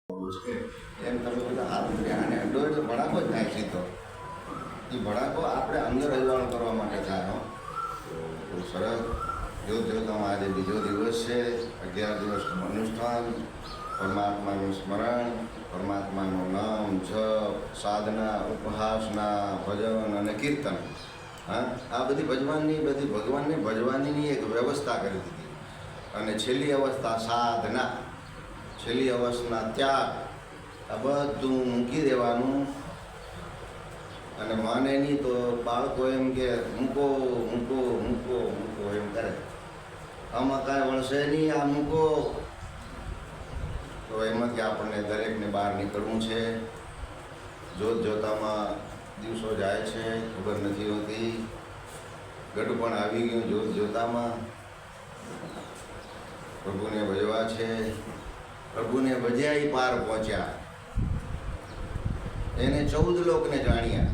એમ તમે બધા હાથ ઉઠ્યા અને અડો એટલે ભડાકો જ થાય સીધો. એ ભડાકો આપણે અંદર અજવાળું કરવા માટે થાય. બહુ સરસ. જોતજોતામાં આજે બીજો દિવસ છે, 11 દિવસનું અનુષ્ઠાન, પરમાત્માનું સ્મરણ, પરમાત્માનું નામ, જપ, સાધના, ઉપહાસના, ભજન અને કીર્તન. હા, આ બધી ભગવાનને ભજવાનીની એક વ્યવસ્થા કરી દીધી. અને છેલ્લી અવસ્થા સાધના, છેલ્લી અવસ્થા ત્યાગ. આ બધું મૂકી દેવાનું. અને માને નહીં તો બાળકો એમ કે મૂકો મૂકો મૂકો મૂકો એમ કરે. આમાં કાંઈ વળશે નહીં, આ મૂકો. તો એમાંથી આપણને દરેકને બહાર નીકળવું છે. જોતામાં દિવસો જાય છે, ખબર નથી હોતી. ગઢપણ આવી ગયું જોતામાં. પ્રભુને ભજવા છે. પ્રભુને ભજ્યા એ પાર પહોંચ્યા. એને 14 લોકને જાણ્યા.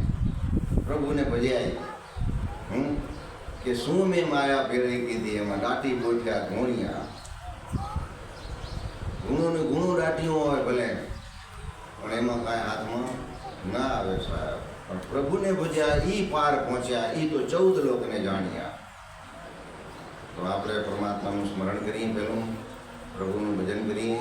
પ્રભુને ભજ્યા કે શું મેં માયા ફેરવી કીધી, એમાં દાટી ગોઠ્યા ઘોણિયા. ગુણો દાટીઓ હોય ભલે, પણ એમાં કાંઈ હાથમાં ના આવે સાહેબ. પણ પ્રભુને ભજ્યા એ પાર પહોંચ્યા, એ તો 14 લોકને જાણ્યા. તો આપણે પરમાત્માનું સ્મરણ કરીએ, પહેલું પ્રભુનું ભજન કરીએ,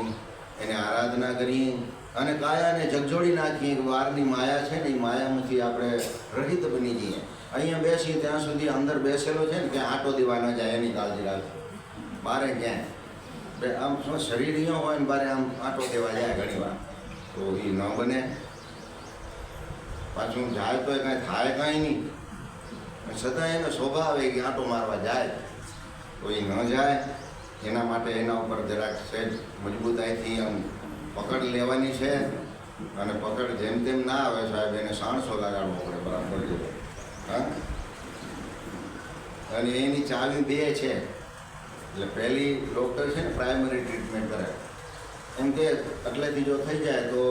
એને આરાધના કરીએ અને કાયાને ઝગઝોડી નાખીએ કે બહારની માયા છે ને, એ માયામાંથી આપણે રહિત બની જઈએ. અહીંયા બેસીએ ત્યાં સુધી અંદર બેસેલો છે ને ત્યાં આંટો દેવા ન જાય, એની કાળજી રાખજો. બારે ક્યાંય આમ શું શરીર અહીંયા હોય ને બારે આમ આંટો દેવા જાય ઘણી વાર, તો એ ન બને. પાછું જાય તો કાંઈ થાય કાંઈ નહીં, છતાં એને સ્વભાવ આવે કે આંટો મારવા જાય, તો એ ન જાય. એના માટે એના ઉપર જરાક સહેજ મજબૂતાઈથી આમ પકડ લેવાની છે. અને પકડ જેમ તેમ ના આવે સાહેબ, એને 700 લગાડવો પડે બરાબર. હા, અને એની ચાવી 2 છે. એટલે પહેલી ડૉક્ટર છે ને પ્રાઇમરી ટ્રીટમેન્ટ કરે, એમ કે એટલેથી જો થઈ જાય તો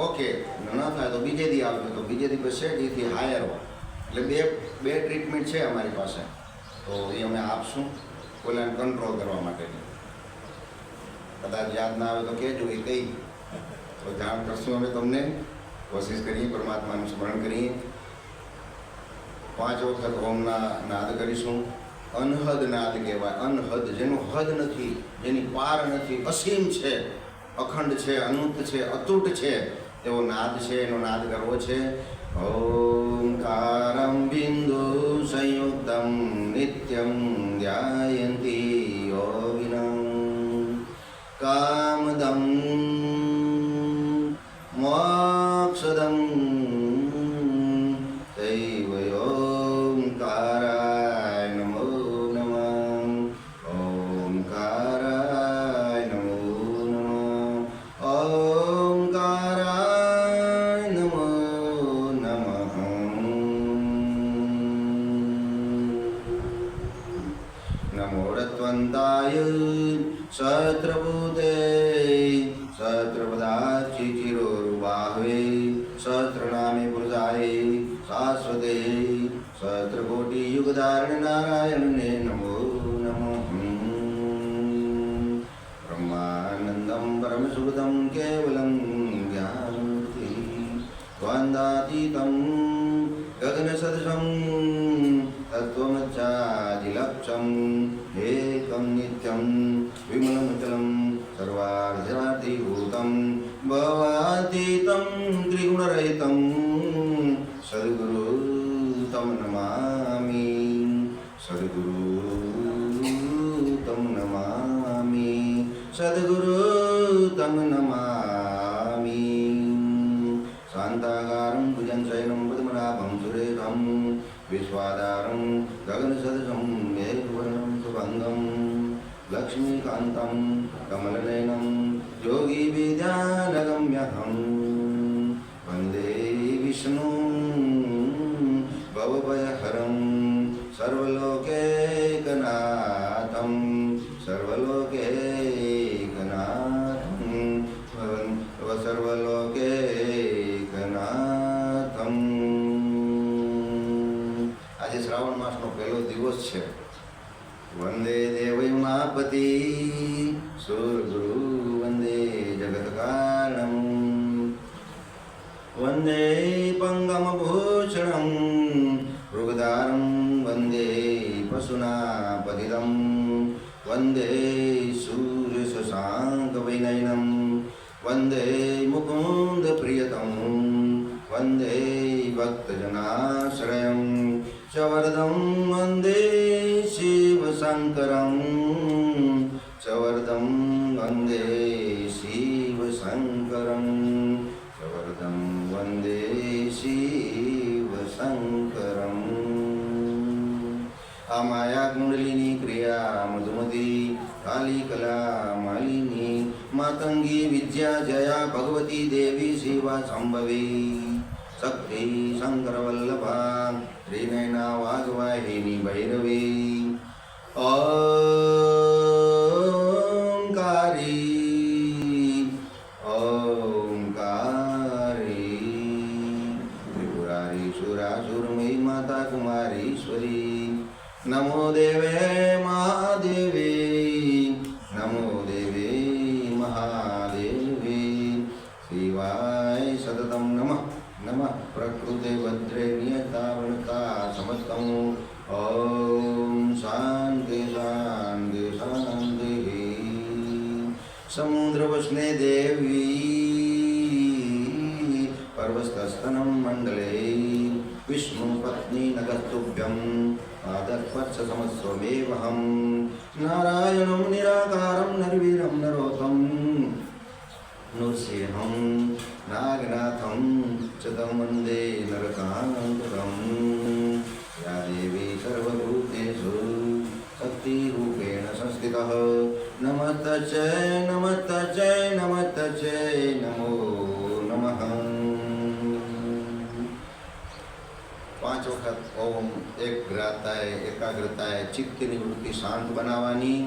ઓકે, ન થાય તો બીજે દી આવજો, તો બીજે દી પછી એથી હાયર હોય. એટલે બે ટ્રીટમેન્ટ છે અમારી પાસે, તો એ અમે આપશું ઓલાને કંટ્રોલ કરવા માટેની. કદાચ યાદ ના આવે તો કહેજો, એ કંઈ તો જાણ કરશું અમે તમને. કોશિશ કરીએ, પરમાત્માનું સ્મરણ કરીએ. 5 વખત ઓમના નાદ કરીશું. અનહદ નાદ કહેવાય. અનહદ, જેનું હદ નથી, જેની પાર નથી, અસીમ છે, અખંડ છે, અનંત છે, અતૂટ છે, એવો નાદ છે. એનો નાદ કરવો છે. ઓમકારમ બિંદુ સંયુક્તમ નિત્યમ ધ્યાયંતી યોગિનમ કામદમ મોક્ષદમ દૈવ ઓમકારાય નમો નમઃ. ઓમકારાય નમો નમઃ. ઓમકારાય નમો નમઃ. નમો રત્વંતાય સહસ્રભૂતે સહસ્રપદાર્ચિ ચિરોરુબાહવે સહસ્રનામે પુરુષાય શાશ્વતે સહસ્રકોટિયુગધારણ નારાયણને નમો નમઃ. બ્રહ્માનંદમ પરમસુખદમ કેવલમ જ્ઞાનમૂર્તિ દ્વંદ્વાતીતમ ગગનસદૃશમ તત્વમચ્છાદિલક્ષમ એકમ નિત્યમ વિમલમચલમ સર્વાર્થાર્થીભૂતમ ભવાતીતમ ત્રિગુણરહિતમ સદ્ગુરુ તમ નમામિ. સદ્ગુરુ તમ નમામિ. સદ્ગુરુ તમ નમામિ. શાંતાકારમ ભુજન શયનમ પદ્મનાભમ સુરેશમ વિશ્વાધારમ ગગનસદૃશમ મેઘવર્ણમ શુભંગમ લક્ષ્મીકાંતમ કમલનયનમ યોગી વિદ્યાનગમ્યહમ વંદે વિષ્ણુ ભવભયહરમ સર્વલોકૈકનાથમ સર્વલોકૈકનાથમ સર્વલોકૈકનાથમ. આજે શ્રાવણ માસનો પહેલો દિવસ છે. વંદે દેવૈમાપતિ સુરગુરુ वन्दे पङ्गमभूषणं मृगधारं वन्दे पशुनापतितं वन्दे सूर्यशशाङ्कवैनयनं वन्दे मुकुन्दप्रियतं वन्दे भक्तजनाश्रयं सवर्धं वन्दे शिवशङ्करं सवर्धं वन्दे शिवशङ्करं सवर्धं वन्दे शिवशङ्करम् आ माया कुंडलिनी क्रिया मधुमती काली कला मालिनी मातंगी विद्या जया भगवती देवी शिवा संभवी शक्ति शंकर वल्लभा त्रिनयना वाग्वाहिनी भैरवी ओंकारी ओंकारी त्रिपुरारी सुरासुरमयी माता कुमारीश्वरी नमो देवे महादेवी नमो देवे महादेवी शिवाय सततं नमः नमः प्रकृते भद्रे नियतावृता समस्तं ॐ शान्ति शान्ति शान्तिः समुद्रवस्ने देवी पर्वतस्तनं मण्डले विष्णुपत्नी नगस्तुभ्यं आदर्पत्समस्वमेवहं नारायणं निराकारं नरवीरं नरोत्तमं नृसिंहं नागनाथं च तं वन्दे नरकान्तकं या देवी सर्वभूतेषु शक्तिरूपेण संस्थितः नमस्तस्यै नमस्तस्यै नमस्तस्यै नमो नमः 5 વખત ઓમ એકાગ્રતાએ ચિત્તની વૃત્તિ શાંત બનાવવાની.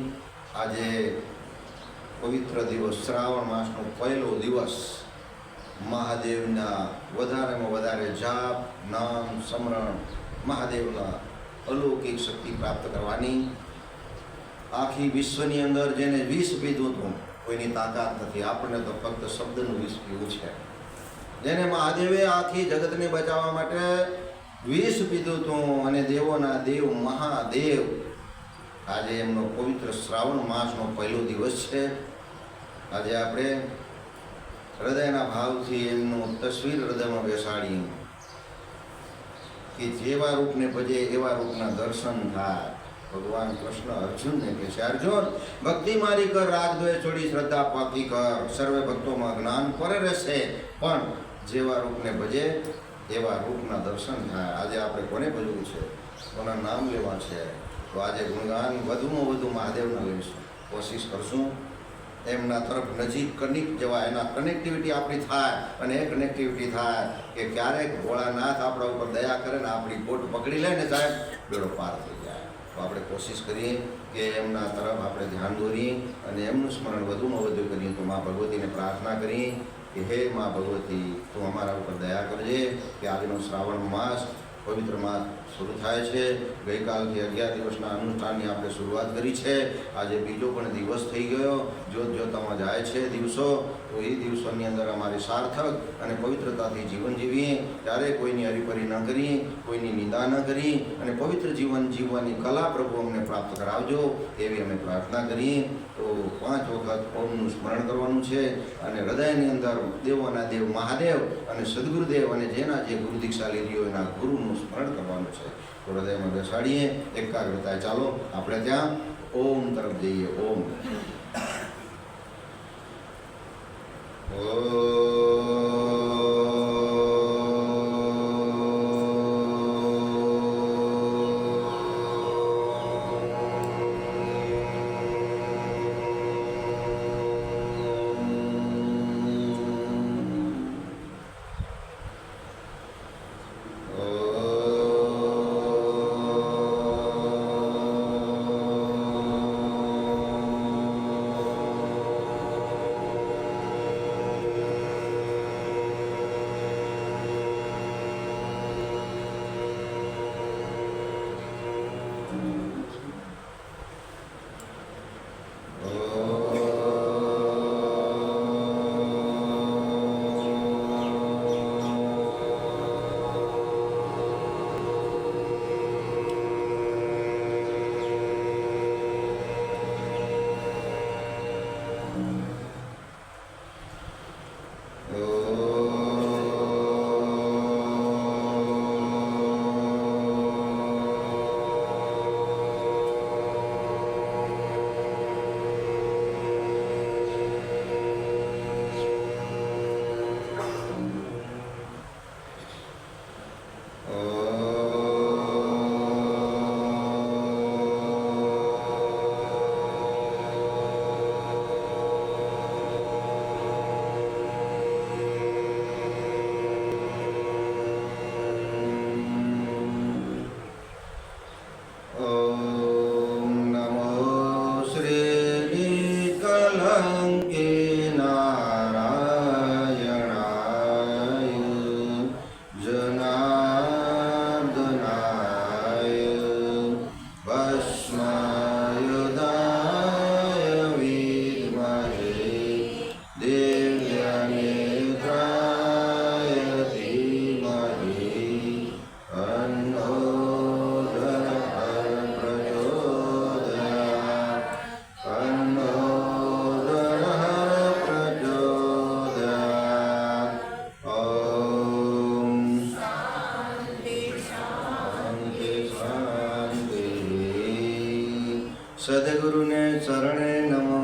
આજે પવિત્ર દિવસ શ્રાવણ માસનો પહેલો દિવસ. મહાદેવના વધારેમાં વધારે જાપ નામ સ્મરણ મહાદેવના અલૌકિક શક્તિ પ્રાપ્ત કરવાની. આખી વિશ્વની અંદર જેને વિષ પીધું હતું કોઈની તાકાત નથી. આપણને તો ફક્ત શબ્દનું વિષ પીવું છે. જેને મહાદેવે આખી જગતને બચાવવા માટે વિષ પીધું હતું અને દેવોના દેવ મહાદેવ આજે એમનો પવિત્ર શ્રાવણ માસનો પહેલો દિવસ છે. આજે આપણે હૃદયના ભાવથી એમનું તસવીર હૃદયમાં બેસાડી કે જેવા રૂપને ભજે એવા રૂપના દર્શન થાય. ભગવાન કૃષ્ણ અર્જુનને કહે છે, અર્જુન ભક્તિ મારી કર, રાગ દ્વેષ છોડી શ્રદ્ધા પાકી કર, સર્વે ભક્તોમાં જ્ઞાન પર રહેશે, પણ જેવા રૂપને ભજે એવા રૂપના દર્શન થાય. આજે આપણે કોને ભજવું છે, કોના નામ લેવા છે, તો આજે ગુણગાન વધુમાં વધુ મહાદેવના લઈશું, કોશિશ કરશું એમના તરફ નજીક કનેક્ટ જવા, એના કનેક્ટિવિટી આપણી થાય. અને એ કનેક્ટિવિટી થાય કે ક્યારેક ભોળાનાથ આપણા ઉપર દયા કરે ને આપણી કોટ પકડી લે ને સાહેબ, બેડો પાર થઈ જાય. તો આપણે કોશિશ કરીએ કે એમના તરફ આપણે ધ્યાન દોરીએ અને એમનું સ્મરણ વધુમાં વધુ કરીએ. તો મા ભગવતીને પ્રાર્થના કરીએ કે હે મા ભગવતી, તું અમારા ઉપર દયા કરજે કે આજનો શ્રાવણ માસ પવિત્ર માસ શરૂ થાય છે. ગઈકાલથી 11 દિવસના અનુષ્ઠાનની આપણે શરૂઆત કરી છે. આજે બીજો પણ દિવસ થઈ ગયો. જોતમાં જાય છે દિવસો. તો એ દિવસોની અંદર અમારી સાર્થક અને પવિત્રતાથી જીવન જીવીએ. ક્યારેય કોઈની હરીફરી ન કરીએ, કોઈની નિંદા ન કરી અને પવિત્ર જીવન જીવવાની કલા પ્રભુ અમને પ્રાપ્ત કરાવજો એવી અમે પ્રાર્થના કરીએ. તો 5 વખત ઓમનું સ્મરણ કરવાનું છે અને હૃદયની અંદર દેવોના દેવ મહાદેવ અને સદગુરુદેવ અને જેના જે ગુરુ દીક્ષા લીધી હોય એના ગુરુનું સ્મરણ કરવાનું છે. તો હૃદયમાં બેસાડીએ એકાગ્રતાએ. ચાલો આપણે ત્યાં ઓમ તરફ જઈએ. ઓમ સદગુરુને શરણે નમો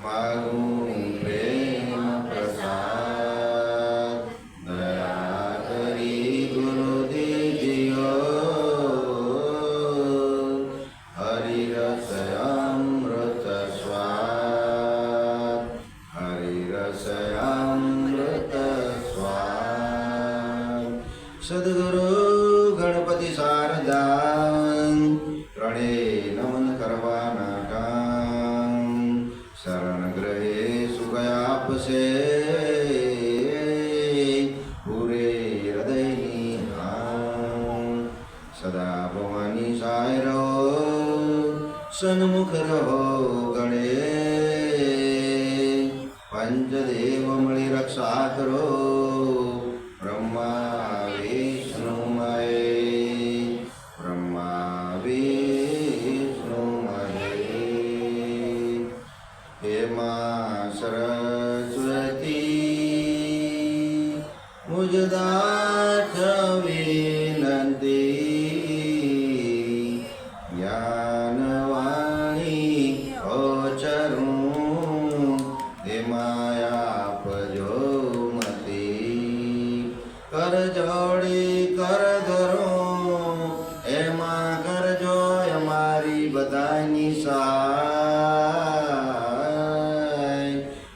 માગું પ્રેમ પ્રસાદ દયા કરી ગુરુદેવજીઓ હરિરસ અમૃત સ્વાદ હરિરસ અમૃત સ્વાદ સદગુરુ ગણપતિ શારદાન ત્રણે નમન કરવાના કામ શરણ ગ્રહે સુખ આપશે પૂરે હૃદયની હામ સદા ભવાની સાય રહો સન્મુખ રહો ગણે પંચદેવ મળી રક્ષા કરો બ્રહ્મા વિષ્ણુ બ્રહ્મા વિષ્ણુ હેમા સરસ્વતી મુજદાથ વિનંતી જ્ઞાનવાણી ઓચરું હેમાયાપજો મતી કર જોડી કર ધરો એમાં કરજો અમારી બધાની સહાય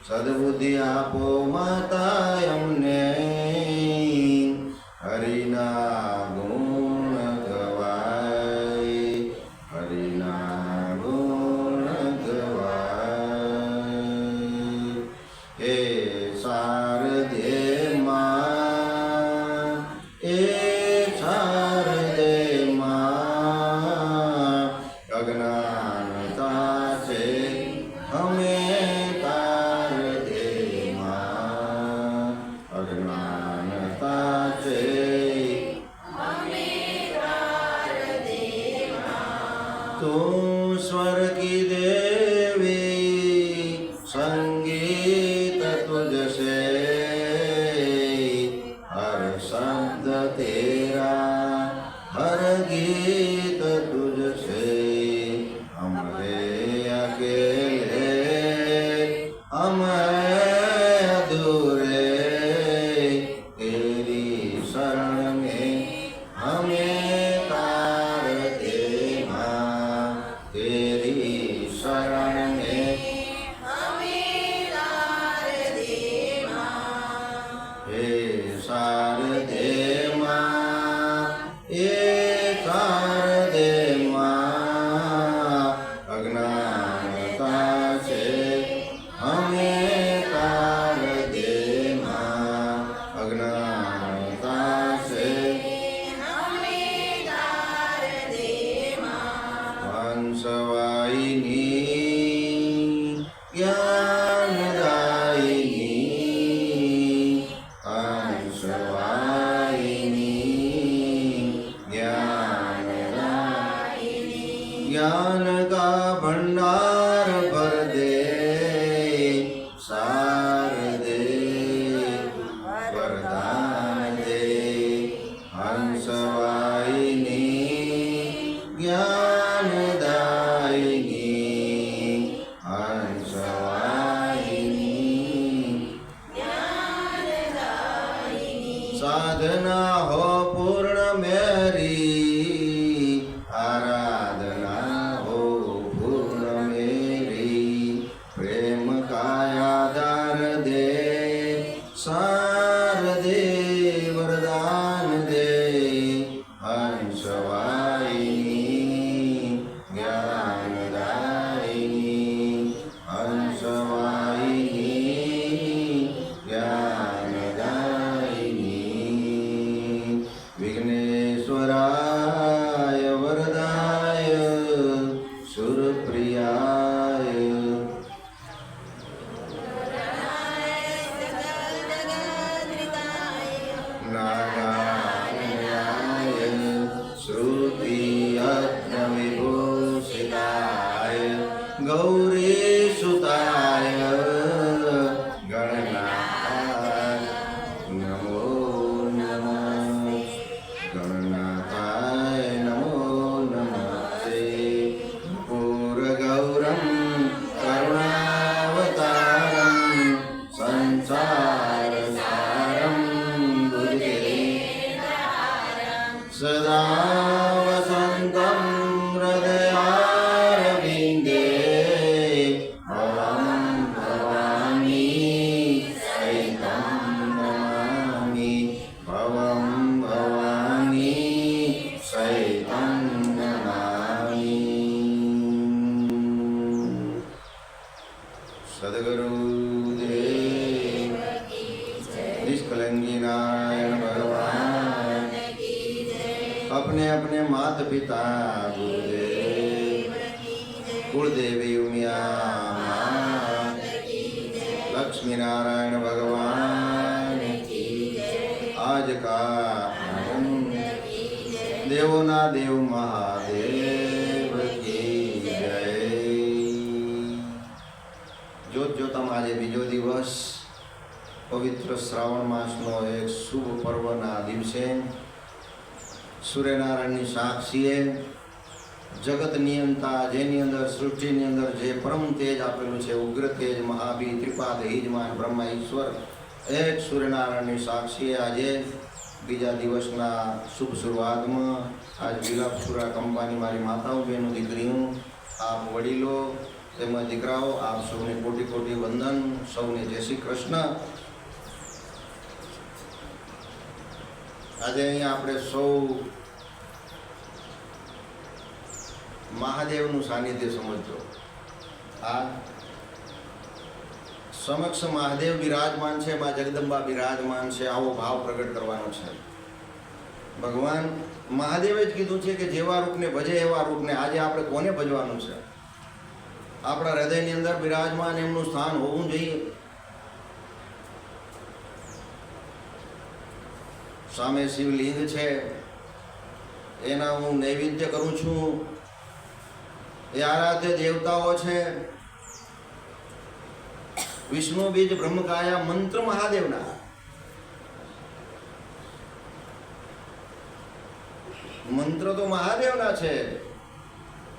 સદબુદ્ધિ આપો માતા અમને હરિના ગુણ ગવાય હરિના ગુણ ગવાય હે શારદે માં એ શારદે માં અજ્ઞાનતા છે અમે તાર દેમાં અજ્ઞાનતા છે તું સ્વર કી દેવી સંગીત તુજસે હર શબ્દ તેરા હર ગીત તુજસે हमरे अकेले हम अधूरे तेरी शरण में हमें तार दे माँ तेरी शरण में हे शारदे माँ हे शारदे माँ अज्ञानता से हमें तार दे माँ अज्ञानता से हंसवाहिनी ज्ञानदायिनी हंसवाहिनी ज्ञान का भंडार भर दे शारदे वरदान दे हंसवाहिनी ज्ञानदायिनी हंसवाहिनी साधना हो पूर्ण मेरी आराधना हो पूर्ण मेरी प्रेम का आधार दे शारदे वरदान दे हंसवाहिनी ज्ञानदायिनी हंसवाहिनी ज्ञानदायिनी સદગુરુદેવ નિષ્કલંકી નારાયણ ભગવાન अपने अपने माता पिता गुरुदेव कुलदेवी उमिया लक्ष्मी नारायण भगवान आज का देवोना देव महादेव की जय। જોત જોતામાં આજે બીજો દિવસ પવિત્ર શ્રાવણ માસનો એક શુભ પર્વના દિવસે સૂર્યનારાયણની સાક્ષીએ જગત નિયંતા જેની અંદર સૃષ્ટિની અંદર જે પરમ તેજ આપેલું છે ઉગ્ર તેજ મહાબી ત્રિપાદ હિજમાન બ્રહ્મા ઈશ્વર એક સૂર્યનારાયણની સાક્ષીએ આજે બીજા દિવસના શુભ શરૂઆતમાં આજ વિલાપસુરા કંપાની મારી માતાઓ બહેનો દીકરીઓ આપ વડીલો તેમજ દીકરાઓ આપ સૌને કોટી કોટી વંદન, સૌને જય શ્રી કૃષ્ણ। આજે અહીંયા આપણે સૌ મહાદેવનું સાનિધ્ય સમજજો। આ સમક્ષ મહાદેવ બિરાજમાન છે, મા જગદંબા બિરાજમાન છે, આવો ભાવ પ્રગટ કરવાનો છે। ભગવાન મહાદેવે જ કીધું છે કે જેવા રૂપને ભજે એવા રૂપને આજે આપણે કોને ભજવાનું છે? આપણા હૃદયની અંદર બિરાજમાન એમનું સ્થાન હોવું જોઈએ। સામે શિવલિંગ છે, એના હું નૈવેદ્ય કરું છું। એ આરાધ્ય દેવતાઓ છે, વિષ્ણુ બીજ બ્રહ્મકાયા મંત્ર મહાદેવના। મંત્ર તો મહાદેવના છે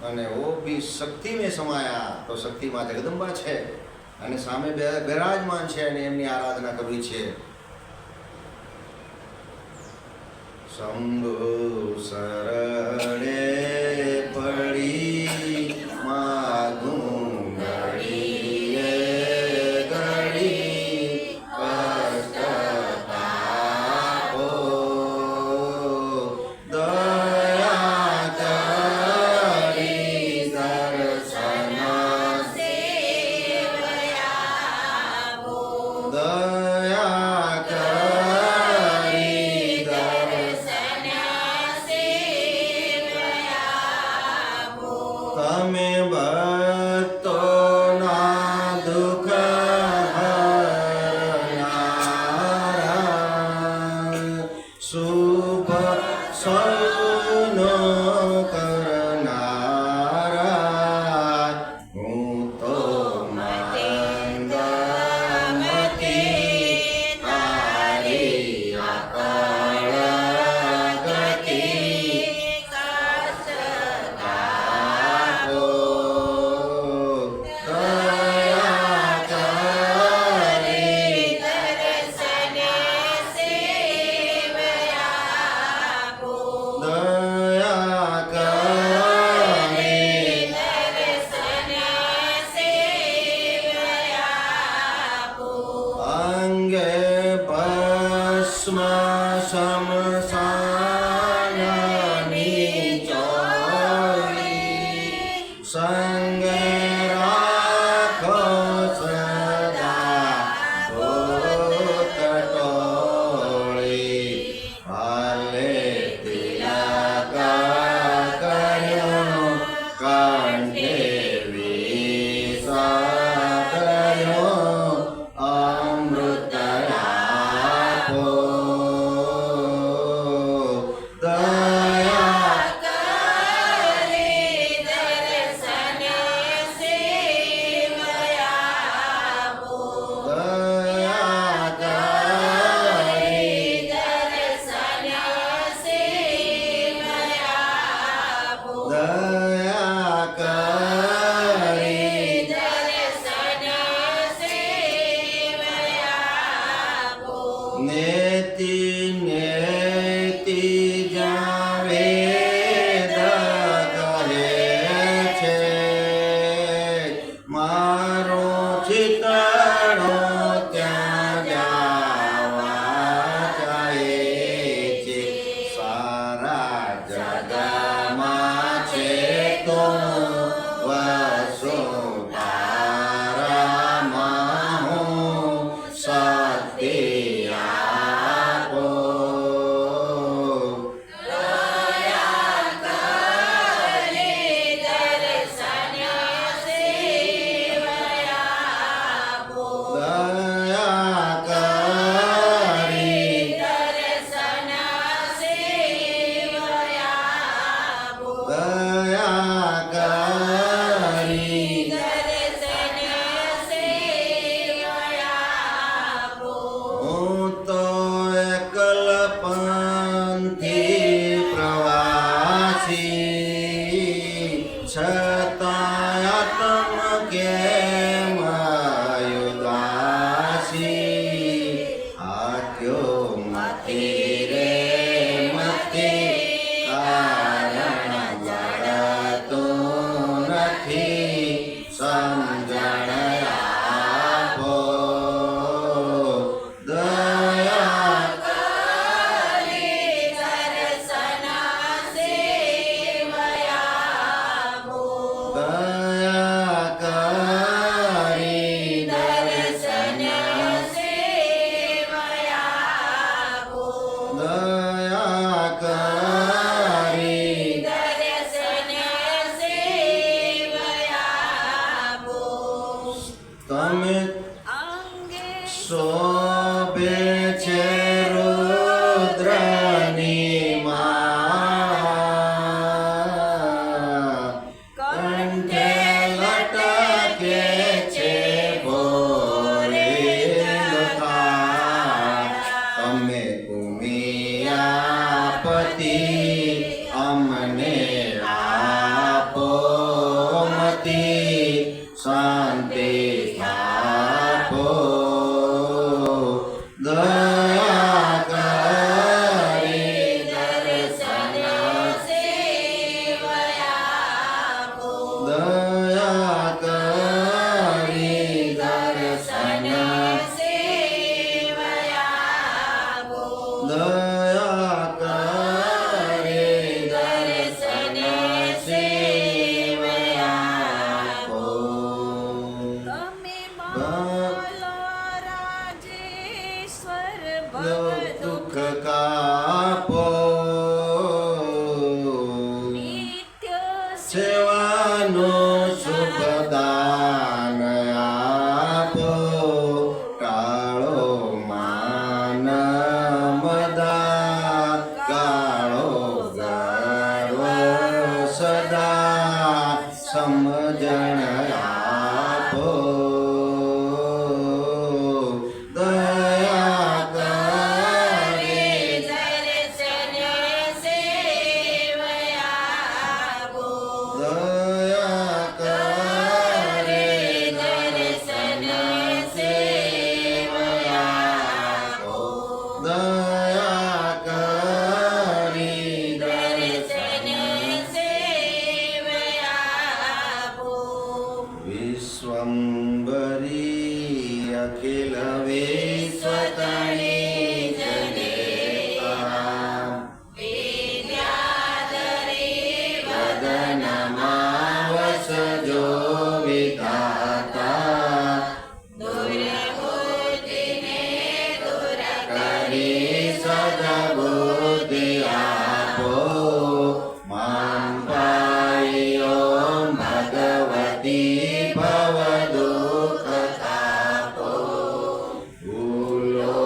અને ઓ બી શક્તિ में સમાયા, તો શક્તિમાં જગદંબા છે અને સામે બિરાજમાન છે અને એમની આરાધના કરવી છે। શંભુ શરણે પડી માગુંગળી ગળી કષ્ટ તાપો દયા કરી દર્શન સેવયા દયા કરી તમે ભક્તોના દુઃખ હરનારા, શુભ સૌનો કરનારા, હું તો મંગમતી તારી અકળ ગતિ શમશાનની ચોરી સંગે રાખો સદા ભૂતટોળી, હાલે તિલક કર્યો કંઠે વિષાકર્યો અમૃત આપો દયા કરી દર્શન સેવયા દયા કરી દર્શન સેવયા દયા કરી દર્શન સેવયા નેતિ નેતિ જાવે કહે છે, મારો ચિતડો ત્યાં જાવા જાય છે। સારા જગમાં છે તો વસુધારા શોભે છે રુદ્રની માળા, કંઠે લટકે છે ભોરે લખાણ. તમે ઉમિયાપતિ અમને આપો મતિ, શાંતિ આપો. દયા કરી દર્શન સેવયાપો, દયા કરી દર્શન સેવયાપો, દયા કરી દર્શન સેવયાપો. તમે બોલો રાજેશ્વર ભવ દુઃખ કાપો, નિત્ય સેવાનું શુભ દાન આપો. ટાળો માન મદાન, ગાળો ગર્વ સદા, સમજણ આપો. દયા કરી દર્શન સેવયાપો, દયા કરી દર્શન સેવયાપો, દયા કરી દર્શન સેવયાપો. વિશ્વંભરી અખિલ વિશ્વતણી જનેતા, વિદ્યાધરે વદનમાં વસજો વિધાતા. દુર્બુદ્ધિને દૂર કરી સદબુદ્ધિ આપો. માન પાઈ ઓમ ભગવતી ભવ દુઃખ તાપો. ભૂલો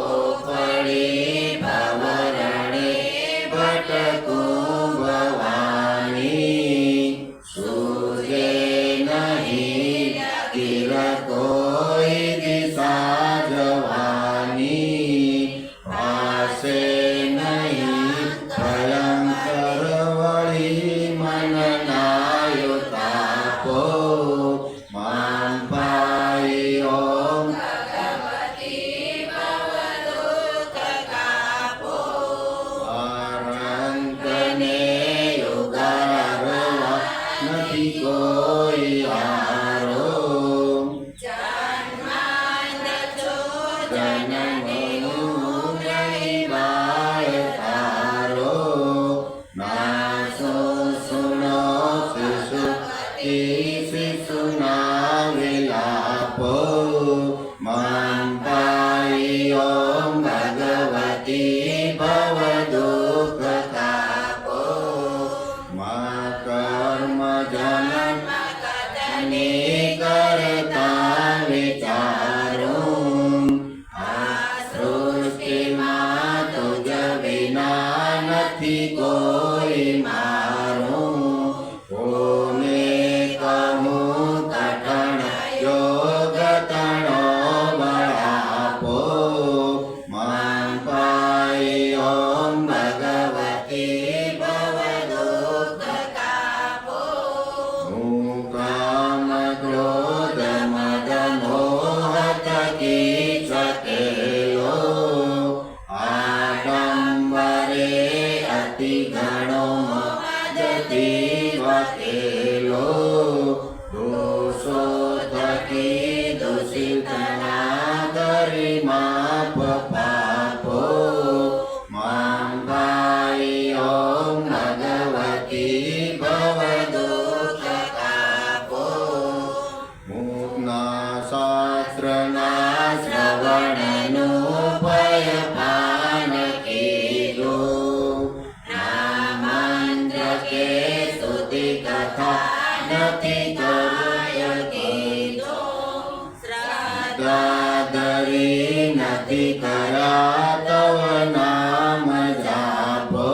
કરી નથી કર્યા તવ નામ જાપો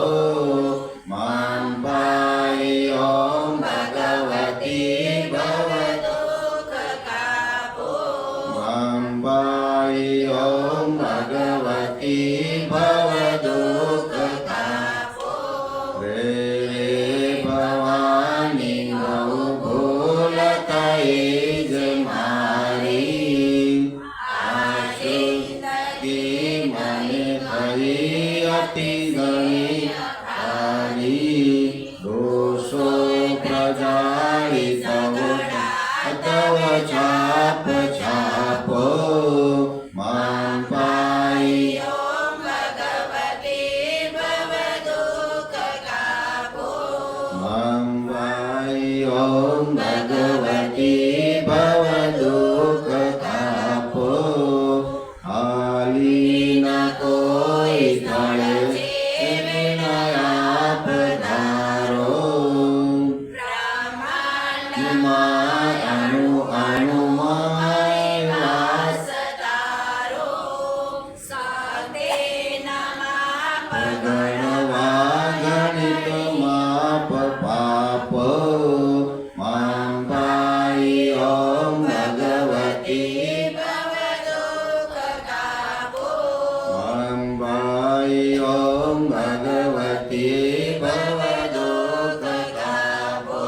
મામ પાઈ ઓમ ભગવતી ભવ દુઃખ કાપો મામ પાઈ ઓમ ભગવતી ભવ દુઃખ કાપો રે ભવાની બહુ ભૂલ થઈ જ મારી આ જિંદગી મને થઈ અતિ ઘણી ભારી દોષો પ્રજાળી તવ છાપ છાપો મામ પાઈ ઓમ ભગવતી ભવ દુઃખ કાપો મામ પાઈ ઓમ ભગવતી ભવ દુઃખ કાપો હાલી ન કોઈ સ્થળ વિનયા પધારો બ્રહ્માંડ અણુ અણુમાં વાસ તારો સાતે નમઃ ગણવા ગણિત માપ પાપ મામ પાઈ ઓમ ભગવતી ભવ દુઃખ કાપો મામ પાઈ ઓમ ભગવતી ભવ દુઃખ કાપો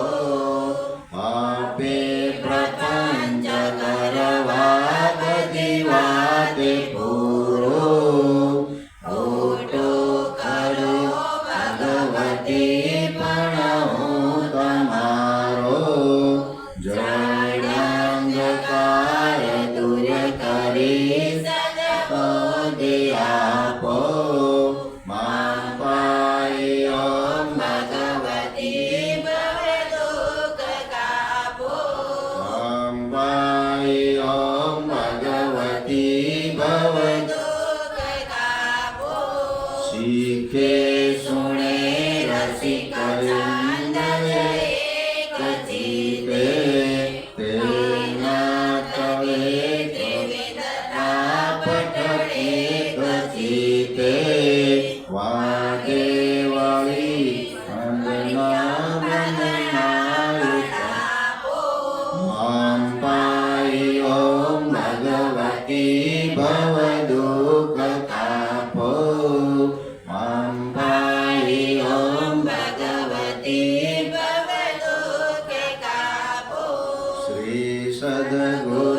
આપે પ્રપંચ કરવા બધી વાતે પૂરો ખોટો કરો ભગવતી પણ હું તમારો જળાંધકાર દૂર કરી સદબોધિ આપો મામ પાઈ ઓમ ભગવતી ભવ દુઃખ કાપો મામ પાઈ ઓમ ભગવતી ભવ દુઃખ કાપો શીખે સુણે રસિક ચાંદ એક જીતે તેના તવે વિદતા પટકે જીતે વાગે વળી અંગના કાપો મામ પાઈ ઓમ ભગવતી ભવ દુઃખ કાપો મામ પાઈ ઓમ ભગવતી ભવ દુઃખ કાપો શ્રી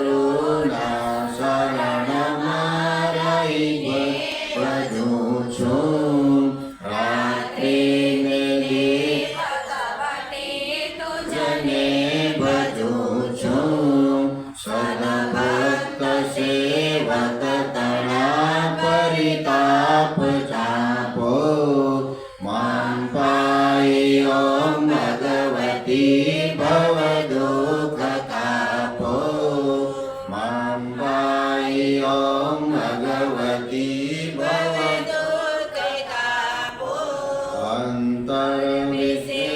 સદગુરુના શરણમાં રહી બધું છું રાત્રિને દી ભગવતી તુજને જને બધું છું સદભક્ત સેવક તણા પરિતાપ ચાપો મામ પાઈ ઓમ ભગવતી ભવ દુઃખ કાપો મામ પાઈ ઓમ ભગવતી ભવ દુઃખ કાપો અંતર વિશે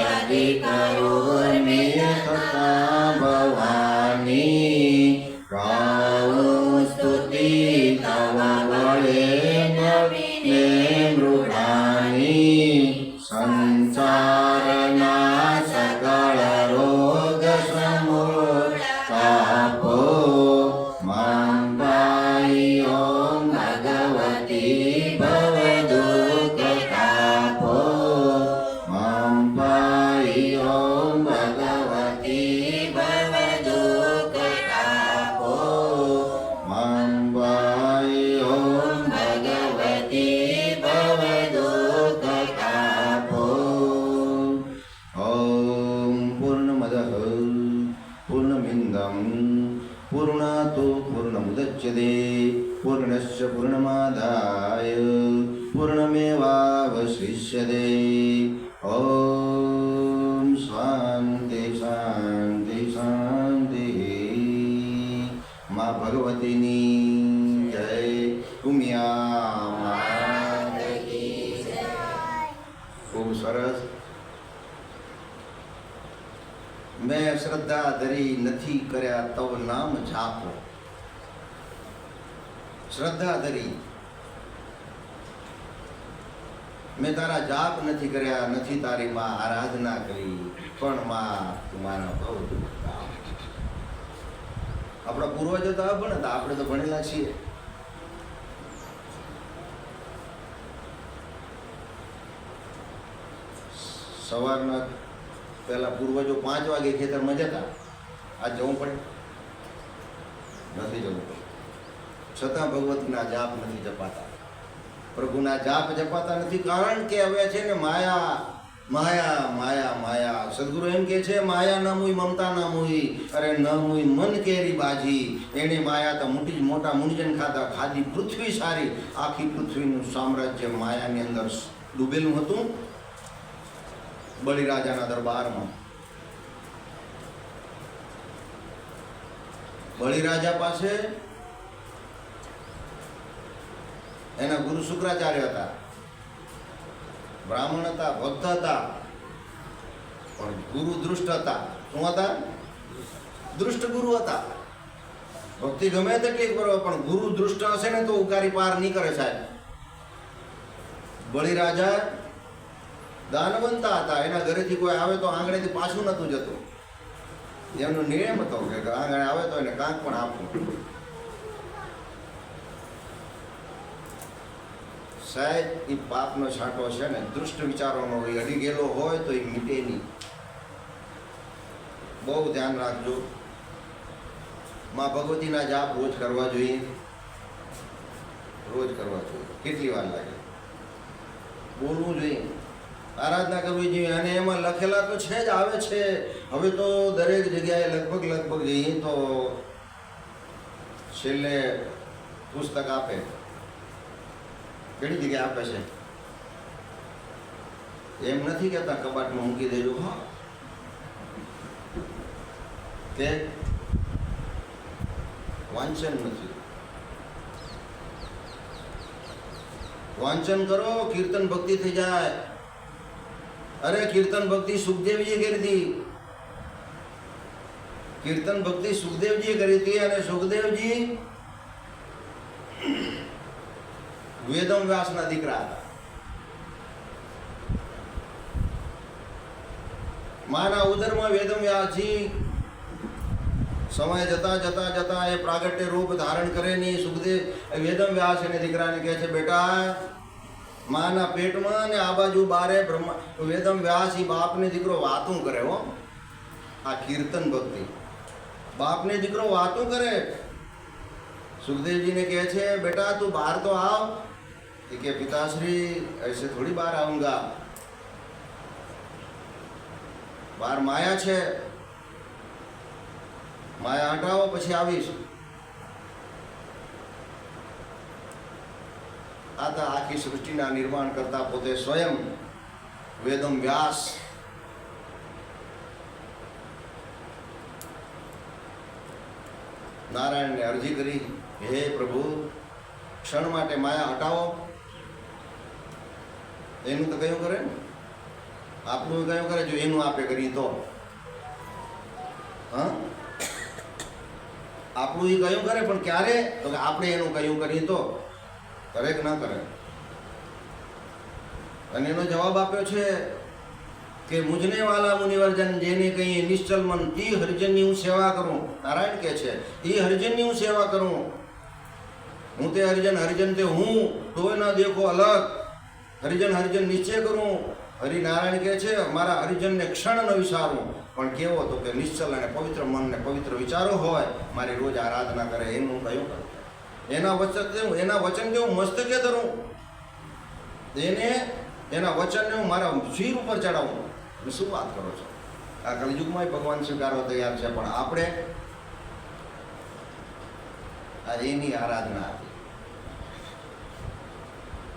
અધિક ઉર્મિલ થતા ભવાની ગાઉં સ્તુતિ તવ વડે નવીને મૃડાની સંસારના સકળ રોગ સમૂળ કાપો મામ પાઈ ઓમ ભગવતી ભવ દુઃખ કાપો મામ પાઈ ઓમ ભગવતી ભવ દુઃખ કાપો મામ પાઈ ઓમ ભગવતી ભવ દુઃખ કાપો ઓમ પૂર્ણમદઃ પૂર્ણમિદં પૂર્ણાતો પૂર્ણમુદચ્યતે પૂર્ણસ્ય પૂર્ણમાદાય પૂર્ણમેવાવશિષ્યતે ઓમ શાંતિ શાંતિ શાંતિ મા ભગવતીની જય ઉમિયા માત કી જય. ખૂબ સરસ. મેં શ્રદ્ધા ધરી નથી કર્યા તવ નામ જાપો. શ્રદ્ધા ધરી, મેં તારા જાપ નથી કર્યા, નથી તારી માં આરાધના કરી, પણ માં તું મારા બહુ દુઃખ કામ. આપણા પૂર્વજો તો અભણ હતા, આપણે તો ભણેલા છીએ. સવારના પહેલા પૂર્વજો 5 વાગે ખેતરમાં જતા, આજ જવું પડે? નથી જવું પડે. છતાં ભગવતના જાપ નથી જપાતા, પ્રભુના જાપ જપાતા નથી. કારણ કે હવે છે ને માયા માયા માયા માયા. સદગુરુ એમ કે છે માયા ન મુઈ મમતા ન મુઈ, અરે ન મુઈ મન કેરી બાજી. એને માયા તો મોટી જ મોટા મુંજન ખાધા, ખાધી પૃથ્વી સારી. આખી પૃથ્વીનું સામ્રાજ્ય માયાની અંદર ડૂબેલું હતું. બલિરાજાના દરબારમાં બલિરાજા પાસે એના ગુરુ શુક્રાચાર્ય હતા, બ્રાહ્મણ હતા, ભક્ત હતા, પણ ગુરુ દૃષ્ટ હતા. શું હતા? દૃષ્ટ ગુરુ હતા. ભક્તિ ગમે તેટલી કરો, પણ ગુરુ દૃષ્ટ હશે ને તો ઉકારી પાર નહીં કરે સાહેબ. બલિરાજા દાનવંતા હતા, એના ઘરેથી કોઈ આવે તો આંગણેથી પાછું નહોતું જતું. એમનો નિયમ હતો કે આંગણે આવે તો એને કાંક પણ આપવું. સાહેબ એ પાપનો છાંટો છે ને, દુષ્ટ વિચારોનો હોય, અડી ગયેલો હોય તો એ મીટે નહીં. બહુ ધ્યાન રાખજો. માં ભગવતીના જાપ રોજ કરવા જોઈએ, રોજ કરવા જોઈએ. કેટલી વાર લાગે? બોલવું જોઈએ, આરાધના કરવી જોઈએ. અને એમાં લખેલા તો છે જ, આવે છે. હવે તો દરેક જગ્યાએ લગભગ જઈએ તો છેલ્લે પુસ્તક આપે. ઘણી જગ્યાએ આપે છે. એમ નથી કહેતા કબાટમાં મૂકી દેજો, હા, કે વાંચન નથી. વાંચન કરો, કીર્તન ભક્તિ થઈ જાય. અરે કીર્તન ભક્તિ સુખદેવજીએ કરી હતી. કીર્તન ભક્તિ સુખદેવજીએ કરી હતી. અને સુખદેવજી વેદમ વ્યાસના દીકરા હતા. માના ઉદરમાં વેદમ વ્યાસજી સમય જતા જતા જતા એ પ્રાગટ્ય રૂપ ધારણ કરે નહીં. સુખદેવ વેદમ વ્યાસ એને દીકરાને કહે છે, બેટા માના પેટમાં ને આ બાજુ બારે બ્રહ્મા. વેદમ વ્યાસ એ બાપને દીકરો વાતું કરે. હો, આ કીર્તન ભક્તિ. બાપને દીકરો વાતું કરે. સુખદેવજીને કહે છે, બેટા તું બહાર તો આવ. કે પિताश्री ऐसे थोड़ी बाहर आऊंगा, બહાર માયા છે, માયા હટાવો પછી આવીશ. આ તો આખી સૃષ્ટિના નિર્માણ કરતા પોતે સ્વયં વેદમ વ્યાસ. નારાયણને અરજી કરી, હે પ્રભુ ક્ષણ માટે માયા હટાવો. એનું તો કયું કરે ને, આપણું કયું કરે. જો એનું આપે કરી તો, હા, આપણું એ કયું કરે, પણ ક્યારે? તો કે આપણે એનું કયું કરી તો કરે કે ના કરે. અને એનો જવાબ આપ્યો છે કે મુજને વાલા મુનિવર્જન જેને કહીએ નિશ્ચલ મન, એ હરિજનની હું સેવા કરું. નારાયણ કહે છે, એ હરિજનની હું સેવા કરું. હું તે હરિજન, હરિજન તે હું, તોય ના દેખો અલગ. હરિજન હરિજન નિશ્ચય કરું. હરિનારાયણ કહે છે, મારા હરિજનને ક્ષણ ન વિચારું. પણ કેવો? તો કે નિશ્ચલ અને પવિત્ર મન ને પવિત્ર વિચારો હોય, મારી રોજ આરાધના કરે. એનું કયું કરું? એના વચન કે હું મસ્તકે ધરું, એના વચનને હું મારા શિર ઉપર ચડાવું. શું વાત કરો છો? આ કલયુગમાં ભગવાન સ્વીકારવા તૈયાર છે, પણ આપણે આ એની આરાધના હતી,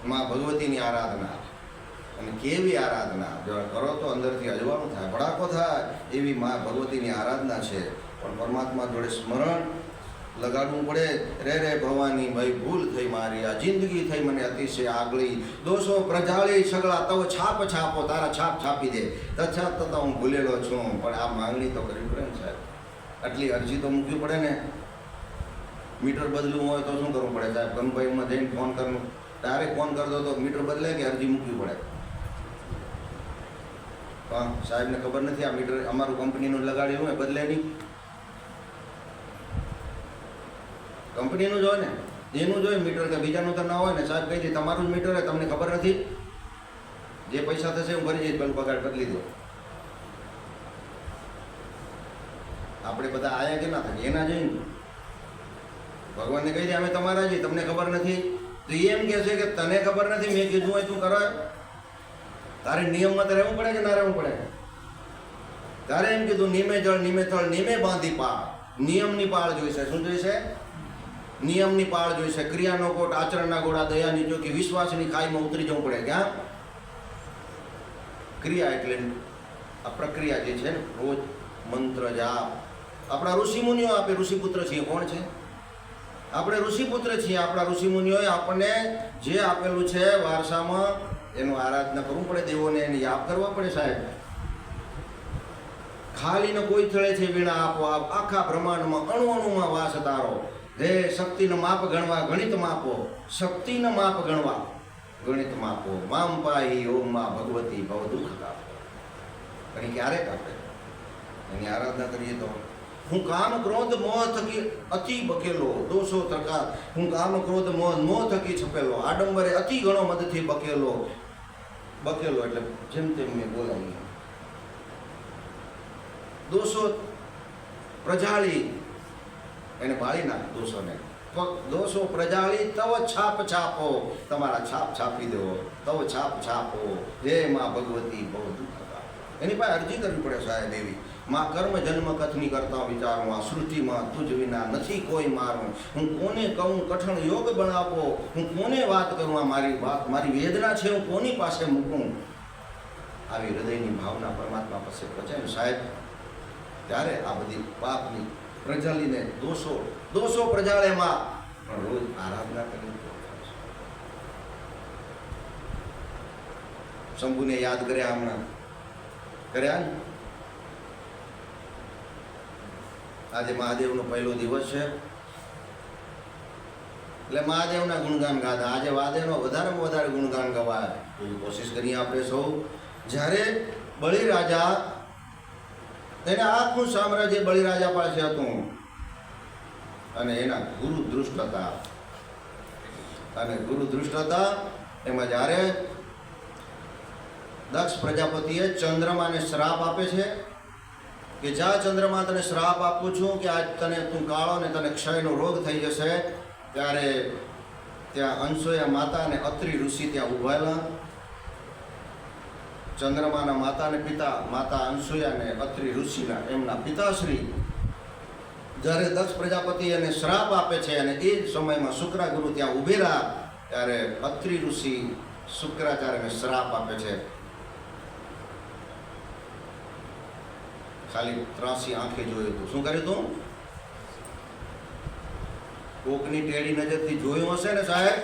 માં ભગવતીની આરાધના. અને કેવી આરાધના! જો કરો તો અંદરથી અજવાનું થાય, ભડાકો થાય. એવી માં ભગવતીની આરાધના છે. પણ પરમાત્મા જોડે સ્મરણ લગાડવું પડે. રે ભવાની ભાઈ ભૂલ થઈ મારી, આ જિંદગી થઈ મને અતિશય આગળી. દોષો પ્રજાળી સગળા તવ છાપ છાપો, તારા છાપ છાપી દે. તછાત તથા હું ભૂલેલો છું. પણ આ માંગણી તો કરવી પડે ને સાહેબ. આટલી અરજી તો મૂકવી પડે ને. મીટર બદલવું હોય તો શું કરવું પડે સાહેબ? કંપનીમાં જઈને ફોન કરવું, ડાયરેક્ટ ફોન કરી દો તો મીટર બદલે કે અરજી મૂકવી પડે? પણ સાહેબને ખબર નથી આ મીટર અમારું કંપનીનું લગાડ્યું હોય બદલે નહીં. કંપનીનું જ હોય ને, એનું જોઈએ મીટર, કે બીજાનું તો ના હોય ને. સાહેબ કહી દે તમારું જ મીટર હોય, તમને ખબર નથી, જે પૈસા થશે હું ભરી જઈશ, પેલું પગાર બદલી દો. આપણે બધા આયા કે ના થાય એના જઈને ભગવાનને કહી દે અમે તમારા છીએ, તમને ખબર નથી. તો એ એમ કહે છે કે તને ખબર નથી, મેં કીધું હોય તું કરો. તારે નિયમમાં તો રહેવું પડે કે ના રહેવું પડે? તારે એમ કીધું નિમે જળ નિમે થળ નિમે બાંધી પાળ. નિયમની પાળ જોઈશે. શું જોઈશે? નિયમની પાળ જોઈશે. ક્રિયાનો કોટ, આચરણના ગોળા, દયાની ચોકી, વિશ્વાસની ખાઈમાં ઉતરી જવું પડે. ક્યાં? ક્રિયા એટલે આ પ્રક્રિયા જે છે ને, રોજ મંત્ર જાપ. આપણા ઋષિમુનિઓ આપે ઋષિપુત્ર છીએ. કોણ છે? આપણે ઋષિપુત્ર છીએ. આપણા ઋષિમુનિઓએ આપણને જે આપેલું છે વારસામાં, એનું આરાધના કરવું પડે. દેવોને એને યાદ કરવા પડે સાહેબ. ખાલીને કોઈ થળે છે વીણા આપો આપ, આખા બ્રહ્માંડમાં અણુ અણુમાં વાસ તારો. હે શક્તિનો માપ ગણવા ગણિત માપો, શક્તિનો માપ ગણવા ગણિત માપો. મામ પાહી ઓમ માં ભગવતી ભવ દુઃખ કાપો. પણ ક્યારે કાપે? એની આરાધના કરીએ તો. હું કામ ક્રોધ મોહ થકી અતિ બકેલો, દોષો તરકા. હું કામ ક્રોધ મોહ થકી છપેલો, આડંબરે અતિ ગણો મદથી બકેલો. બકેલો એટલે જેમ તેમ મેં બોલાવી. દોષો પ્રજાળી, એને બાળી નાખ દોષોને. દોષો પ્રજાળી તવ છાપ છાપો, તમારા છાપ છાપી દેવો. તવ છાપ છાપો, હે માં ભગવતી બહુ દુઃખ હતા. એની પાસે અરજી કરવી પડે સાહેબ એવી. માં કર્મ જન્મ કથની કરતા વિચારું, આ સૃષ્ટિમાં તુજ વિના નથી કોઈ મારું. હું કોને કહું કઠણ યોગ બનાવો, હું કોને વાત કરું આ મારી વાત, મારી વેદના છે હું કોની પાસે મૂકું. આવી હૃદયની ભાવના પરમાત્મા પાસે પહોંચે ને સાહેબ, ત્યારે આ બધી પાપની પ્રજાલીને દોષો પ્રજાળેમાં પણ રોજ આરાધના કરી. શંભુને યાદ કર્યા, હમણાં કર્યા ને. આજે મહાદેવનો પહેલો દિવસ છે એટલે મહાદેવના ગુણગાન ગાતા. આજે મહાદેવનો વધારેમાં વધારે ગુણગાન ગવાય એવી કોશિશ કરીએ આપણે સૌ. જ્યારે બલિરાજા, એને આખું સામ્રાજ્ય બલિરાજા પાસે હતું અને એના ગુરુ દૃષ્ટ હતા. અને ગુરુ દૃષ્ટ હતા એમાં જ્યારે દક્ષ પ્રજાપતિએ ચંદ્રમાને શ્રાપ આપે છે કે જા ચંદ્રમા તને શ્રાપ આપું છું કે આજ તને તું કાળો ને તને ક્ષયનો રોગ થઈ જશે. ત્યારે ત્યાં અંસોયા માતા અને અત્રિ ઋષિ ત્યાં ઉભાયેલા. ચંદ્રમાના માતા અને પિતા, માતા અનસુયા અને અત્રિ ઋષિના એમના પિતાશ્રી જ્યારે દક્ષ પ્રજાપતિ એને શ્રાપ આપે છે અને એ જ સમયમાં શુક્રાગુરુ ત્યાં ઉભેલા, ત્યારે અત્રિ ઋષિ શુક્રાચાર્યને શ્રાપ આપે છે. ખાલી 83 આંખે જોયું હતું. શું કર્યું હતું? કોકની ટેડી નજરથી જોયું હશે ને સાહેબ.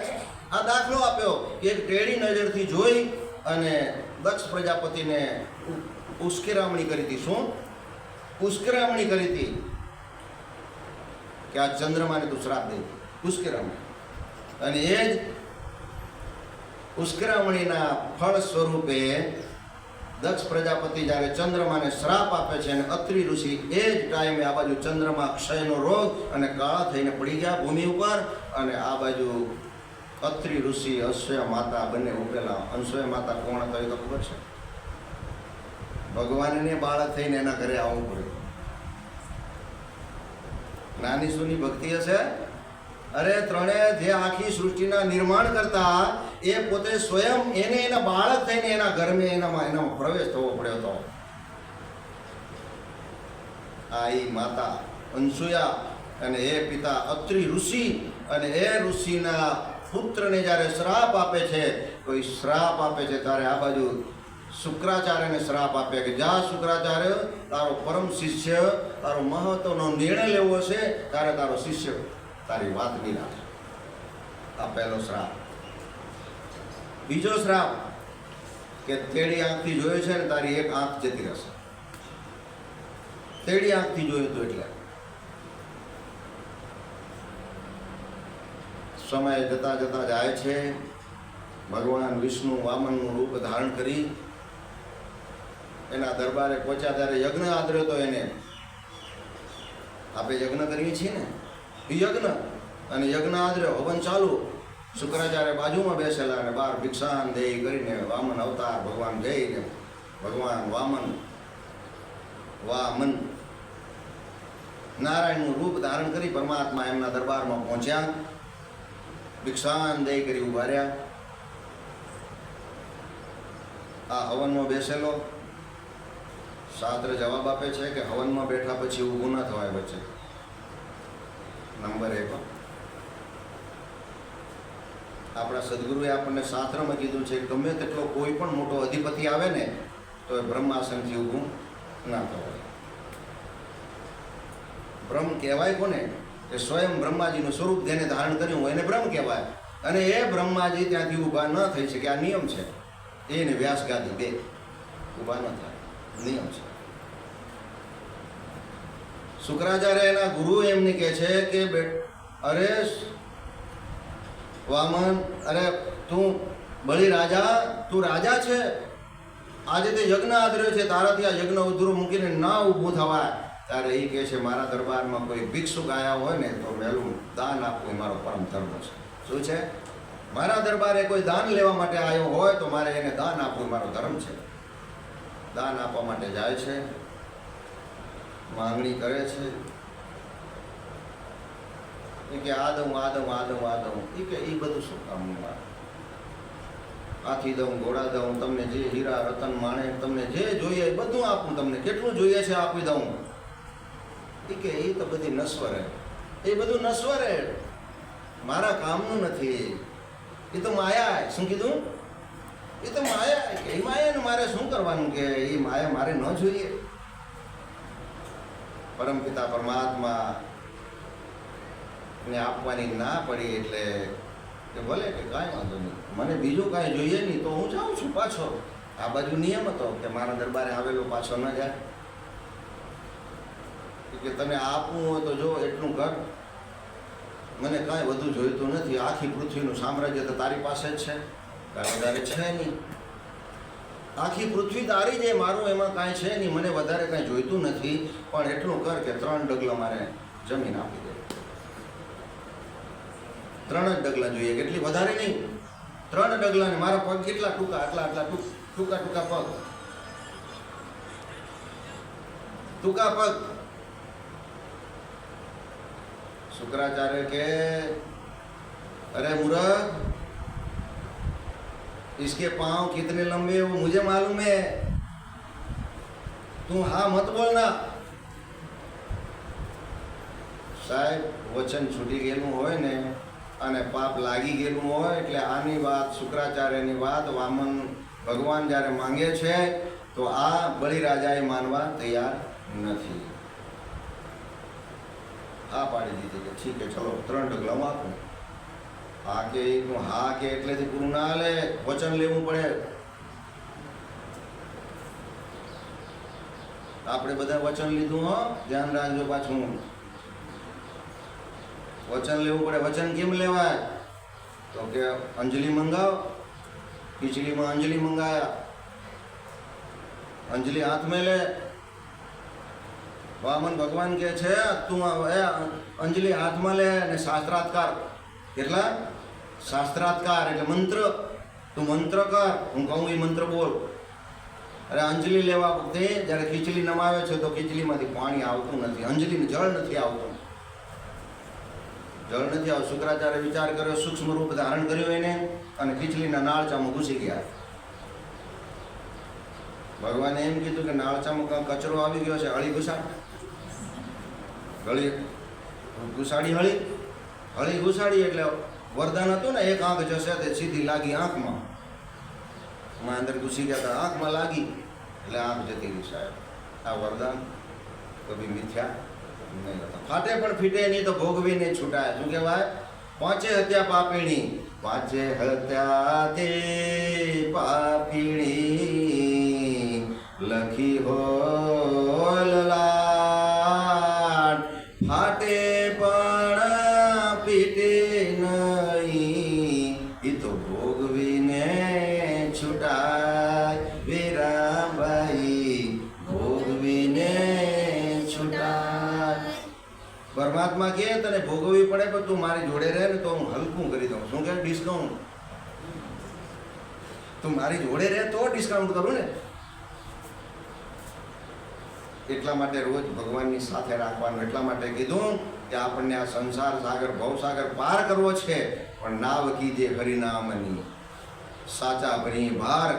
આ દાખલો આપ્યો કે એક ટેડી નજરથી જોઈ અને દક્ષ પ્રજાપતિને ઉશ્કેરામણી કરી હતી. શું ઉશ્કેરામણી કરી હતી? કે આ ચંદ્રમાને તું શ્રાપ દે. ઉશ્કેરામણી. અને એ જ ઉશ્કેરામણીના ફળ સ્વરૂપે દક્ષ પ્રજાપતિ જ્યારે ચંદ્રમાને શ્રાપ આપે છે અને અત્રિ ઋષિ એ જ ટાઈમે આ બાજુ ચંદ્રમા ક્ષયનો રોગ અને કાળા થઈને પડી ગયા ભૂમિ ઉપર, અને આ બાજુ અત્રિ ઋષિ અંસોયા માતા બંને ઉભેલા. અંસોયા માતા કોણ હતા એ તો ખબર છે? ભગવાનને બાળક થઈને એના ઘરે આવવું પડ્યું. નાની સુની ભક્તિ હશે. અરે ત્રણે જે આખી સૃષ્ટિના નિર્માણ કરતા એ પોતે સ્વયં એને એના બાળક થઈને એના ઘરમાં એનામાં પ્રવેશ થવો પડ્યો હતો. આ એ માતા અનસુયા અને એ પિતા અત્રિ ઋષિ, અને એ ઋષિના પુત્રને જ્યારે શ્રાપ આપે છે, કોઈ શ્રાપ આપે છે ત્યારે આ બાજુ શુક્રાચાર્યને શ્રાપ આપે કે જા શુક્રાચાર્ય, તારો પરમ શિષ્ય તારો મહત્વનો નિર્ણય લેવો હશે ત્યારે તારો શિષ્ય તારી વાત નહીં રાખે. આ પહેલો શ્રાપ. બીજો શ્રાપ કે તેડી આંખથી જોયો છે ને તારી એક આંખ જતી રહેશે. તેડી આંખથી જોયું હતું એટલે સમય જતા જતા જાય છે. ભગવાન વિષ્ણુ વામનનું રૂપ ધારણ કરી એના દરબારે પહોંચ્યા ત્યારે યજ્ઞ આદર્યો હતો એને. આપણે યજ્ઞ કરીએ છીએ ને એ યજ્ઞ, અને યજ્ઞ આદર્યો, હવન ચાલુ. શુક્રાચાર્ય બાજુમાં બેસેલા અને બહાર ભિક્ષાન દે કરીને વામન અવતાર ભગવાન જઈને ભગવાન વામન નારાયણનું રૂપ ધારણ કરી પરમાત્મા એમના દરબારમાં પહોંચ્યા. ભિક્ષાન દે કરી ઉભા રહ્યા. આ હવનમાં બેસેલો શાસ્ત્ર જવાબ આપે છે કે હવનમાં બેઠા પછી ઊભું ન થવાય વચ્ચે. નંબર 1, આપણા સદગુરુએ આપણને શાસ્ત્રમાં કીધું છે કે ગમે તેટલો કોઈ પણ મોટો અધિપતિ આવે ને તો એ બ્રહ્માસનથી ઊભું ના થવાય. બ્રહ્મ કહેવાય કોને? કે સ્વયં બ્રહ્માજીનું સ્વરૂપ જેને ધારણ કર્યું હોય એને બ્રહ્મ કહેવાય. અને એ બ્રહ્માજી ત્યાંથી ઊભા ન થઈ શકે. આ નિયમ છે. એને વ્યાસગાદી 2 ઊભા ન થાય, નિયમ છે. શુક્રાચાર્ય એના ગુરુ એમને કહે છે કે અરે વામન, અરે તું બળી રાજા, તું રાજા છે, આજે તે યજ્ઞ આદર્યો છે, તારાથી આ યજ્ઞ અધૂરું મૂકીને ના ઊભું થવાય. ત્યારે એ કહે છે મારા દરબારમાં કોઈ ભિક્ષુક આવ્યા હોય ને તો વહેલું દાન આપવું એ મારો પરમ ધર્મ છે. શું છે? મારા દરબારે કોઈ દાન લેવા માટે આવ્યો હોય તો મારે એને દાન આપવું મારો ધર્મ છે. દાન આપવા માટે જાય છે, માંગણી કરે છે. એ કે આ દઉં, આ દઉં, આ દઉં, આ દઉં. એ કે એ બધું શું કામનું? હાથી દઉં, ઘોડા દઉં, તમને જે હીરા રતન માણેક તમને જે જોઈએ બધું આપું, તમને કેટલું જોઈએ છે આપી દઉં. એ કે એ તો બધી નશ્વરે, એ બધું નશ્વરે, મારા કામનું નથી. એ તો માયા. શું કીધું? એ તો માયા. કે એ માયાને મારે શું કરવાનું? કે એ માયા મારે ન જોઈએ. પરમપિતા પરમાત્મા ને આપવાની ના પડી એટલે કે ભલે કે કાંઈ વાંધો નહીં, મને બીજું કાંઈ જોઈએ નહીં તો હું જાઉં છું પાછો. આ બાજુ નિયમ હતો કે મારા દરબારે આવેલો પાછો ન જાય. કે તને આપવું હોય તો જો એટલું કર, મને કાંઈ વધુ જોઈતું નથી. આખી પૃથ્વીનું સામ્રાજ્ય તો તારી પાસે જ છે, કાંઈ વધારે છે નહીં. આખી પૃથ્વી તારી છે, મારું એમાં કાંઈ છે નહીં, મને વધારે કાંઈ જોઈતું નથી. પણ એટલું કર કે 3 ડગલા મારે જમીન આપી દે. 3 જ ડગલા જોઈએ, કેટલી વધારે નહીં. 3 ડગલા ને મારા પગ કેટલા ટૂંકા, આટલા ટૂંકા પગ, ટૂંકા પગ. शुक्राचार्य के अरे मूर्ख, इसके पांव कितने लंबे हैं वो मुझे मालूम है, तू हाँ मत बोलना. साहेब वचन छूटी गेलू હોય ને અને પાપ લાગી ગયેલું હોય એટલે આની વાત, શુક્રાચાર્યની વાત વામન ભગવાન જ્યારે માંગે છે તો આ બલિરાજાએ માનવા તૈયાર નથી. હા પાડી દીધી કે ઠીક છે, ચલો 3 ડગલા આપું. હા કે હા કે એટલેથી પૂરું ના હાલે, વચન લેવું પડે. આપણે બધા વચન લીધું, હો ધ્યાન રાખજો. પાછું વચન લેવું પડે. વચન કેમ લેવાય? તો કે અંજલિ મંગાવ. ખીચડીમાં અંજલિ મંગાયા, અંજલિ હાથ में ले. વામન ભગવાન કે છે તું અંજલિ હાથમાં લે અને શાસ્ત્રાત્કાર. કેટલા? શાસ્ત્રાત્કાર એટલે મંત્ર. તું મંત્ર કર, હું કહું એ મંત્ર બોલ. અરે અંજલિ લેવા વખતે જ્યારે ખીચડી નમાવે છે તો ખીચડીમાંથી પાણી આવતું નથી, અંજલિને જળ નથી આવતું, જળ નથી આવતું. શુક્રાચાર્ય વિચાર કર્યો, સૂક્ષ્મ રૂપ ધારણ કર્યું એને અને ખીચડીના નાળચામાં ઘૂસી ગયા. ભગવાને એમ કીધું કે નાળચામાં કચરો આવી ગયો છે, હળી ઘુસાડ. હળી ઘુસાડી, હળી ઘુસાડી એટલે વરદાન હતું ને, એક આંખ જશે તે સીધી લાગી આંખમાં, અંદર ઘૂસી ગયા હતા, આંખમાં લાગી એટલે આંખ જતી રહી. સાહેબ આ વરદાન કભી મિથ્યા નહીં હતા. ફાટે પણ ફીટે નહીં તો ભોગવીને છૂટાય. શું કહેવાય? 5 હત્યા પાપીણી, 5 હત્યા તે પાપીણી લખી હોલ લાટ, ફાટે પણ પીટે નહીં પરમાત્મા કહે તને ભોગવવી પડે પણ તું મારી જોડે રહે ને તો હું હલકું કરી દઉં. શું કહે? ડિસ્કાઉન્ટ. તું મારી જોડે રહે તો ડિસ્કાઉન્ટ કરું ને. એટલા માટે રોજ ભગવાનની સાથે રાખવાનું. એટલા માટે કીધું કે આપણને આ સંસાર સાગર ભવસાગર પાર કરવો છે, પણ નાવ કીજે હરિનામની સાચા ભરી ભાર,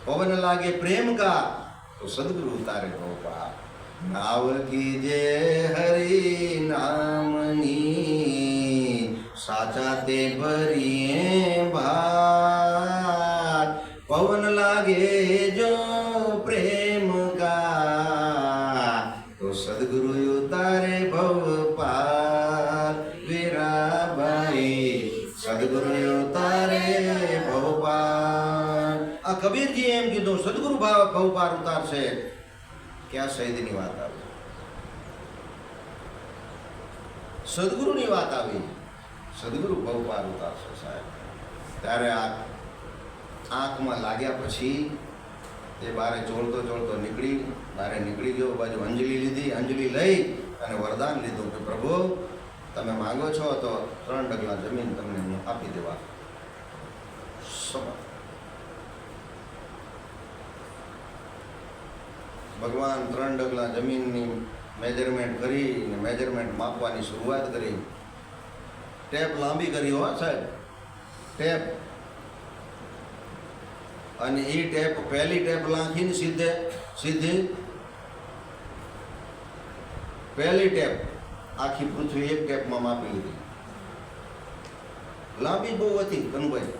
પવન લાગે પ્રેમ કા તો સદગુરુ ઉતારે ભવ પાર. નાવ કીજે હરિનામની સાચા તે ભરીએ ભાર, પવન લાગે જો પ્રેમ કા તો સદગુરુ ઉતારે ભવ પાર. વીરાબાઈ સદગુરુ ઉતારે ભવ પાર. આ કબીરજી એમ કીધું સદગુરુ ભાવ ભવ પાર ઉતારશે. ક્યાં શહીદની વાત આવી? સદગુરુની વાત આવી. સદગુરુ ભવ પાર ઉતારશે સાહેબ. ત્યારે આ આંખમાં લાગ્યા પછી એ બારે ચોળતો ચોળતો નીકળી ગયો. બાજુ અંજલિ લીધી. અંજલિ લઈ અને વરદાન લીધું કે પ્રભુ તમે માંગો છો તો 3 ડગલા જમીન તમને હું આપી દેવા. ભગવાન 3 ડગલા જમીનની મેજરમેન્ટ કરી, મેજરમેન્ટ માપવાની શરૂઆત કરી. ટેપ લાંબી કરી હો સાહેબ, ટેપ. અને એ ટેપ પહેલી ટેપ લાંખીને સીધી પહેલી ટેપ આખી પૃથ્વી એક ટેપમાં માપી લીધી. લાંબી બહુ હતી કનુભાઈ.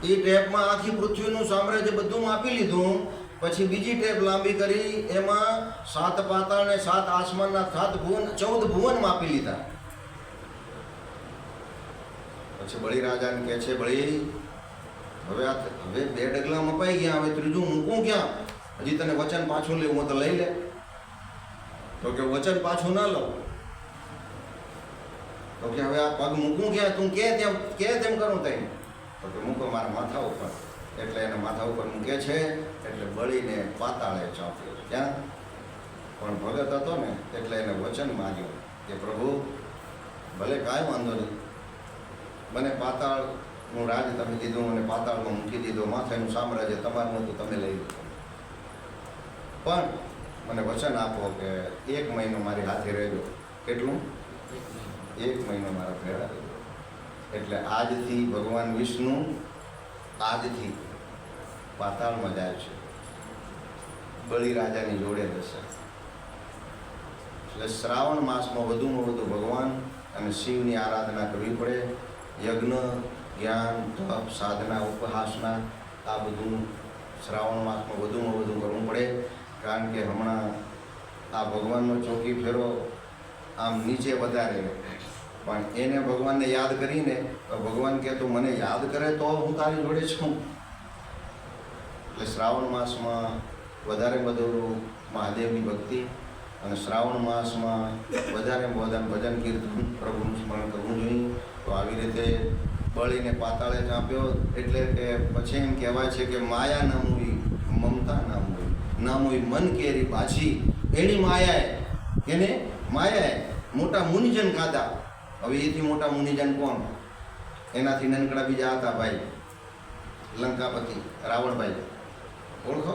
એ ટેપમાં આખી પૃથ્વીનું સામ્રાજ્ય બધું માપી લીધું. પછી બીજી ટેપ લાંબી કરી, એમાં 7 પાતાળ ને 7 આસમાનના 7 ભુવન 14 ભુવન માપી લીધા. પછી બળીરાજાને કહે છે બળી હવે 2 ડગલા મપાઈ ગયા, હવે ત્રીજું મૂકું ક્યાં? હજી તને વચન પાછું લેવું તો લઈ લે. તો કે વચન પાછું ના લઉં. તો કે હવે આ પગ મૂકું ક્યાં? તું કે તેમ કરું તઈ. તો કે મૂકો મારા માથા ઉપર. એટલે એને માથા ઉપર મૂકે છે. એટલે બળીને પાતાળે ચાંપ્યો. ક્યાં? પણ ભગત હતો ને એટલે એને વચન માંગ્યું કે પ્રભુ ભલે કાંઈ વાંધો નહીં, મને પાતાળનું રાજ તમે દીધું, મને પાતાળમાં મૂકી દીધો, માથેનું સામ્રાજ્ય તમારું હતું, તમે લઈ લીધું. પણ મને વચન આપો કે 1 મહિનો મારી હાથે રહેજો. કેટલું? 1 મહિનો મારા ભેળા રહેજો. એટલે આજથી ભગવાન વિષ્ણુ આજથી પાતાળમાં જાય છે, બળીરાજાની જોડે રહેશે. એટલે શ્રાવણ માસમાં વધુમાં વધુ ભગવાન અને શિવની આરાધના કરવી પડે. યજ્ઞ, જ્ઞાન, તપ, સાધના, ઉપહાસના આ બધું શ્રાવણ માસમાં વધુમાં વધુ કરવું પડે. કારણ કે હમણાં આ ભગવાનનો ચોકી ફેરો આમ નીચે વધારે, પણ એને ભગવાનને યાદ કરીને ભગવાન કહે તું મને યાદ કરે તો હું તારી જોડે છું. એટલે શ્રાવણ માસમાં વધારે વધુ મહાદેવની ભક્તિ અને શ્રાવણ માસમાં વધારે ભજન કીર્તન પ્રભુનું સ્મરણ કરવું જોઈએ. તો આવી રીતે બળીને પાતાળે ચાંપ્યો. એટલે કે પછી એમ કહેવાય છે કે માયા ના મૂવી મમતા ના મૂવી મન કેરી પાછી. એની માયાએ મોટા મુનિજન ખાધા. હવે એથી મોટા મુનિજન કોણ? એનાથી નનકડા બીજા હતા ભાઈ, લંકાપતિ રાવણભાઈ. ઓળખો?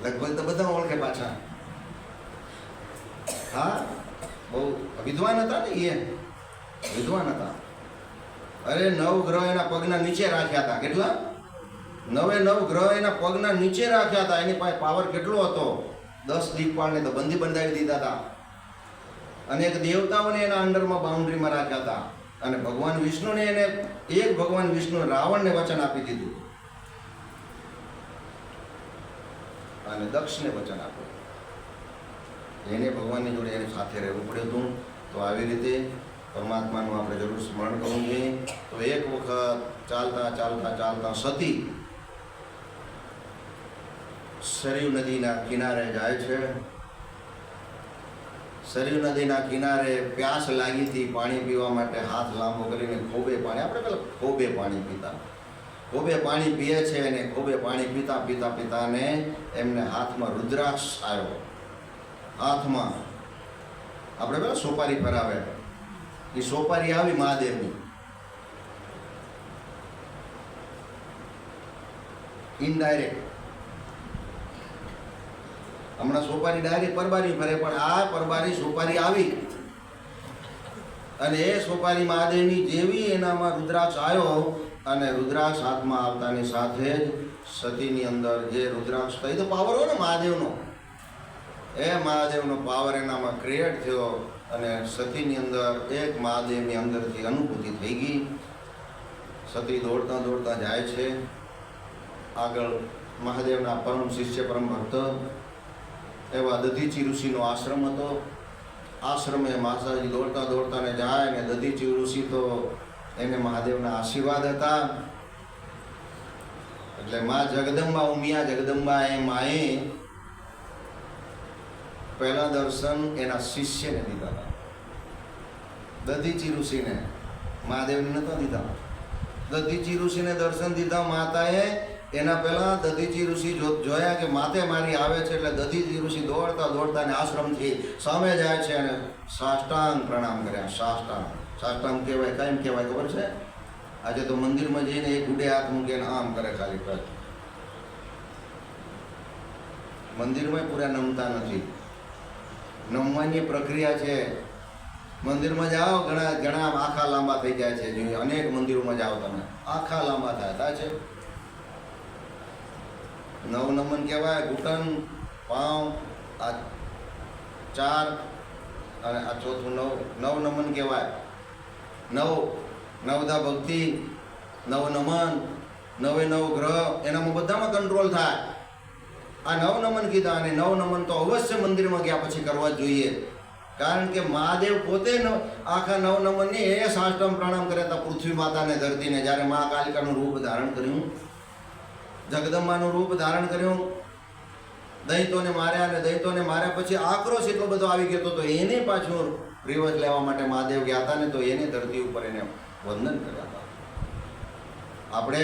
લગભગ તો બધા ઓળખે પાછા. હા, બહુ વિદ્વાન હતા ને એ, વિદ્વાન હતા. અરે 9 ગ્રહ એના પગના નીચે રાખ્યા હતા. કેટલા? 9 ગ્રહ એના પગના નીચે રાખ્યા હતા. એની પાસે પાવર કેટલો હતો? 10 દિક્પાળને તો બંધી બંધાવી દીધા હતા. અને એક દેવતાઓને એના અંડરમાં બાઉન્ડ્રીમાં રાખ્યા હતા. અને ભગવાન વિષ્ણુને એને ભગવાન વિષ્ણુ રાવણને વચન આપી દીધું અને દક્ષને વચન આપ્યું. એને ભગવાનની જોડે એની સાથે રહેવું પડ્યું હતું. તો આવી રીતે પરમાત્માનું આપણે જરૂર સ્મરણ કરવું જોઈએ. તો એક વખત ચાલતા સતી સરયુ નદીના કિનારે જાય છે. સરયુ નદીના કિનારે પ્યાસ લાગી હતી, પાણી પીવા માટે હાથ લાંબો કરીને ખોબે પાણી, આપણે પેલા ખોબે પાણી પીતા, ખોબે પાણી પીએ છે. અને ખોબે પાણી પીતા ને એમને હાથમાં રુદ્રાક્ષ આવ્યો. હાથમાં આપણે પેલા સોપારી ફરાવે, એ સોપારી આવી મહાદેવની, ઇનડાયરેક્ટ. હમણાં સોપારી ડાયરેક્ટ પરબારી ફરે, પણ આ પરબારી સોપારી આવી અને એ સોપારી મહાદેવની જેવી એનામાં રુદ્રાક્ષ આવ્યો અને રુદ્રાક્ષ હાથમાં આવતાની સાથે જ સતીની અંદર જે રુદ્રાક્ષ તો એ તો પાવર હોય ને મહાદેવનો, એ મહાદેવનો પાવર એનામાં ક્રિએટ થયો અને સતીની અંદર એક મહાદેવની અંદરથી અનુભૂતિ થઈ ગઈ. સતી દોડતા દોડતા જાય છે આગળ. મહાદેવના પરમ શિષ્ય પરમ ભક્ત એવા દધીચી ઋષિનો આશ્રમ હતો. આશ્રમે માતાજી દોડતા દોડતા ને જાય ને દધીચી ઋષિ તો એને મહાદેવના આશીર્વાદ હતા. એટલે મા જગદંબા ઉમિયા જગદંબા એ માએ પહેલા દર્શન એના શિષ્યને દીધા હતા, દધીચી ઋષિને. મહાદેવને નહોતા દીધા. દધીચી ઋષિને દર્શન દીધા માતાએ. એના પહેલા દધીચી ઋષિ જોયા કે માતે મારી આવે છે, એટલે દધીચી ઋષિ દોડતા દોડતા ને આશ્રમથી સામે જાય છે અને સાષ્ટાંગ પ્રણામ કર્યા. સાષ્ટાંગ કહેવાય, કાંઈ કહેવાય ખબર છે? આજે તો મંદિરમાં જઈને એક ગુડે હાથ મૂકીને આમ કરે ખાલી કર. મંદિરમાં પૂરા નમતા નથી. નમવાની પ્રક્રિયા છે. મંદિરમાં જાઓ, ઘણા ઘણા આખા લાંબા થઈ જાય છે. જોઈએ અનેક મંદિરોમાં જાઓ તમે, આખા લાંબા થાય છે. નવ નમન કહેવાય. ઘૂંટણ, પાઉં, આ 4 અને આ ચોથું 9 નમન કહેવાય. 9 ભક્તિ, 9 નમન, 9 ગ્રહ, એનામાં બધામાં કંટ્રોલ થાય. આ 9 નમન કીધા અને 9 નમન તો અવશ્ય મંદિરમાં ગયા પછી કરવા જ જોઈએ. કારણ કે મહાદેવ પોતે આખા 9 નમનની એ સાષ્ટાંગ પ્રણામ કર્યા હતા પૃથ્વી માતાને, ધરતીને. જ્યારે મહાકાલિકાનું રૂપ ધારણ કર્યું, જગદંબાનું રૂપ ધારણ કર્યું, દૈત્યોને માર્યા અને દૈત્યોને માર્યા પછી આક્રોશ એટલો બધો આવી ગયો હતો, તો એને પાછું રિવર્સ લેવા માટે મહાદેવ ગયા હતા ને, તો એને ધરતી ઉપર એને વંદન કર્યા હતા. આપણે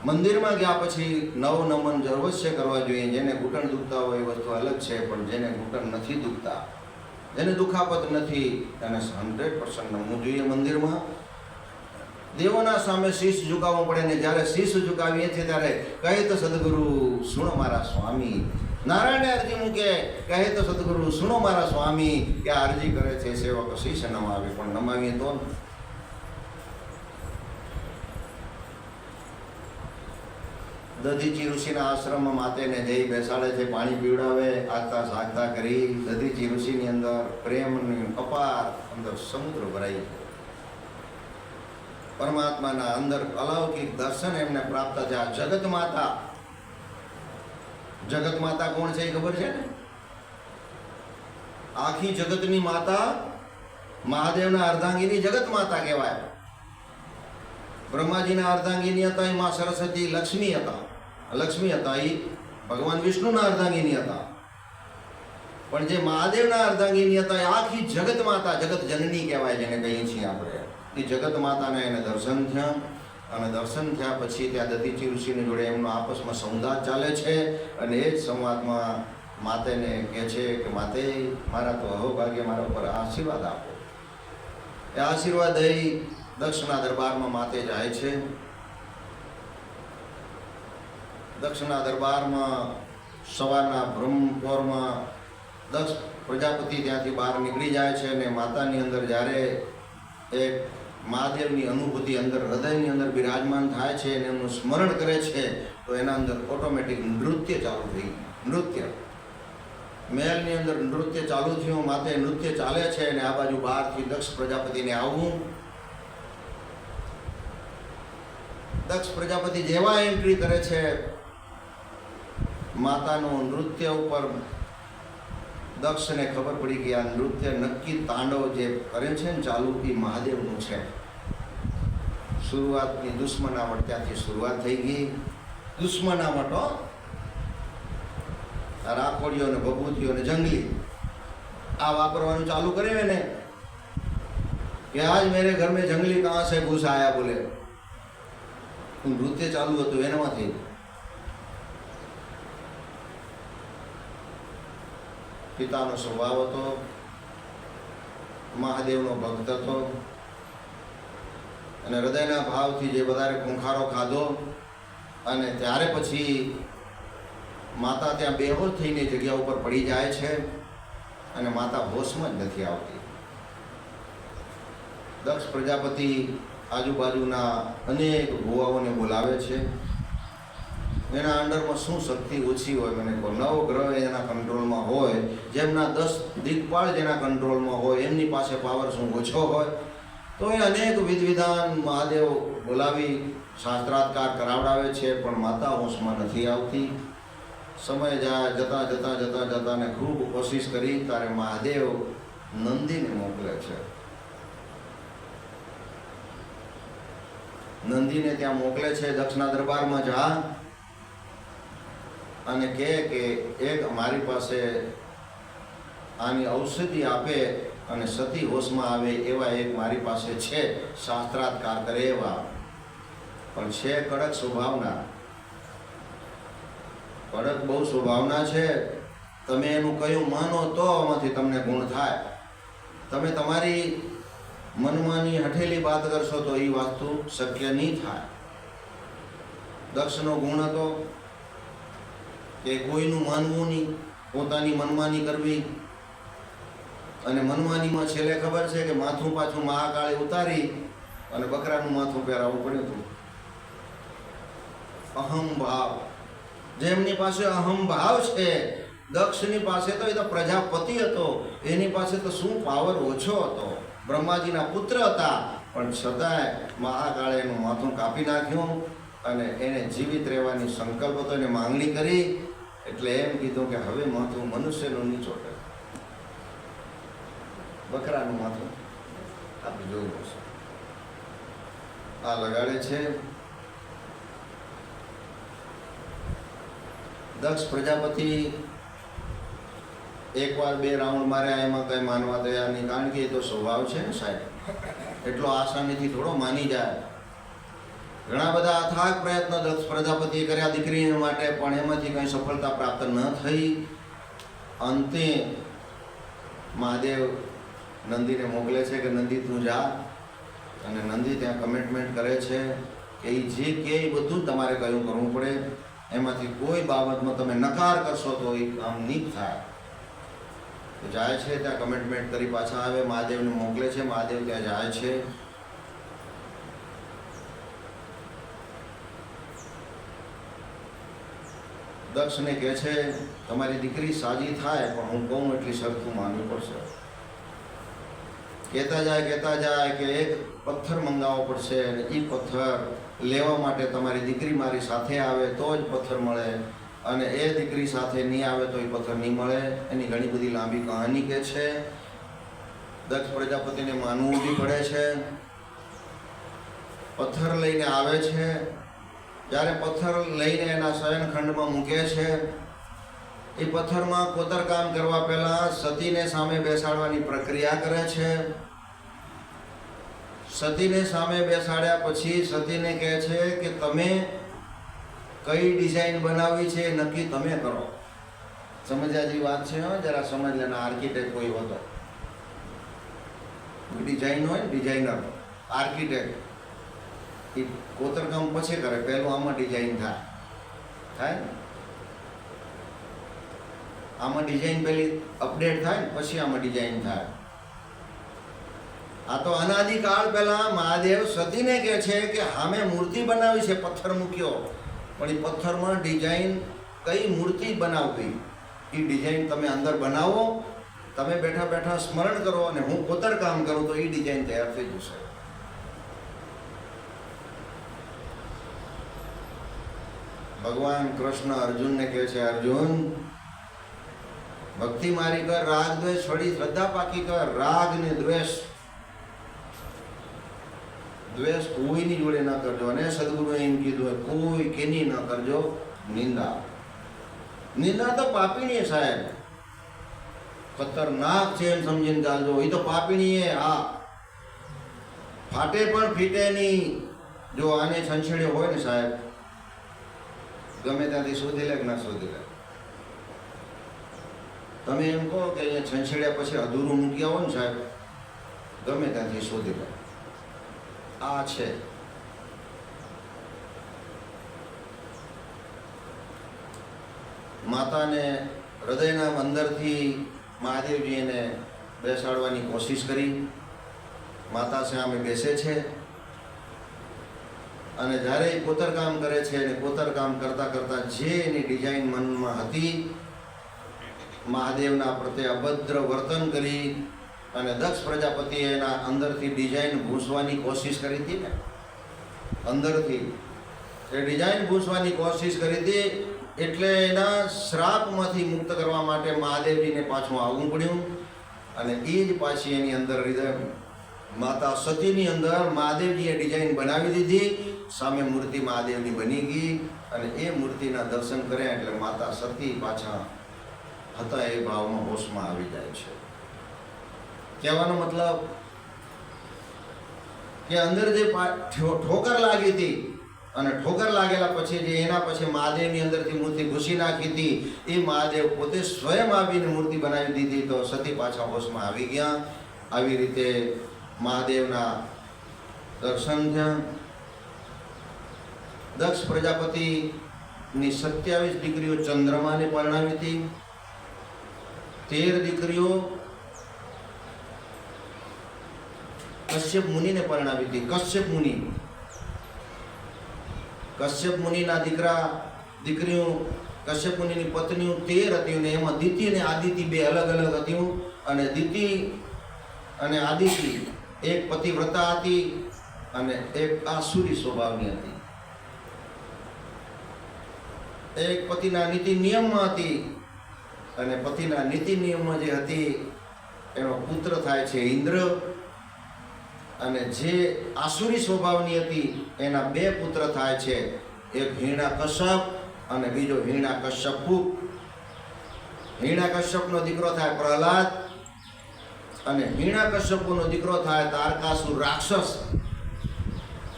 મંદિરમાં ગયા પછી 9 નમન અવશ્ય કરવા જોઈએ. જેને ઘૂંટણ દુખતા હોય એ વસ્તુ અલગ છે, પણ જેને ઘૂંટણ નથી દુખતા, જેને દુખાપત નથી, એને 100% નમવું જોઈએ. મંદિરમાં દેવોના સામે શીશ ઝુકાવવું પડે ને જ્યારે શીશ ઝુકાવીએ છીએ ત્યારે કહે તો સદગુરુ સુણો મારા સ્વામી. નારાયણે અરજી મૂકે, કહે તો સદગુરુ સુણો મારા સ્વામી. કે આ અરજી કરે છે સેવક શીશ નમાવે, પણ નમાવીએ તો દધીચી ઋષિના આશ્રમમાં માતેને જઈ બેસાડે છે, પાણી પીવડાવે, આગતા સાગતા કરી. દધીચી ઋષિની અંદર પ્રેમની અપાર અંદર સમુદ્ર ભરાઈ. પરમાત્માના અંદર અલૌકિક દર્શન એમને પ્રાપ્ત થયા. જગત માતા, જગત માતા કોણ છે એ ખબર છે ને? આખી જગતની માતા મહાદેવના અર્ધાંગીની જગત માતા કહેવાય. બ્રહ્માજીના અર્ધાંગીની હતા એ માં સરસ્વતી લક્ષ્મી હતા. લક્ષ્મી હતા એ ભગવાન વિષ્ણુના અર્ધાંગીની હતા. પણ જે મહાદેવના અર્ધાંગીની હતા એ આખી જગત માતા, જગત જનની કહેવાય, જેને કહીએ છીએ આપણે. એ જગત માતાને એને દર્શન થયા અને દર્શન થયા પછી ત્યાં દધીચી ઋષિની જોડે એમનો આપસમાં સંવાદ ચાલે છે. અને એ જ સંવાદમાં માતેને કહે છે કે માતે મારા તો અહોભાગ્ય મારા ઉપર આશીર્વાદ આપો. એ આશીર્વાદ દઈ દક્ષના દરબારમાં માતે જાય છે. દક્ષના દરબારમાં સવારના બ્રહ્મપોરમાં દક્ષ પ્રજાપતિ ત્યાંથી બહાર નીકળી જાય છે અને માતાની અંદર જ્યારે એક મહાદેવની અનુભૂતિ અંદર હૃદયની અંદર બિરાજમાન થાય છે અને એમનું સ્મરણ કરે છે, તો એના અંદર ઓટોમેટિક નૃત્ય ચાલુ થઈ. નૃત્ય મહેલની અંદર નૃત્ય ચાલુ થયું. માતે નૃત્ય ચાલે છે અને આ બાજુ બહારથી દક્ષ પ્રજાપતિને આવવું. દક્ષ પ્રજાપતિ જેવા એન્ટ્રી કરે છે માતાનું નૃત્ય ઉપર, દક્ષને ખબર પડી કે આ નૃત્ય નક્કી તાંડવ જે કરે છે ને ચાલુ એ મહાદેવનું છે. શરૂઆતની દુશ્મનાવટ ત્યાંથી શરૂઆત થઈ ગઈ. દુશ્મનાવટ, રાખોડીઓ ને ભભૂતિઓ ને જંગલી આ વાપરવાનું ચાલુ કર્યું ને કે આજ મેરે ઘર में જંગલી कहाँ से घुस आया बोले. નૃત્ય ચાલુ હતું એનામાંથી પિતાનો સ્વભાવ હતો, મહાદેવનો ભક્ત હતો અને હૃદયના ભાવથી જે વધારે ખૂંખારો ખાધો અને ત્યારે પછી માતા ત્યાં બેહોશ થઈને જગ્યા ઉપર પડી જાય છે અને માતા હોશમાં જ નથી આવતી. દક્ષ પ્રજાપતિ આજુબાજુના અનેક ભુવાઓને બોલાવે છે. એના અંડરમાં શું શક્તિ ઓછી હોય મને કહો. 9 ગ્રહ એના કંટ્રોલમાં હોય, જેમના 10 દિગ્પાળ જેના કંટ્રોલમાં હોય એમની પાસે પાવર શું ઓછો હોય? તો એ અનેક વિધિવિધાન મહાદેવ બોલાવી શાસ્ત્રાત્કાર કરાવડાવે છે, પણ માતા હોશમાં નથી આવતી. સમય જાય જતા ને ખૂબ કોશિશ કરી ત્યારે મહાદેવ નંદીને મોકલે છે. નંદીને ત્યાં મોકલે છે, દક્ષના દરબારમાં જા અને કહે કે એક મારી પાસે આની ઔષધિ આપે અને સતી હોશમાં આવે એવા એક મારી પાસે છે, શાસ્ત્રાત્કાર કરે એવા, પણ છે કડક સ્વભાવના. કડક બહુ સ્વભાવના છે. તમે એનું કયું માનો તો આમાંથી તમને ગુણ થાય. તમે તમારી મનમાંની હઠેલી વાત કરશો તો એ વસ્તુ શક્ય નહીં થાય. દક્ષનો ગુણ હતો કે કોઈનું માનવું નહીં, પોતાની મનમાની કરવી. અને મનમાનીમાં છેલ્લે ખબર છે કે માથું પાછું મહાકાળે ઉતારી અને બકરાનું માથું પહેરાવવું પડ્યું હતું. અહમ ભાવ, જેમની પાસે અહમ ભાવ છે, દક્ષની પાસે તો એ તો પ્રજાપતિ હતો, એની પાસે તો શું પાવર ઓછો હતો. બ્રહ્માજીના પુત્ર હતા, પણ છતાંય મહાકાળે એનું માથું કાપી નાખ્યું અને એને જીવિત રહેવાની સંકલ્પ હતો. એને માંગણી કરી એટલે એમ કીધું કે હવે માથું મનુષ્યનું નહીં ચોટે, બકરાનું માથું આપણે જોયું છે. આ લગાડે છે. દક્ષ પ્રજાપતિ એકવાર 2 રાઉન્ડ માર્યા, એમાં કઈ માનવા તૈયાર નહીં, કારણ કે એ તો સ્વભાવ છે ને સાહેબ, એટલો આસાનીથી થોડો માની જાય. ઘણા બધા અથાગ પ્રયત્ન દક્ષ પ્રજાપતિએ કર્યા દીકરી માટે, પણ એમાંથી કંઈ સફળતા પ્રાપ્ત ન થઈ. અંતે મહાદેવ નંદીને મોકલે છે કે નંદી તું જા. અને નંદી ત્યાં કમિટમેન્ટ કરે છે કે એ જે કે એ બધું તમારે કયું કરવું પડે, એમાંથી કોઈ બાબતમાં તમે નકાર કરશો તો એ કામ નહીં થાય. તો જાય છે, ત્યાં કમિટમેન્ટ કરી પાછા આવે, મહાદેવને મોકલે છે. મહાદેવ ત્યાં જાય છે. દક્ષને કહે છે તમારી દીકરી સાજી થાય, પણ હું કહું એટલી શરતું માનવી પડશે. કહેતા જાય કે એક પથ્થર મંગાવવો પડશે અને એ પથ્થર લેવા માટે તમારી દીકરી મારી સાથે આવે તો જ પથ્થર મળે, અને એ દીકરી સાથે નહીં આવે તો એ પથ્થર નહીં મળે. એની ઘણી બધી લાંબી કહાની કે છે. દક્ષ પ્રજાપતિને માનવું બી પડે છે. પથ્થર લઈને આવે છે. જ્યારે પથ્થર લઈને એના શયનખંડમાં મૂકે છે, એ પથ્થરમાં કોતરકામ કરવા પહેલાં સતીને સામે બેસાડવાની પ્રક્રિયા કરે છે. સતીને સામે બેસાડ્યા પછી સતીને કહે છે કે તમે કઈ ડિઝાઇન બનાવવી છે નક્કી તમે કરો. સમજ્યા જેવી વાત છે, જરા સમજ લેના. આર્કિટેક્ટ કોઈ હતો, ડિઝાઇન હોય ને, ડિઝાઇનર, આર્કિટેક્ટ, એ કોતરકામ પછી કરે. પહેલું આમાં ડિઝાઇન થાય ને, આમાં ડિઝાઇન પહેલી અપડેટ થાય ને પછી આમાં ડિઝાઇન થાય. આ તો અનાદિકાળ પહેલા મહાદેવ સતીને કહે છે કે સામે મૂર્તિ બનાવી છે, પથ્થર મૂક્યો, પણ એ પથ્થરમાં ડિઝાઇન કઈ મૂર્તિ બનાવવી એ ડિઝાઇન તમે અંદર બનાવો. તમે બેઠા બેઠા સ્મરણ કરો અને હું કોતરકામ કરું તો એ ડિઝાઇન તૈયાર થઈ જશે. ભગવાન કૃષ્ણ અર્જુનને કહે છે અર્જુન, ભક્તિ મારી કર, રાગ દ્વેષ છોડી શ્રદ્ધા પાકી કર. રાગ ને દ્વેષ કોઈની જોડે ના કરજો. અને સદગુરુએ એમ કીધું કોઈ કેની ના કરજો નિંદા. નિંદા તો પાપીણી સાહેબ, ખતરનાક છે એમ સમજીને ચાલજો. એ તો પાપીણી હા, ફાટે પણ ફીટે નહીં. જો આને છંછેડ્યો હોય ને સાહેબ, ગમે ત્યાંથી શોધી લે કે ના શોધી લે. તમે એમ કહો કે અહીંયા છંછેડ્યા પછી અધૂરું મૂકી આવો ને સાહેબ, ગમે ત્યાંથી શોધી લો. આ છે માતાને હૃદયના અંદરથી મહાદેવજી એને બેસાડવાની કોશિશ કરી. માતા સામે બેસે છે અને જ્યારે એ કોતરકામ કરે છે અને કોતરકામ કરતાં કરતાં જે એની ડિઝાઇન મનમાં હતી, મહાદેવના પ્રત્યે અભદ્ર વર્તન કરી અને દક્ષ પ્રજાપતિએ એના અંદરથી ડિઝાઇન ભૂંસવાની કોશિશ કરી હતી ને, અંદરથી એ ડિઝાઇન ભૂંસવાની કોશિશ કરી હતી. એટલે એના શ્રાપમાંથી મુક્ત કરવા માટે મહાદેવજીને પાછું આવવું પડ્યું. અને એ જ પાછી એની અંદર હૃદય માતા સતીની અંદર મહાદેવજીએ ડિઝાઇન બનાવી દીધી. સામે મૂર્તિ મહાદેવની બની ગઈ અને એ મૂર્તિના દર્શન કર્યા એટલે માતા સતી પાછા હતા એ ભાવમાં હોશમાં આવી જાય છે. કહેવાનો મતલબ કે અંદર જે ઠોકર લાગી હતી અને ઠોકર લાગેલા પછી જે એના પછી મહાદેવની અંદરથી મૂર્તિ ઘૂસી નાખી હતી, એ મહાદેવ પોતે સ્વયં આવીને મૂર્તિ બનાવી દીધી તો સતી પાછા હોશમાં આવી ગયા. આવી રીતે મહાદેવના દર્શન થયા. દક્ષ પ્રજાપતિની 27 દીકરીઓ ચંદ્રમાને પરણાવી હતી. 13 દીકરીઓ કશ્યપ મુનિને પરણાવી હતી. કશ્યપ મુનિના દીકરીઓ કશ્યપ મુનિની પત્નીઓ 13 હતી અને એમાં દિતિ અને આદિતિ બે અલગ અલગ હતી. અને દિતિ અને આદિતિ એક પતિવ્રતા હતી અને એક આસુરી સ્વભાવની હતી. એક પતિના નીતિ નિયમમાં હતી અને પતિના નીતિ નિયમમાં જે હતી એનો પુત્ર થાય છે ઇન્દ્ર. અને જે આસુરી સ્વભાવની હતી એના 2 પુત્ર થાય છે, એક હિરણ્યકશ્યપ અને બીજો હિરણ્યકશ્યપુ. હિરણ્યકશ્યપનો દીકરો થાય પ્રહલાદ અને હિરણ્યકશ્યપુનો દીકરો થાય તારકાસુર રાક્ષસ.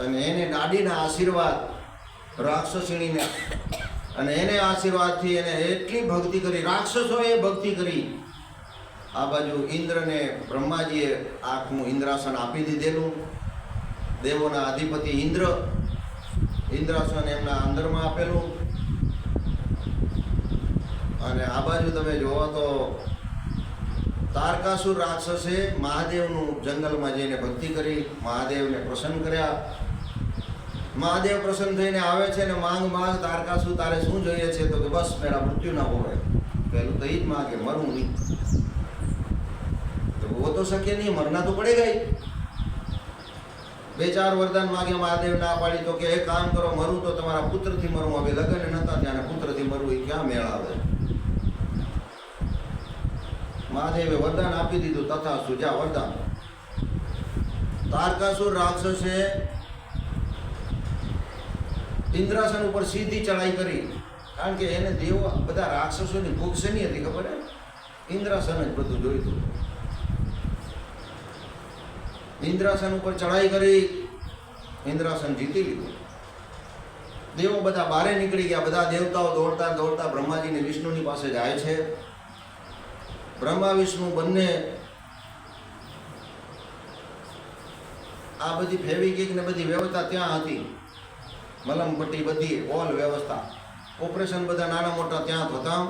અને એને દાડીના આશીર્વાદ રાક્ષસીણીને અને એને આશીર્વાદથી એને એટલી ભક્તિ કરી, રાક્ષસોએ ભક્તિ કરી. આ બાજુ ઇન્દ્રને બ્રહ્માજીએ આખું ઇન્દ્રાસન આપી દીધેલું. દેવોના અધિપતિ ઇન્દ્રાસન એમના અંદરમાં આપેલું. અને આ બાજુ તમે જોવો તો તારકાસુર રાક્ષસે મહાદેવનું જંગલમાં જઈને ભક્તિ કરી, મહાદેવને પ્રસન્ન કર્યા. મહાદેવ પ્રસન્ન થઈને આવે છે ને માંગ તારકાસુર તારે શું જોઈએ છે? તો કે બસ મેરા મૃત્યુ ના હોય. પહેલું તો એ જ માગે, મરું નહીં. वो तो शक्य नहीं, मरना तो पड़ेगा ही. 2-4 वरदान मांगे, महादेव ना पाड़ी तो के एक काम करो, मरू तो तुम्हारा पुत्र थी मरू. अभी लग्न नता त्याने पुत्र थी मरू, ये क्या मेल आवे? महादेवे वरदान आपी दीधुं, तथा सुजा वरदान. तारकासुर राक्षसे इंद्रासन ઉપર સીધી ચડાઈ કરી. કારણ કે એને દેવો બધા રાક્ષસોની ભૂખ શેની હતી ખબર હે? ઇન્દ્રાસન જ બધું જોઈતું. ઇન્દ્રાસન ઉપર ચડાઈ કરી, ઇન્દ્રાસન જીતી લીધું. દેવો બધા બારે નીકળી ગયા. બધા દેવતાઓ દોડતા દોડતા બ્રહ્માજી ને વિષ્ણુની પાસે જાય છે. બ્રહ્મા વિષ્ણુ બંને આ બધી ફેવિકિક ને બધી વ્યવસ્થા ત્યાં હતી. મલમપટ્ટી બધી ઓલ વ્યવસ્થા, ઓપરેશન બધા નાના મોટા ત્યાં થતા.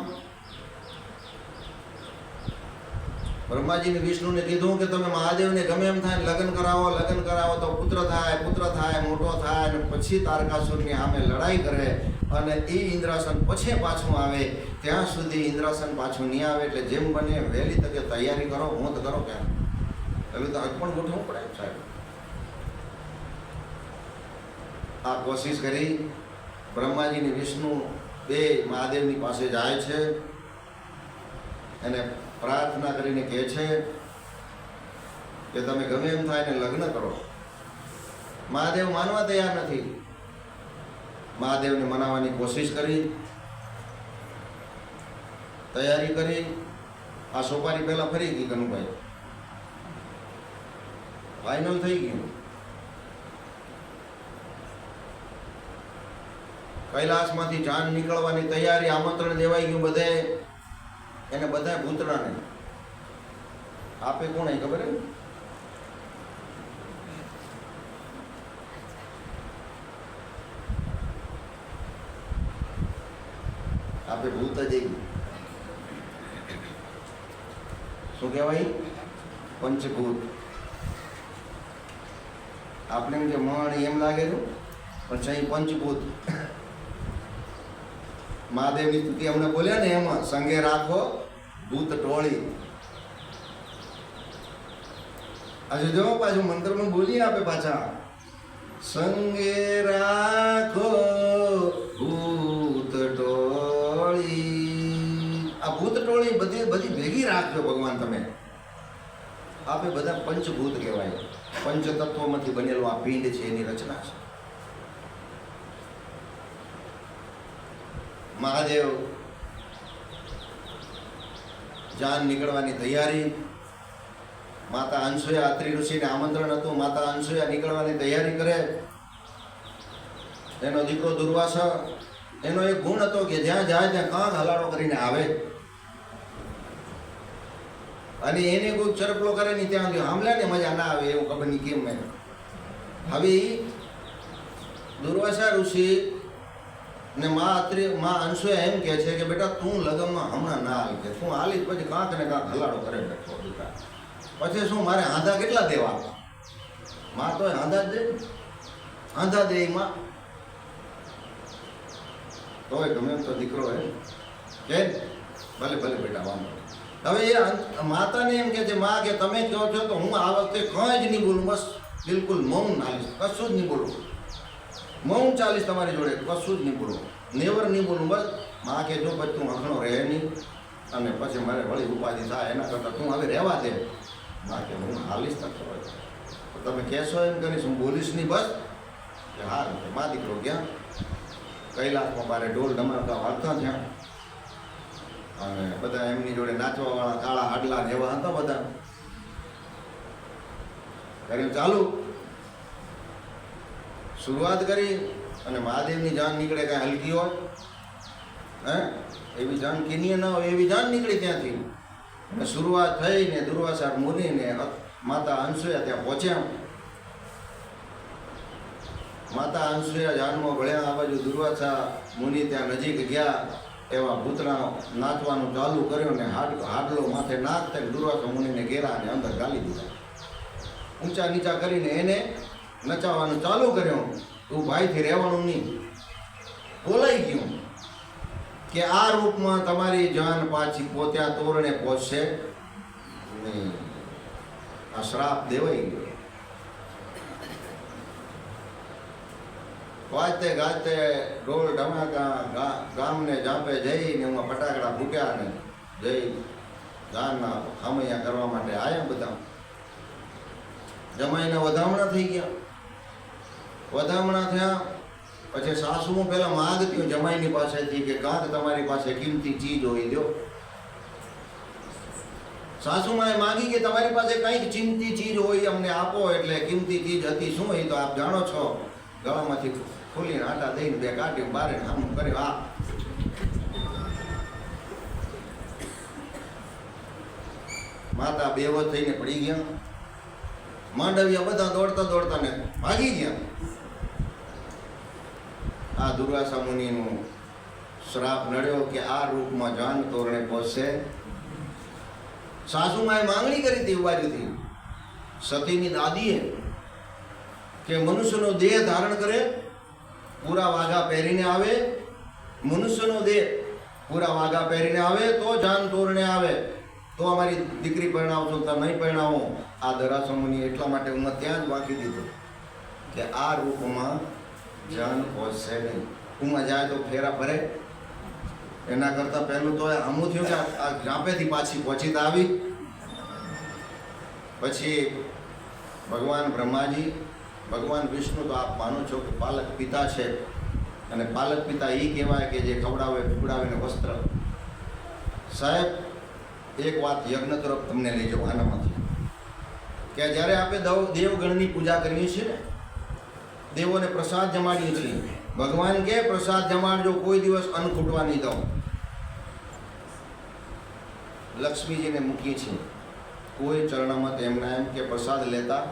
બ્રહ્માજીને વિષ્ણુને કીધું કે તમે મહાદેવને ગમે એમ થાય લગ્ન કરાવો તો પુત્ર થાય મોટો થાય અને પછી તારકાસુરની સામે લડાઈ કરે અને એ ઇન્દ્રાસન પછી પાછું આવે. ત્યાં સુધી ઇન્દ્રાસન પાછું નહીં આવે એટલે જેમ બને વહેલી તકે તૈયારી કરો, હોંદ કરો. ક્યાં હવે તો હજ પણ ગોઠવવું પડે સાહેબ. આ કોશિશ કરી. બ્રહ્માજી ને વિષ્ણુ બે મહાદેવની પાસે જાય છે અને પ્રાર્થના કરીને કહે છે કે તમે ગમે એમ થાય ને લગ્ન કરો. મહાદેવ માનવા તૈયાર નથી. મહાદેવને મનાવવાની કોશિશ કરી, તૈયારી કરી. આ સોપારી પહેલા ફરી ગઈ કનુભાઈ, ફાઇનલ થઈ ગયું. કૈલાસમાંથી ચાંદ નીકળવાની તૈયારી, આમંત્રણ દેવાઈ ગયું બધે. એને બધા ભૂતરાને આપે કોણ એ ખબર હે? આપે ભૂત જ શું કહેવાય? પંચભૂત. આપણે એમ કે મણ એમ લાગેલું પણ છે પંચભૂત. મહાદેવની સ્તુતિ અમને બોલ્યા ને એમાં સંગે રાખો ભૂત ટોળી. આજે જો પાછું મંત્રમાં બોલીએ આપે પાછા સંગે રાખો ભૂત ટોળી. આ ભૂત ટોળી બધી બધી ભેગી રાખજો ભગવાન તમે. આપે બધા પંચભૂત કહેવાય. પંચ તત્વોમાંથી બનેલું આ પિંડ છે એની રચના છે. મહાદેવ જાન નીકળવાની તૈયારી. માતા અનસૂયા અત્રિ ઋષિને આમંત્રણ હતું. માતા અનસૂયા નીકળવાની તૈયારી કરે. એનો દીકરો દુર્વાસા, એનો એક ગુણ હતો કે જ્યાં જાય ત્યાં કાંક હલાડો કરીને આવે અને એને કોઈ ચરપલો કરે નહીં ત્યાં હામલા ને મજા ના આવે એવું ખબર નહીં કેમ. હવે દુર્વાસા ઋષિ ને માં અનસૂયા એમ કહે છે કે બેટા તું લગ્નમાં હમણાં ના આવી, કે તું હાલી પછી કાંક ને કાંક હલાડો કરે બેઠો દીકરા. પછી શું મારે આંધા કેટલા દેવા? માં તો આંધા જ દે, આંધા દે માં તોય ગમે તો દીકરો હે કે ભલે ભલે બેટા વાંધો. હવે એ માતાને એમ કે છે માં કે તમે કહો છો તો હું આ વખતે કંઈ જ નહીં બોલું, બસ બિલકુલ મૌન ચાલીશ, કશું જ નહીં બોલું, મૌન ચાલીશ તમારી જોડે, કશું જ નહીં બોલું, નેવર નહીં બોલું. બસ માં કે જો પછી તું હખણો રહે નહીં અને પછી મારે વળી ઉપાધિ થાય એના કરતાં તું હવે રહેવા દે. માં કે હું હાલીશ તો તમે કહેશો એમ કરીશ, હું બોલીશ નહીં. બસ કે હા માં દીકરો ક્યાં કૈલાસમાં મારે ઢોલ ધમાકા વાગતા થયા અને બધા એમની જોડે નાચવાવાળા કાળા હાડલા જેવા હતા બધા. કર્યું ચાલુ, શરૂઆત કરી અને મહાદેવની જાન નીકળે કાંઈ હલકી હોય હે એવી જાન કિનીએ ન હોય એવી જાન નીકળી ત્યાંથી. અને શરૂઆત થઈને દુર્વાસા મુનિને માતા અનસૂયા ત્યાં પહોંચ્યા. માતા અનસૂયા જાનમાં ભળ્યા. આ બાજુ દુર્વાસા મુનિ ત્યાં નજીક ગયા એવા ભૂતના નાચવાનું ચાલુ કર્યું ને હાડલો માથે નાખતા દુર્વાસા મુનિને ઘેરા અને અંદર ગાલી દીધા. ઊંચા નીચા કરીને એને નચાવવાનું ચાલુ કર્યું. તું ભાઈથી રહેવાનું નહીં. બોલાઈ ગયું કે આ રૂપમાં તમારી જાન પાછી પોત્યા તોરણે પહોંચશે નહીં. આ શ્રાપ દેવાઈ ગયો. વાજતે ગાજતે ઢોલ ઢમાકા ગામને જાપે જઈને એમાં ફટાકડા ફૂટ્યા ને જઈ જાનના ખામૈયા કરવા માટે આવ્યા બધા. જમાઈના વધામણા થઈ ગયા. વધામણા થયા પછી સાસુમાં પહેલાં માગતી જમાઈની પાસેથી કે કાંક તમારી પાસે કિંમતી ચીજ હોય દો. સાસુમાએ માગી કે તમારી પાસે કંઈક કિંમતી ચીજ હોય અમને આપો. એટલે કિંમતી ચીજ હતી શું એ તો આપ જાણો છો. ગળામાંથી ખોલીને આટા દઈને બે કાઢ્યું બારે આમ કર્યું. આ માતા બેવત થઈને પડી ગયા. માંડવિયા બધા દોડતા દોડતા ને ભાગી ગયા. આ દુર્વાસા મુનિનું શ્રાપ નડ્યો કે આ રૂપમાં જાન તોરણે પહોંચશે. સાસુમાએ માંગણી કરી હતી બાજુથી સતીની દાદીએ કે મનુષ્યનો દેહ ધારણ કરે, પૂરા વાઘા પહેરીને આવે. મનુષ્યનો દેહ પૂરા વાઘા પહેરીને આવે તો જાન તોરણે આવે, તો અમારી દીકરી પરણાવશો તો નહીં પરણાવો. આ દુર્વાસા મુનિ એટલા માટે હું ત્યાં જ વાંકી દીધું કે આ રૂપમાં જાન પહોંચશે નહીં. ઉમાં જાય તો ફેરા ફરે. એના કરતાં પહેલું તો આમું થયું કે આ જાપેથી પાછી પહોંચી આવી. પછી ભગવાન બ્રહ્માજી, ભગવાન વિષ્ણુ તો આપ માનો છો કે પાલક પિતા છે અને પાલક પિતા એ કહેવાય કે જે ખવડાવે પીવડાવીને વસ્ત્ર. સાહેબ એક વાત યજ્ઞ તરફ તમને લઈ જાઉં આનામાંથી કે જ્યારે આપણે દેવગણની પૂજા કરીએ છીએ ને, દેવોને પ્રસાદ જમાડીએ છીએ. ભગવાન કે પ્રસાદ જમાડજો, કોઈ દિવસ અન્ન ખૂટવા નહીં દઉં. લક્ષ્મીજીને મૂકી છે. કોઈ ચરણમાં એમના એમ કે પ્રસાદ લેતા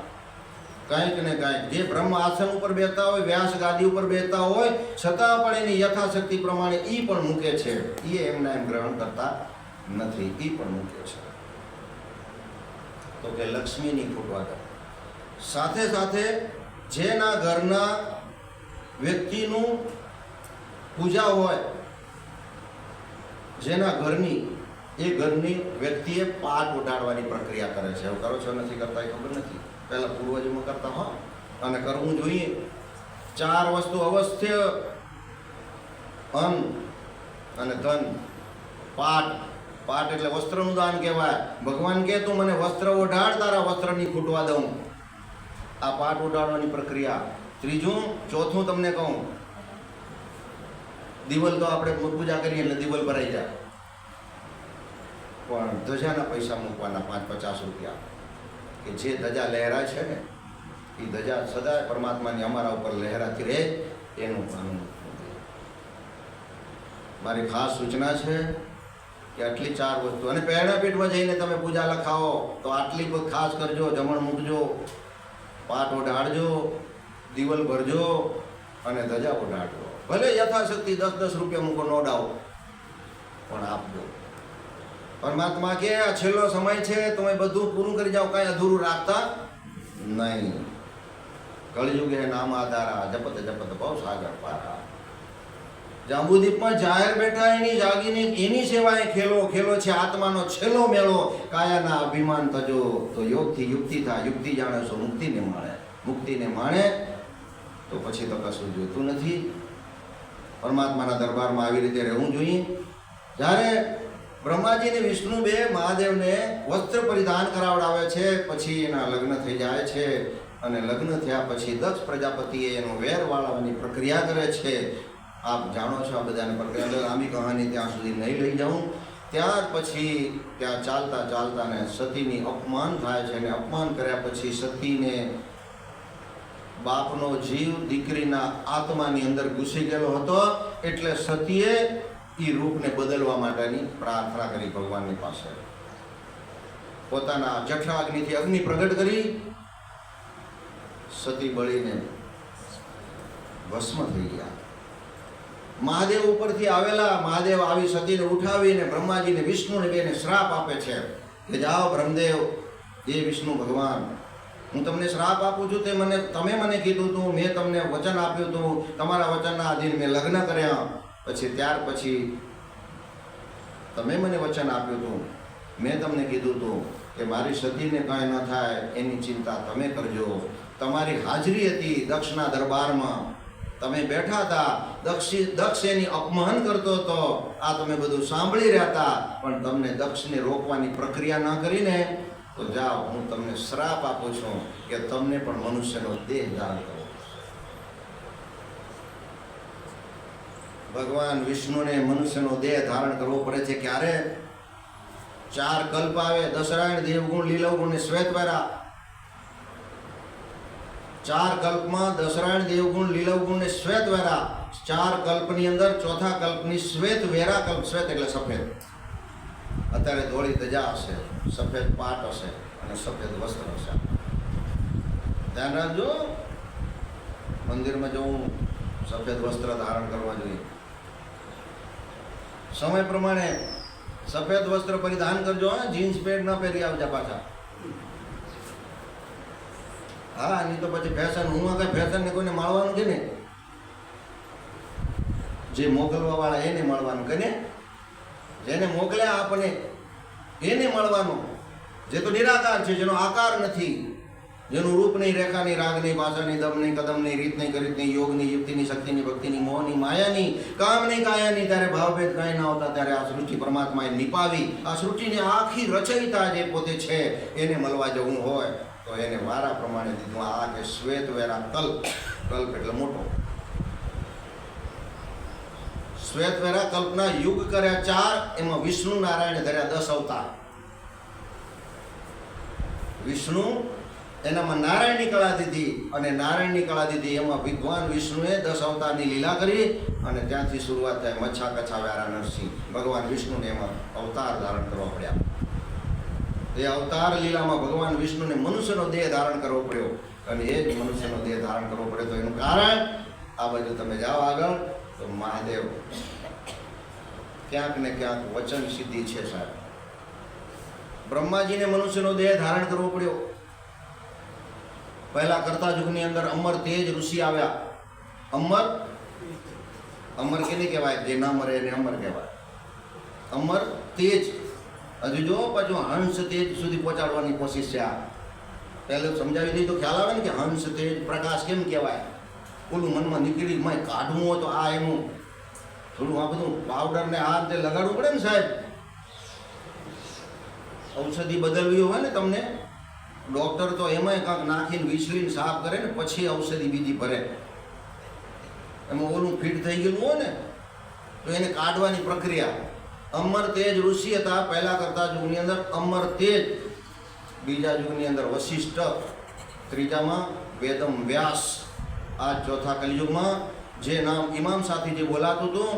કાંઈક ને કાંઈક જે બ્રહ્મ આસન ઉપર બેસતા હોય, વ્યાસ ગાદી ઉપર બેસતા હોય, છતાં પણ એની યથાશક્તિ પ્રમાણે એ પણ મૂકે છે. એ એમના એમ ગ્રહણ કરતા નથી, એ પણ મૂકે છે. તો કે લક્ષ્મીની ફૂટવા દે. સાથે સાથે જેના ઘરના વ્યક્તિનું પૂજા હોય, જેના ઘરની એ ઘરની વ્યક્તિએ પાટ ઉડાડવાની પ્રક્રિયા કરે છે. હવે કરો છો નથી કરતા એ ખબર નથી, પહેલાં પૂર્વજોમાં કરતા હો, અને કરવું જોઈએ. 4 વસ્તુ અવશ્ય: અન્ન અને ધન. પાટ, પાટ એટલે વસ્ત્રનું દાન કહેવાય. ભગવાન કહે તું મને વસ્ત્ર ઓઢાડ, તારા વસ્ત્રની ખૂટવા દઉં. આ પાટ ઉડાડવાની પ્રક્રિયા. ત્રીજું, ચોથું તમને કહું, દિવલ તો આપણે પૂજા કરીએ એટલે દિવલ ભરાઈ જાય, પણ ધજાના પૈસા મૂકવાના 5-50 રૂપિયા, કે જે ધજા લહેરાય છે ને એ ધજા સદાય પરમાત્માની અમારા ઉપર લહેરાતી રહે, એનું કાનૂન. મારી ખાસ સૂચના છે કે આટલી 4 વસ્તુ. અને પહેરણાપીઠમાં જઈને તમે પૂજા લખાવો તો આટલી ખાસ કરજો: જમણ મૂકજો, પાટ ઓઢાડજો, દિવલ ભરજો અને ધજા ઓઢાડજો. ભલે યથાશક્તિ 10-10 રૂપિયા મૂકો, નો ડાઉટ, પણ આપજો. પરમાત્મા કે આ છેલ્લો સમય છે, તમે બધું પૂરું કરી જાઓ, કાંઈ અધૂરું રાખતા નહીં. કળયુગે નામ આધારા, જપત જપત ભવ સાગર પારા. જાંબુદીપમાં જાહેર બેઠા એની જાગીને એની સેવાએ ખેલો. ખેલો છે આત્માનો છેલ્લો મેળો. કાયાના અભિમાન તજો તો યોગથી યુક્તિ થાય. યુક્તિ જાણે છો મુક્તિને માણે. મુક્તિને માણે તો પછી તો કશું જોતું નથી. પરમાત્માના દરબારમાં આવી રીતે રહેવું જોઈએ. જ્યારે બ્રહ્માજી અને વિષ્ણુ બે મહાદેવને વસ્ત્ર પરિધાન કરાવડાવે છે, પછી એના લગ્ન થઈ જાય છે. અને લગ્ન થયા પછી દક્ષ પ્રજાપતિએ એનો વેર વાળવાની પ્રક્રિયા કરે છે. આપ જાણો છો આ બધાને પ્રક્રિયા. લાંબી કહાની ત્યાં સુધી નહીં લઈ જાઉં. ત્યાર પછી ત્યાં ચાલતા ચાલતા ને સતીની અપમાન થાય છે. અને અપમાન કર્યા પછી સતીને બાપનો જીવ દીકરીના આત્માની અંદર ઘૂસી ગયેલો હતો, એટલે સતીએ એ રૂપને બદલવા માટેની પ્રાર્થના કરી ભગવાનની પાસે. પોતાના જઠરા અગ્નિથી અગ્નિ પ્રગટ કરી સતી બળીને ભસ્મ થઈ ગયા. મહાદેવ ઉપરથી આવેલા મહાદેવ આવી સતીને ઉઠાવીને બ્રહ્માજીને વિષ્ણુને બેને શ્રાપ આપે છે કે જાઓ બ્રહ્મદેવ, એ વિષ્ણુ ભગવાન, હું તમને શ્રાપ આપું છું. તમે મને કીધું હતું, મેં તમને વચન આપ્યું હતું, તમારા વચનના આધીન મેં લગ્ન કર્યા. પછી ત્યાર પછી તમે મને વચન આપ્યું હતું, મેં તમને કીધું હતું કે મારી સતીને કાંઈ ન થાય એની ચિંતા તમે કરજો. તમારી હાજરી હતી દક્ષના દરબારમાં, તમે બેઠા હતા, દક્ષ એની અપમાન કરતો હતો, આ તમે બધું સાંભળી રહ્યા હતા, પણ તમને દક્ષને રોકવાની પ્રક્રિયા ન કરીને તો જાઓ, હું તમને શ્રાપ આપું છું કે તમને પણ મનુષ્યનો દેહ ધારણ કરો. ભગવાન વિષ્ણુને મનુષ્યનો દેહ ધારણ કરવો પડે છે. ક્યારે? 4 કલ્પ આવે: દશરાયણ, દેવગુણ, લીલવગુણ ને શ્વેતવેરા. 4 કલ્પમાં દશરાયણ, દેવગુણ, લીલવગુણ ને શ્વેતવેરા. 4 કલ્પની અંદર ચોથા કલ્પની શ્વેતવેરા કલ્પ. શ્વેત એટલે સફેદ. અત્યારે ધોળી ધજા હશે, સફેદ પાટ હશે અને સફેદ વસ્ત્ર હશે. ધ્યાન રાખજો, મંદિરમાં જવું સફેદ વસ્ત્ર ધારણ કરવા જોઈએ. સમય પ્રમાણે સફેદ વસ્ત્ર પરિધાન કરજો. જીન્સ પેન્ટ ન પહેરી આવજા પાછા. હા, નહીં તો પછી ફેશન. હું કઈ ફેશનને કોઈને માળવાનું છે ને, જે મોકલવા વાળા એને મળવાનું. કને જેને મોકલ્યા આપણને એને મળવાનું. જે તો નિરાકાર છે, જેનો આકાર નથી, જેનું રૂપ નહીં, રેખા નહીં, રાગ નહીં, ભાષા નહીં, દમ નહીં, કદમ નહીં, રીત નહીં, ગરિત નહીં, યોગ નહીં, યુક્તિ નહીં, શક્તિ નહીં, ભક્તિ નહીં, મોહ નહીં, માયા નહીં, કામ નહીં, કાયા નહીં. ત્યારે ભાવભેદ કાંઈ ના હોતા, ત્યારે આ સૃષ્ટિ પરમાત્માએ નિપાવી. આ સૃષ્ટિની આખી રચયિતા જે પોતે છે એને મળવા જવું હોય તો એને વારા પ્રમાણે દીધું. આ કે શ્વેતવેરા કલ્પ. કલ્પ એટલે મોટો. શ્વેતવેરા કલ્પના યુગ કર્યા 4, એમાં વિષ્ણુ નારાયણ ધર્યા 10 અવતાર. વિષ્ણુ એનામાં નારાયણની કળા દીધી, અને નારાયણની કળા દીધી એમાં ભગવાન વિષ્ણુએ 10 અવતારની લીલા કરી, અને ત્યાંથી શરૂઆત થાય મચ્છા કચ્છા વ્યારા નરસિંહ. ભગવાન વિષ્ણુને એમાં અવતાર ધારણ કરવા પડ્યા. એ અવતાર લીલામાં ભગવાન વિષ્ણુને મનુષ્યનો દેહ ધારણ કરવો પડ્યો, અને એ જ મનુષ્યનો દેહ ધારણ કરવો પડે. તો એનું કારણ આ બાજુ તમે જાઓ આગળ તો મહાદેવ ક્યાંક ને ક્યાંક વચન સિદ્ધિ છે સાહેબ. બ્રહ્માજીને મનુષ્યનો દેહ ધારણ કરવો પડ્યો. પહેલા કરતા યુગની અંદર અમર તેજ ઋષિ આવ્યા. અમર કેને કહેવાય? જે ના મરે એને અમર કહેવાય. અમર તેજ. હજુ જો પાછું હંસ તેજ સુધી પહોંચાડવાની કોશિશ છે. આ પહેલે સમજાવી દઈ તો ખ્યાલ આવે ને કે હંસ તેજ પ્રકાશ કેમ કહેવાય. ઓલું મનમાં નીકળી મેં કાઢવું હોય તો આ એનું થોડું આ બધું પાવડર ને આ તે લગાડવું પડે ને સાહેબ. ઔષધિ બદલવી હોય ને તમને, ડૉક્ટર તો એમાંય કાંક નાખીને વિસરીને સાફ કરે ને પછી ઔષધિ બીજી ભરે. એમાં ઓલું ફિટ થઈ ગયેલું હોય ને તો એને કાઢવાની પ્રક્રિયા. અમર તેજ ઋષિ હતા પહેલા કરતા યુગની અંદર અમર તેજ, બીજા યુગની અંદર વશિષ્ઠ, ત્રીજામાં વેદમ વ્યાસ, આ ચોથા કલયુગમાં જે નામ ઇમામ સાથે જે બોલાતું હતું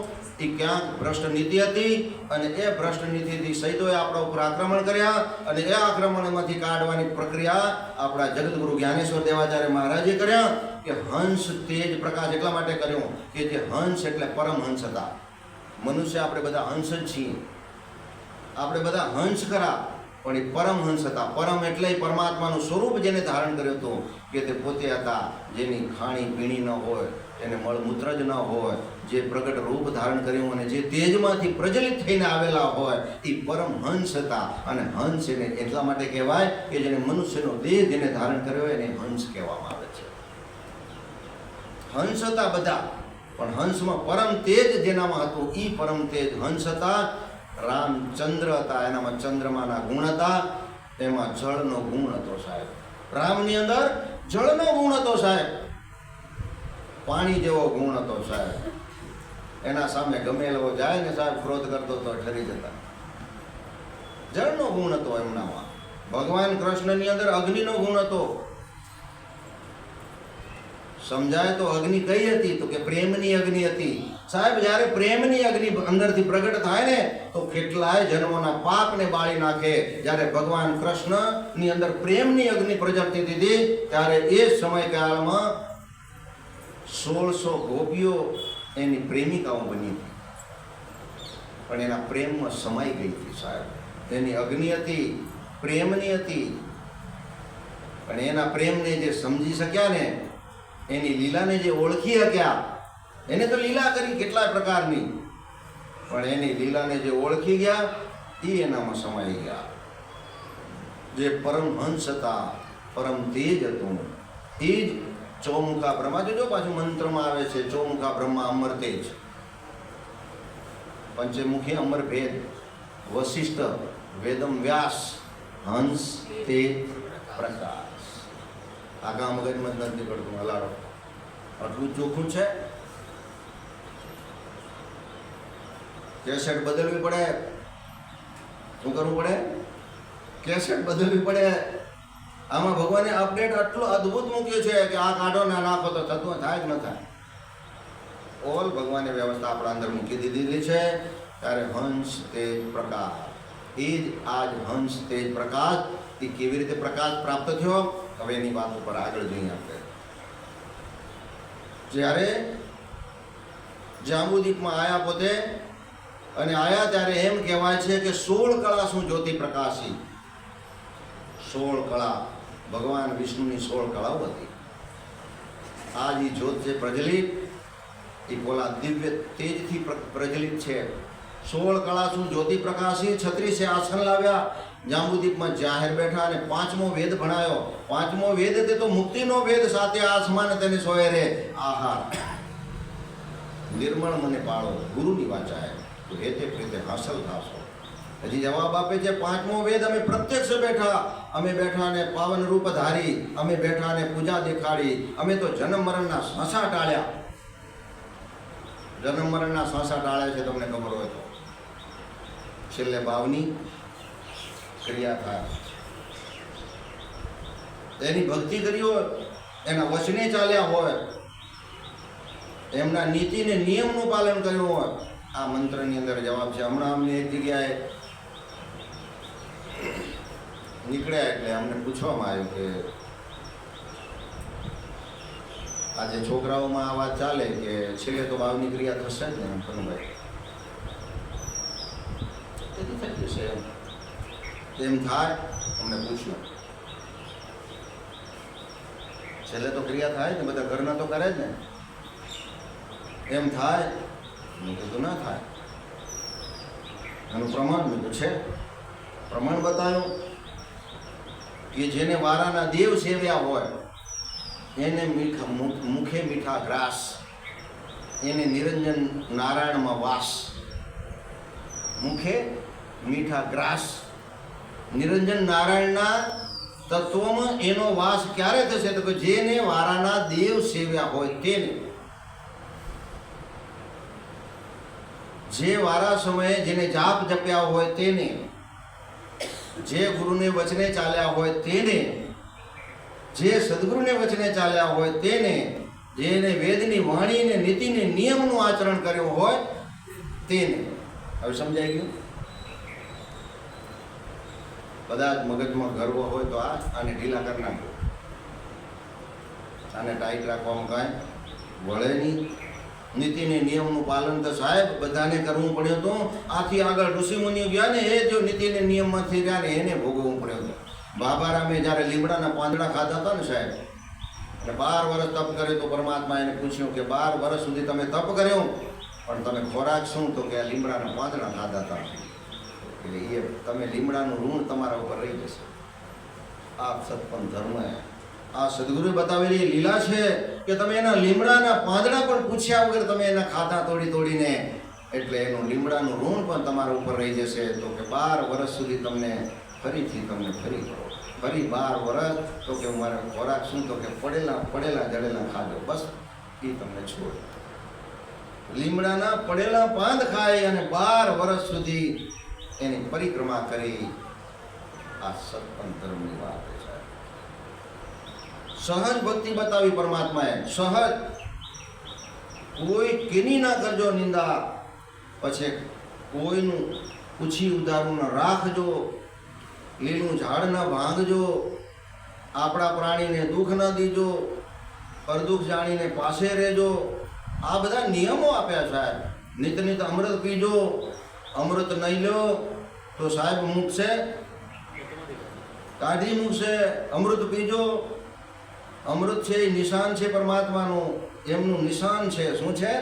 એ ક્યાંક ભ્રષ્ટ નીતિ હતી, અને એ ભ્રષ્ટ નીતિથી સૈદોએ આપણા ઉપર આક્રમણ કર્યા, અને એ આક્રમણમાંથી કાઢવાની પ્રક્રિયા આપણા જગતગુરુ જ્ઞાનેશ્વર દેવાચાર્ય મહારાજે કર્યા. કે હંસ તેજ પ્રકાશ એટલા માટે કર્યો કે જે હંસ એટલે પરમહંસ હતા. મનુષ્ય આપણે બધા હંસ જ છીએ, આપણે બધા હંસ ખરા, પણ એ પરમહંસ હતા. પરમ એટલે પરમાત્માનું સ્વરૂપ જેને ધારણ કર્યું હતું કે તે પોતે હતા, જેની ખાણી પીણી ન હોય, એને મળમૂત્ર જ ન હોય, જે પ્રગટ રૂપ ધારણ કર્યું અને જે તેજમાંથી પ્રજ્વલિત થઈને આવેલા હોય એ પરમહંસ હતા. અને હંસ એને એટલા માટે કહેવાય કે જેને મનુષ્યનો દેહ જેને ધારણ કર્યો એને હંસ કહેવામાં આવે છે. હંસ હતા બધા, પણ હંસમાં પરમ તેજ જેનામાં હતું એ પરમ તેજ હંસ હતા. રામચંદ્ર હતા, એનામાં ચંદ્રમાના ગુણ હતા, એમાં જળનો ગુણ હતો સાહેબ. રામની અંદર જળનો ગુણ હતો સાહેબ, પાણી જેવો ગુણ હતો સાહેબ. એના સામે ગમે એવો જાય ને સાહેબ ક્રોધ કરતો તો ઠરી જતા. જળનો ગુણ હતો એમનામાં. ભગવાન કૃષ્ણની અંદર અગ્નિનો ગુણ હતો. સમજાય તો અગ્નિ કઈ હતી? તો કે પ્રેમની અગ્નિ હતી સાહેબ. જ્યારે પ્રેમની અગ્નિ અંદરથી પ્રગટ થાય ને તો કેટલાય જન્મોના પાપને બાળી નાખે. જ્યારે ભગવાન કૃષ્ણની અંદર પ્રેમની અગ્નિ પ્રજ્વલિત હતી ત્યારે એ સમયકાળમાં 1600 ગોપીઓ એની પ્રેમિકાઓ બની હતી, પણ એના પ્રેમમાં સમાઈ ગઈ હતી સાહેબ. એની અગ્નિ હતી, પ્રેમની હતી, પણ એના પ્રેમને જે સમજી શક્યા ને, એની લીલાને જે ઓળખી શક્યા, એને તો લીલા કરી કેટલાય પ્રકારની, પણ એની લીલાને જે ઓળખી ગયા એ એનામાં સમાઈ ગયા. જે પરમહંસ હતા, પરમ તેજ હતું, એ જ ચોમુખા બ્રહ્મા. જો પાછું મંત્રમાં આવે છે ચોમુખા બ્રહ્મા અમર તેજ, પંચમુખી અમર ભેદ, વશિષ્ઠ, વેદમ વ્યાસ, હંસ તેજ પ્રકાશ. આગા મગજમાં જ નથી પડતું હલાડો, આટલું ચોખ્ખું છે. કેસેટ બદલવી પડે, શું કરવું પડે? કેસેટ બદલવી પડે. આમાં ભગવાને અપડેટ આટલું અદ્ભુત મૂક્યું છે કે આ કાઢો ના નાખો તો થતું થાય જ ન થાય. ઓલ ભગવાને વ્યવસ્થા આપણા અંદર મૂકી દીધેલી છે. ત્યારે હંસ તેજ પ્રકાશ, એ જ આજ હંસ તેજ પ્રકાશ. એ કેવી રીતે પ્રકાશ પ્રાપ્ત થયો હવે એની વાત ઉપર આગળ જઈએ આપણે. જ્યારે જાંબુદીપમાં આયા પોતે, અને આયા ત્યારે એમ કહેવાય છે કે 16 કળા શું જ્યોતિ પ્રકાશી. 16 કળા ભગવાન વિષ્ણુની 16 કળાઓ હતી. આ જે જ્યોત છે પ્રજ્વલિત, એ બોલા દિવ્ય તેજથી પ્રજ્વલિત છે. 16 કળા શું જ્યોતિ પ્રકાશી. 36 આસન લાવ્યા, જાંબુદીપમાં જાહેર બેઠા અને 5મો વેદ ભણાયો. 5મો વેદ તે તો મુક્તિનો વેદ, સાથે આસમાન તેને સોય રે. આહાર નિર્મળ મને પાળો, ગુરુની વાચાય તો હેતે પ્રીતે હાંસલ થાશો. હજી જવાબ આપે છે 5મો વેદ અમે પ્રત્યક્ષ બેઠા, અમે બેઠા ને પાવન રૂપ ધારી, અમે બેઠા ને પૂજા દેખાડી, અમે તો જન્મ મરણના સાંસા ટાળ્યા. જન્મ મરણના સાંસા ટાળ્યા છે તમને ખબર હોય તો. છેલ્લે ભાવની ક્રિયા થાય, એની ભક્તિ કરી હોય, એના વચને ચાલ્યા હોય, એમના નીતિ ને નિયમનું પાલન કર્યું હોય. આ મંત્રની અંદર જવાબ છે. હમણાં અમને એક જગ્યાએ નીકળ્યા એટલે અમને પૂછવામાં આવ્યું કે આજે છોકરાઓમાં આ વાત ચાલે કે છેલ્લે તો વાવની ક્રિયા થશે જ ને કનુભાઈ, તેથી થઈ જશે એમ થાય. અમને પૂછ્યું છેલ્લે તો ક્રિયા થાય ને, બધા ઘરના તો કરે જ ને, એમ થાય? મેં કીધું ના થાય. એનું પ્રમાણ મેં છે, પ્રમાણ બતાવ્યું કે જેને વારાના દેવ સેવ્યા હોય એને મુખે મીઠા ગ્રાસ, એને નિરંજન નારાયણમાં વાસ. મુખે મીઠા ગ્રાસ, નિરંજન નારાયણના તત્વમાં એનો વાસ ક્યારે થશે? તો કે જેને વારાના દેવ સેવ્યા હોય તેને, જે વારા સમયે જેને જાપ જપ્યા હોય તેને, જે ગુરુને વચને ચાલ્યા હોય તેને, જે સદગુરુને વચને ચાલ્યા હોય તેને, જેને વેદની વાણીને નીતિને નિયમનું આચરણ કર્યું હોય તેને. હવે સમજાઈ ગયું? કદાચ મગજમાં ગર્વ હોય તો આને ઢીલા કરી નાખો, આને ટાઈટ રાખવામાં કાંઈ વળે નહીં. નીતિને નિયમનું પાલન તો સાહેબ બધાને કરવું પડ્યું હતું. આથી આગળ ઋષિમુનિઓ ગયા ને, એ જો નીતિને નિયમમાંથી રહ્યા ને એને ભોગવવું પડ્યું હતું. બાબારામે જ્યારે લીમડાના પાંદડા ખાધા હતા ને સાહેબ, અને 12 વર્ષ તપ કર્યો તો પરમાત્મા એને પૂછ્યું કે 12 વર્ષ સુધી તમે તપ કર્યો પણ તમે ખોરાક શું? તો કે આ લીમડાના પાંદડા ખાધા હતા. એટલે એ તમે લીમડાનું ઋણ તમારા ઉપર રહી જશે. આ સત્પન ધર્મ, આ સદગુરુએ બતાવેલી લીલા છે કે તમે એના લીમડાના પાંદડા પણ પૂછ્યા વગર તમે એના ખાધા તોડીને, એટલે એનું લીમડાનું ઋણ પણ તમારા ઉપર રહી જશે. તો કે 12 વર્ષ સુધી તમને ફરી કરો. ફરી 12 વર્ષ તો કે મારે ખોરાક શું? તો કે પડેલા જડેલા ખાજો, બસ એ તમને છોડ. લીમડાના પડેલા પાંદ ખાય અને 12 વર્ષ સુધી એની પરિક્રમા કરી. આ સત્પન ધર્મની વાત છે. સહજ ભક્તિ બતાવી પરમાત્માએ, સહજ. કોઈ કેની ના કરજો નિંદા, પછી કોઈનું પૂછી ઉધારું ન રાખજો, લીલું ઝાડ ન ભાંગજો, આપણા પ્રાણીને દુઃખ ન દીજો, પરદુઃખ જાણીને પાસે રહેજો. આ બધા નિયમો આપ્યા સાહેબ. નિત અમૃત પીજો, અમૃત નહીં લો તો સાહેબ મૂકશે, કાઢી મૂકશે. અમૃત પીજો. અમૃત છે એ નિશાન છે પરમાત્માનું, એમનું નિશાન છે. શું છે?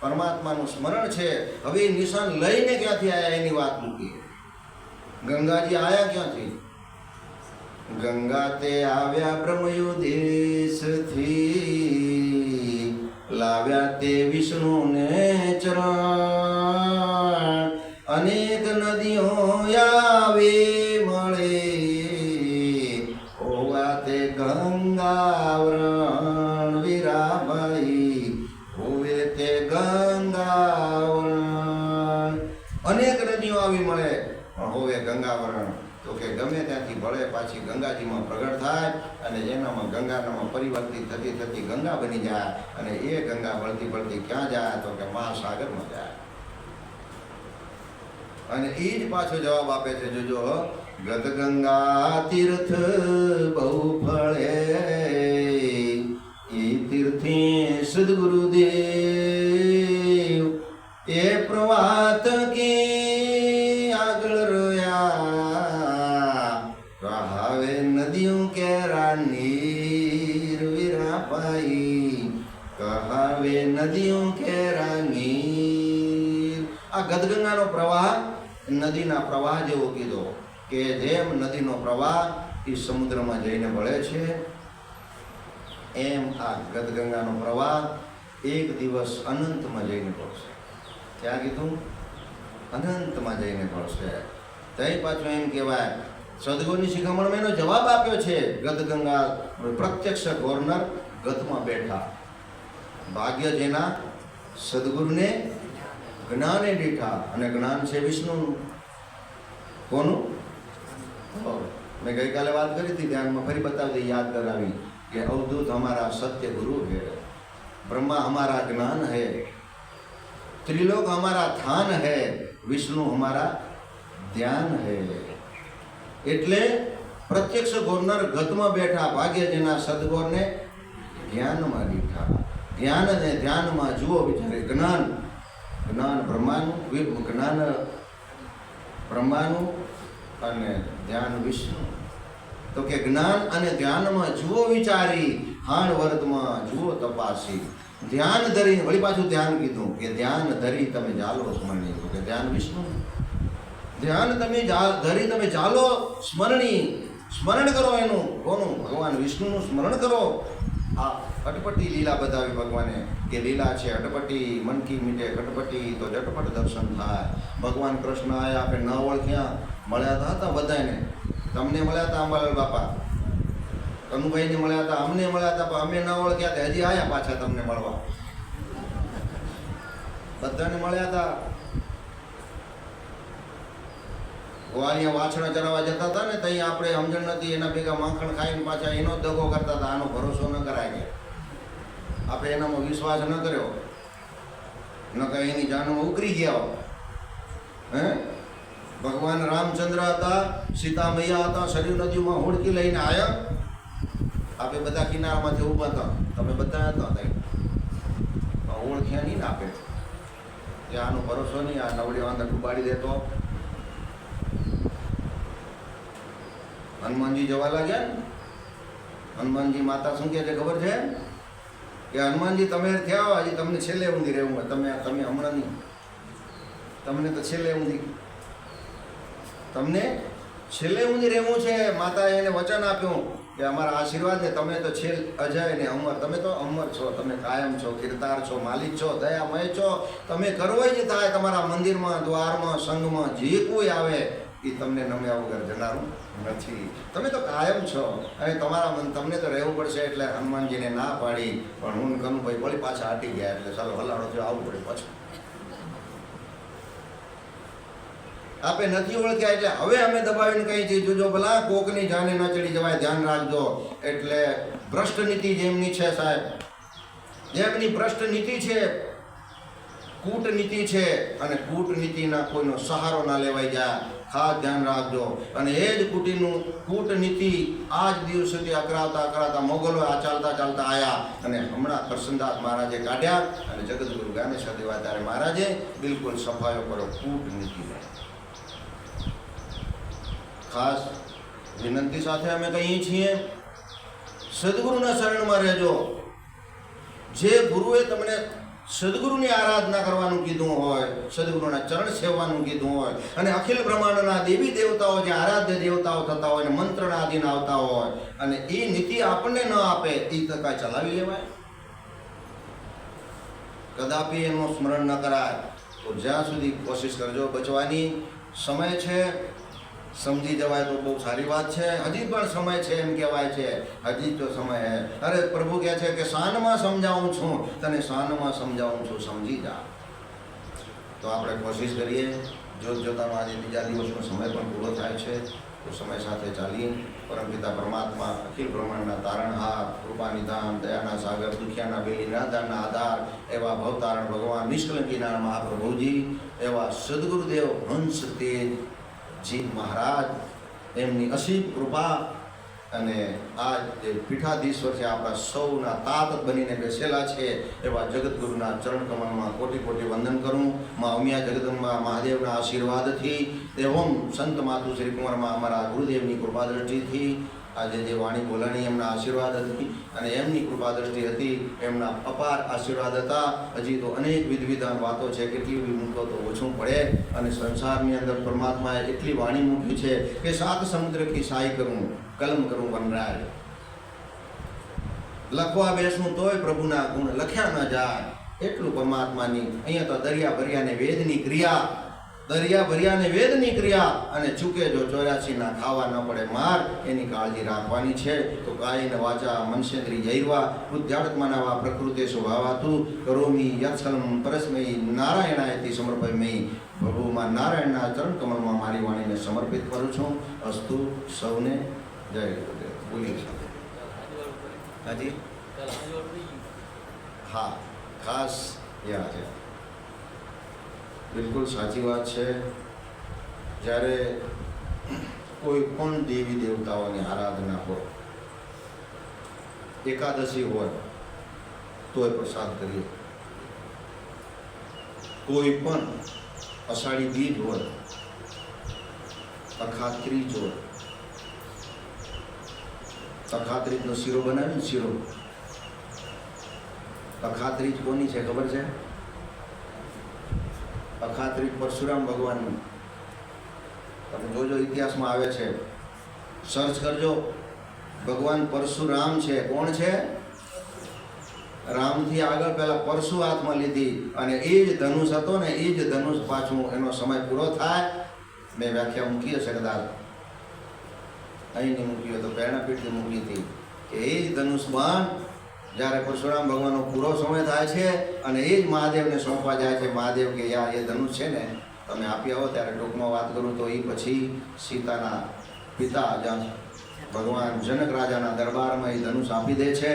પરમાત્માનું સ્મરણ છે. હવે એ નિશાન લઈને ક્યાંથી આવ્યા એની વાત મૂકી. ગંગાજી આવ્યા ક્યાંથી? ગંગા તે આવ્યા બ્રહ્મયુદેશથી, લાવ્યા તે વિષ્ણુને ચરણ. અનેક નદીઓ આવે મળે, હોવા તે ગંગાવરણ. વીરાભાઈ હોવે તે ગંગાવરણ. અનેક નદીઓ આવી મળે પણ હોવે ગંગાવરણ. તો કે ગમે ત્યાંથી ભળે પાછી ગંગાજીમાં પ્રગટ થાય અને એનામાં ગંગાનામાં પરિવર્તિત થતી ગંગા બની જાય. અને એ ગંગા બળતી ક્યાં જાય? તો કે મહાસાગરમાં જાય. અને એ જ પાછો જવાબ આપે છે, જોજો, ગત ગંગા તીર્થ બહુ ફળે, એ તીર્થે સદગુરુદેવ એ પ્રવાત કે આગળ રહ્યા. હવે નદીઓ કેરા નીર. વીરાભાઈ કહાવે નદીઓ કેરા નીર. આ ગદગંગાનો પ્રવાહ નદીના પ્રવાહ જેવો કીધો કે જેમ નદીનો પ્રવાહ એ સમુદ્રમાં જઈને ભળે છે, એમ આ ગદગંગાનો પ્રવાહ એક દિવસ અનંતમાં જઈને ભળશે. ક્યાં કીધું? અનંતમાં જઈને ભળશે. તઈ પાછું એમ કહેવાય, સદગુરુની શિખામણમાં એનો જવાબ આપ્યો છે. ગદગંગા પ્રત્યક્ષ ગવર્નર ગતમાં બેઠા. ભાગ્ય જેના સદગુરુને જ્ઞાને દીઠા. અને જ્ઞાન છે વિષ્ણુનું. કોનું? મેં ગઈકાલે વાત કરી હતી, ધ્યાનમાં ફરી બતાવી દઈ, યાદ કરાવી કે અવધૂત हमारा सत्य गुरु है, ब्रह्मा हमारा ज्ञान है, त्रिलोक हमारा थान है, विष्णु हमारा ધ્યાન है. એટલે પ્રત્યક્ષ ગોરનર ગતમાં બેઠા, ભાગ્ય જેના સદગોરને જ્ઞાનમાં દીઠા. જ્ઞાન અને ધ્યાનમાં જુઓ વિચારે. જ્ઞાન બ્રહ્માનું, જ્ઞાન બ્રહ્માનું અને ધ્યાન વિષ્ણુ. તો કે જ્ઞાન અને ધ્યાનમાં જુઓ વિચારી, હાણ વર્તમાં જુઓ તપાસી. ધ્યાન ધરી, વળી પાછું ધ્યાન કીધું કે ધ્યાન ધરી તમે ચાલો સ્મરણી. તો કે ધ્યાન વિષ્ણુ. ધ્યાન તમે ધરી તમે ચાલો સ્મરણી. સ્મરણ કરો એનું, કોનું? ભગવાન વિષ્ણુનું સ્મરણ કરો. આ અટપટી લીલા બતાવી ભગવાને કે લીલા છે અટપટી, મનકી મીટે કટપટી, તો ઝટપટ દર્શન થાય. ભગવાન કૃષ્ણ આયા, આપણે ન ઓળખ્યા, મળ્યા હતા બધાને. તમને મળ્યા હતા અંબાલાલ બાપા, કનુભાઈને મળ્યા હતા, અમને મળ્યા હતા, પણ અમે ન ઓળખ્યા હતા, હજી આયા પાછા તમને મળવા. બધાને મળ્યા હતા. ગોવાળિયા વાછણા ચરાવવા જતા હતા ને, ત્યાં આપણે સમજણ નથી, એના ભેગા માખણ ખાઈને પાછા એનો જ દગો કરતા હતા. આનો ભરોસો ન કરાય કે આપણે એનામાં વિશ્વાસ ન કર્યો, ન કઈ એની જાનમાં ઉકરી ગયા. હે, ભગવાન રામચંદ્ર હતા, સીતા મૈયા હતા, સરયુ નદીમાં હોડકી લઈને આવ્યા. આપણે બધા કિનારામાંથી ઊભા હતા, તમે બધા હતા ત્યાં ઓળખ્યા નહીં ને આપે કે આનો ભરોસો નહીં, આ નવડી વાંધા ડૂબાડી દેતો. હનુમાનજી જવા લાગ્યા ને, હનુમાનજી માતા શું કહે છે ખબર છે કે હનુમાનજી તમે થયા હજી તમને છેલ્લે ઊંધી રહેવું, તમે હમણાં નહીં, તમને તો છેલ્લે ઊંધી, તમને છેલ્લે ઊંધી રહેવું છે. માતાએ એને વચન આપ્યું કે અમારા આશીર્વાદ ને, તમે તો છેલ્લે અજય ને અમર, તમે તો અમર છો, તમે કાયમ છો, કીર્તાર છો, માલિક છો, દયામય છો. તમે કરવો જ થાય. તમારા મંદિરમાં, દ્વારમાં, સંઘમાં જે કોઈ આવે એ તમને નમ્યા વગર જનારું નથી. તમે તો કાયમ છો અને તમારા તમને તો રહેવું પડશે. એટલે હનુમાનજીને ના પાડી, પણ હું કનુભાઈ વળી પાછા હટી ગયા. એટલે ચાલો હલાડો જો આવવું પડે પાછું. આપે નથી ઓળખ્યા એટલે હવે અમે દબાવીને કહી છીએ જોજો ભલા કોકની જાને ન ચડી જવાય, ધ્યાન રાખજો. એટલે ભ્રષ્ટ નીતિ જેમની છે સાહેબ, જેમની ભ્રષ્ટ નીતિ છે, કૂટનીતિ છે, અને કૂટનીતિના કોઈનો સહારો ના લેવાઈ જાય, ખાસ ધ્યાન રાખજો. અને એ જ કૂટનીતિ આજ દિવસ સુધી અકરાવતા મોગલો આ ચાલતા આવ્યા, અને હમણાં કરસનદાસ મહારાજે કાઢ્યા, અને જગતગુરુ જ્ઞાનેશ્વર દેવાચાર્ય મહારાજે બિલકુલ સફાયો કર્યો કૂટનીતિનો. ખાસ વિનંતી સાથે અમે કહીએ છીએ, સદગુરુના શરણમાં રહેજો. જે ગુરુએ તમને સદગુરુની આરાધના કરવાનું કીધું હોય, સદગુરુના ચરણ સેવવાનું કીધું હોય, અને અખિલ બ્રહ્માંડના દેવી દેવતાઓ જે આરાધ્ય દેવતાઓ થતા હોય અને મંત્રના અધીન આવતા હોય, અને એ નીતિ આપણને ન આપે, એ તો કાંઈ ચલાવી લેવાય? કદાપી એનું સ્મરણ ન કરાય. તો જ્યાં સુધી કોશિશ કરજો બચવાની. સમય છે, સમજી જવાય તો બહુ સારી વાત છે. હજી પણ સમય છે એમ કહેવાય છે, હજી તો સમય હે. અરે પ્રભુ કહે છે કે શાનમાં સમજાવું છું તને, શાનમાં સમજાવું છું, સમજી જા. તો આપણે કોશિશ કરીએ. જોતામાં આજે બીજા દિવસનો સમય પણ પૂરો થાય છે. તો સમય સાથે ચાલીએ. પરમપિતા પરમાત્મા, અખિલ બ્રહ્માંડના તારણહાર, કૃપાનિધાન, દયાના સાગર, દુખિયાના બેલી, નિરાધારના આધાર એવા ભવતારણ ભગવાન નિષ્કલંકીના મહાપ્રભુજી, એવા સદગુરુદેવ હંસ તેજજી મહારાજ, એમની અસીમ કૃપા અને આ જે પીઠાધીશ્વર છે, આપણા સૌના તાત બનીને બેસેલા છે, એવા જગતગુરુના ચરણ કમળમાં કોટી કોટી વંદન કરું. મા ઉમિયા જગદંબા મહાદેવના આશીર્વાદથી, એવમ સંત માતુ શ્રી કુંવરમાં અમારા ગુરુદેવની કૃપા દ્રષ્ટિથી આજે જે વાણી બોલાણી એમના આશીર્વાદ હતી, અને એમની કૃપા દ્રષ્ટિ હતી, એમના અપાર આશીર્વાદ હતા. હજી તો અનેક વિધવિધાન વાતો છે, કેટલી બી મૂકો તો ઓછું પડે. અને સંસારની અંદર પરમાત્માએ એટલી વાણી મૂકી છે કે સાત સમુદ્ર કી સાઈ કરું, કલમ કરું વનરાય. લખવા બેસું તોય પ્રભુના ગુણ લખ્યા ન જાય, એટલું પરમાત્માની. અહીંયા તો દરિયા ભર્યાને વેદની ક્રિયા, દરિયા ભર્યાને વેદની ક્રિયા, અને ચૂકે જો 84 ખાવા ન પડે માર, એની કાળજી રાખવાની છે. તો કાયેન વાચા મનસેન્દ્રિય જૈવા બુદ્ધ્યાત્મનાવા પ્રકૃતે સ્વભાવાતું કરોમી યત્સલમ પરસ્મૈ નારાયણાયથી સમર્પયમૈ. પ્રભુમાં નારાયણના ચરણ કમળમાં મારી વાણીને સમર્પિત કરું છું. અસ્તુ. સૌને જય ગુરુદેવ. બોલીએ સાથે. હાજી, હા, ખાસ યાદ છે. બિલકુલ સાચી વાત છે. જ્યારે કોઈ પણ દેવી દેવતાઓની આરાધના હોય, એકાદશી હોય તોય પ્રસાદ કરીએ, કોઈ પણ અષાઢી બીજ હોય, અખાત્રીજ હોય, અખાત્રીજનો શીરો બનાવીને શીરો. અખાત્રીજ કોની છે ખબર છે? અખાત્રીજ પરશુરામ ભગવાનનું. તમે જોજો ઇતિહાસમાં આવે છે, સર્ચ કરજો. ભગવાન પરશુરામ છે. કોણ છે? રામથી આગળ પહેલા પરશુ હાથમાં લીધી અને એ જ ધનુષ હતો ને એ જ ધનુષ પાછું એનો સમય પૂરો થાય. મેં વ્યાખ્યા મૂકી હશે કદાચ, અહીં નહીં મૂકી હોય તો પ્રેરણાપીઠથી મૂકી હતી કે એ જ ધનુષ બાણ જ્યારે પરશુરામ ભગવાનનો પૂરો સમય થાય છે અને એ જ મહાદેવને સોંપવા જાય છે. મહાદેવ કે યા એ ધનુષ છે ને તમે આપી આવો. ત્યારે ટૂંકમાં વાત કરું તો એ પછી સીતાના પિતા ભગવાન જનક રાજાના દરબારમાં એ ધનુષ આપી દે છે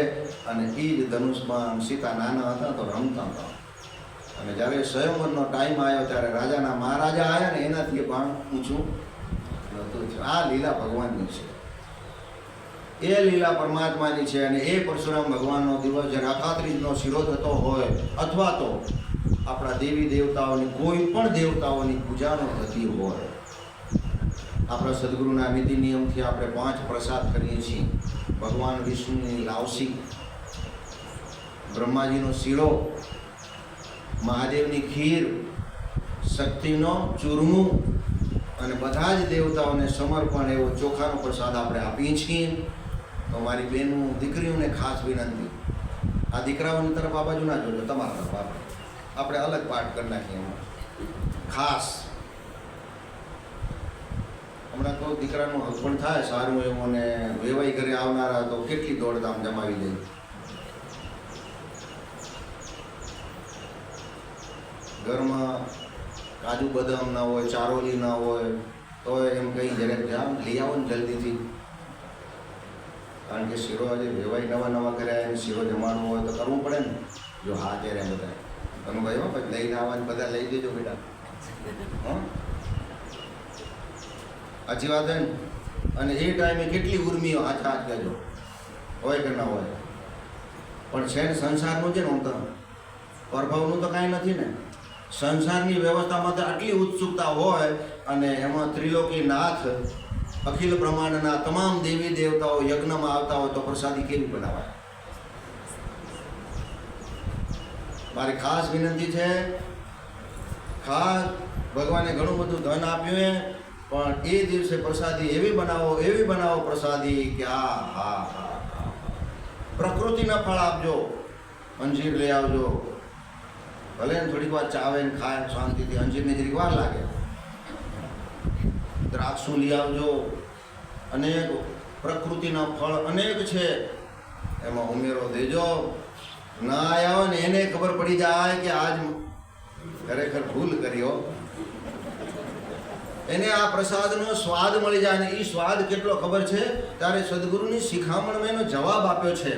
અને એ જ ધનુષમાં સીતા નાના હતા તો રમતા હતા. અને જ્યારે સ્વયંવરનો ટાઈમ આવ્યો ત્યારે રાજાના મહારાજા આવ્યા ને એનાથી પણ ઊંચું નહોતું. આ લીલા ભગવાનની છે, એ લીલા પરમાત્માની છે. અને એ પરશુરામ ભગવાનનો દિવસ જ્યારે અખાત્રીજનો શીરો થતો હોય અથવા તો આપણા દેવી દેવતાઓની કોઈ પણ દેવતાઓની પૂજાનો થતી હોય, આપણા સદગુરુના નીતિ નિયમથી આપણે 5 પ્રસાદ કરીએ છીએ. ભગવાન વિષ્ણુની લાવસી, બ્રહ્માજીનો શીરો, મહાદેવની ખીર, શક્તિનો ચૂરમું અને બધા જ દેવતાઓને સમર્પણ એવો ચોખાનો પ્રસાદ આપણે આપીએ છીએ. તો મારી બહેનો દીકરીઓને ખાસ વિનંતી, આ દીકરાઓની તરફ આ બાજુ ના જોજો, તમારા તરફ આપણે અલગ પાઠ કરી નાખીએ એમાં. ખાસ હમણાં કોઈ દીકરાનું હસબન્ડ થાય સારું એવું અને વેવાઈ ઘરે આવનારા તો કેટલી દોડધામ જમાવી દે. ઘરમાં કાજુ બદામ ના હોય, ચારોલી ના હોય તો એમ કંઈ જરાક જામ લઈ આવો ને જલ્દીથી. કારણ કે શીરો આજે વેવાઈ નવા કર્યા એને શીરો જમાડવો હોય તો કરવું પડે ને. જો હા કે બધા તમે ભાઈ પછી લઈને આવવાની બધા લઈ દેજો બેટા. હા, સાચી વાત ને. અને એ ટાઈમે કેટલી ઉર્મીઓ હાથ કહેજો હોય કે ના હોય, પણ છે ને સંસારનું છે ને હું તો પ્રભાવનું તો કાંઈ નથી ને. સંસારની વ્યવસ્થામાં તો આટલી ઉત્સુકતા હોય અને એમાં ત્રિલોકી નાથ અખિલ બ્રહ્માંડના તમામ દેવી દેવતાઓ યજ્ઞમાં આવતા હોય તો પ્રસાદી કેવી બનાવાય? મારી ખાસ વિનંતી છે, ખાસ ભગવાને ઘણું બધું ધન આપ્યું પણ એ દિવસે પ્રસાદી એવી બનાવો પ્રસાદી કે હા હા હા હા. પ્રકૃતિના ફળ આપજો, અંજીર લઈ આવજો, ભલે ને થોડીક વાર ચાવે ને ખાય શાંતિથી, અંજીરને જરીક વાર લાગે. દ્રાક્ષું લઈ આવજો, અનેક પ્રકૃતિના ફળ અનેક છે એમાં ઉમેરો દેજો. ના આવ્યા હોય ને એને ખબર પડી જાય કે આજ ખરેખર ભૂલ કર્યો, એને આ પ્રસાદનો સ્વાદ મળી જાય. અને એ સ્વાદ કેટલો ખબર છે? ત્યારે સદગુરુની શિખામણમાં એનો જવાબ આપ્યો છે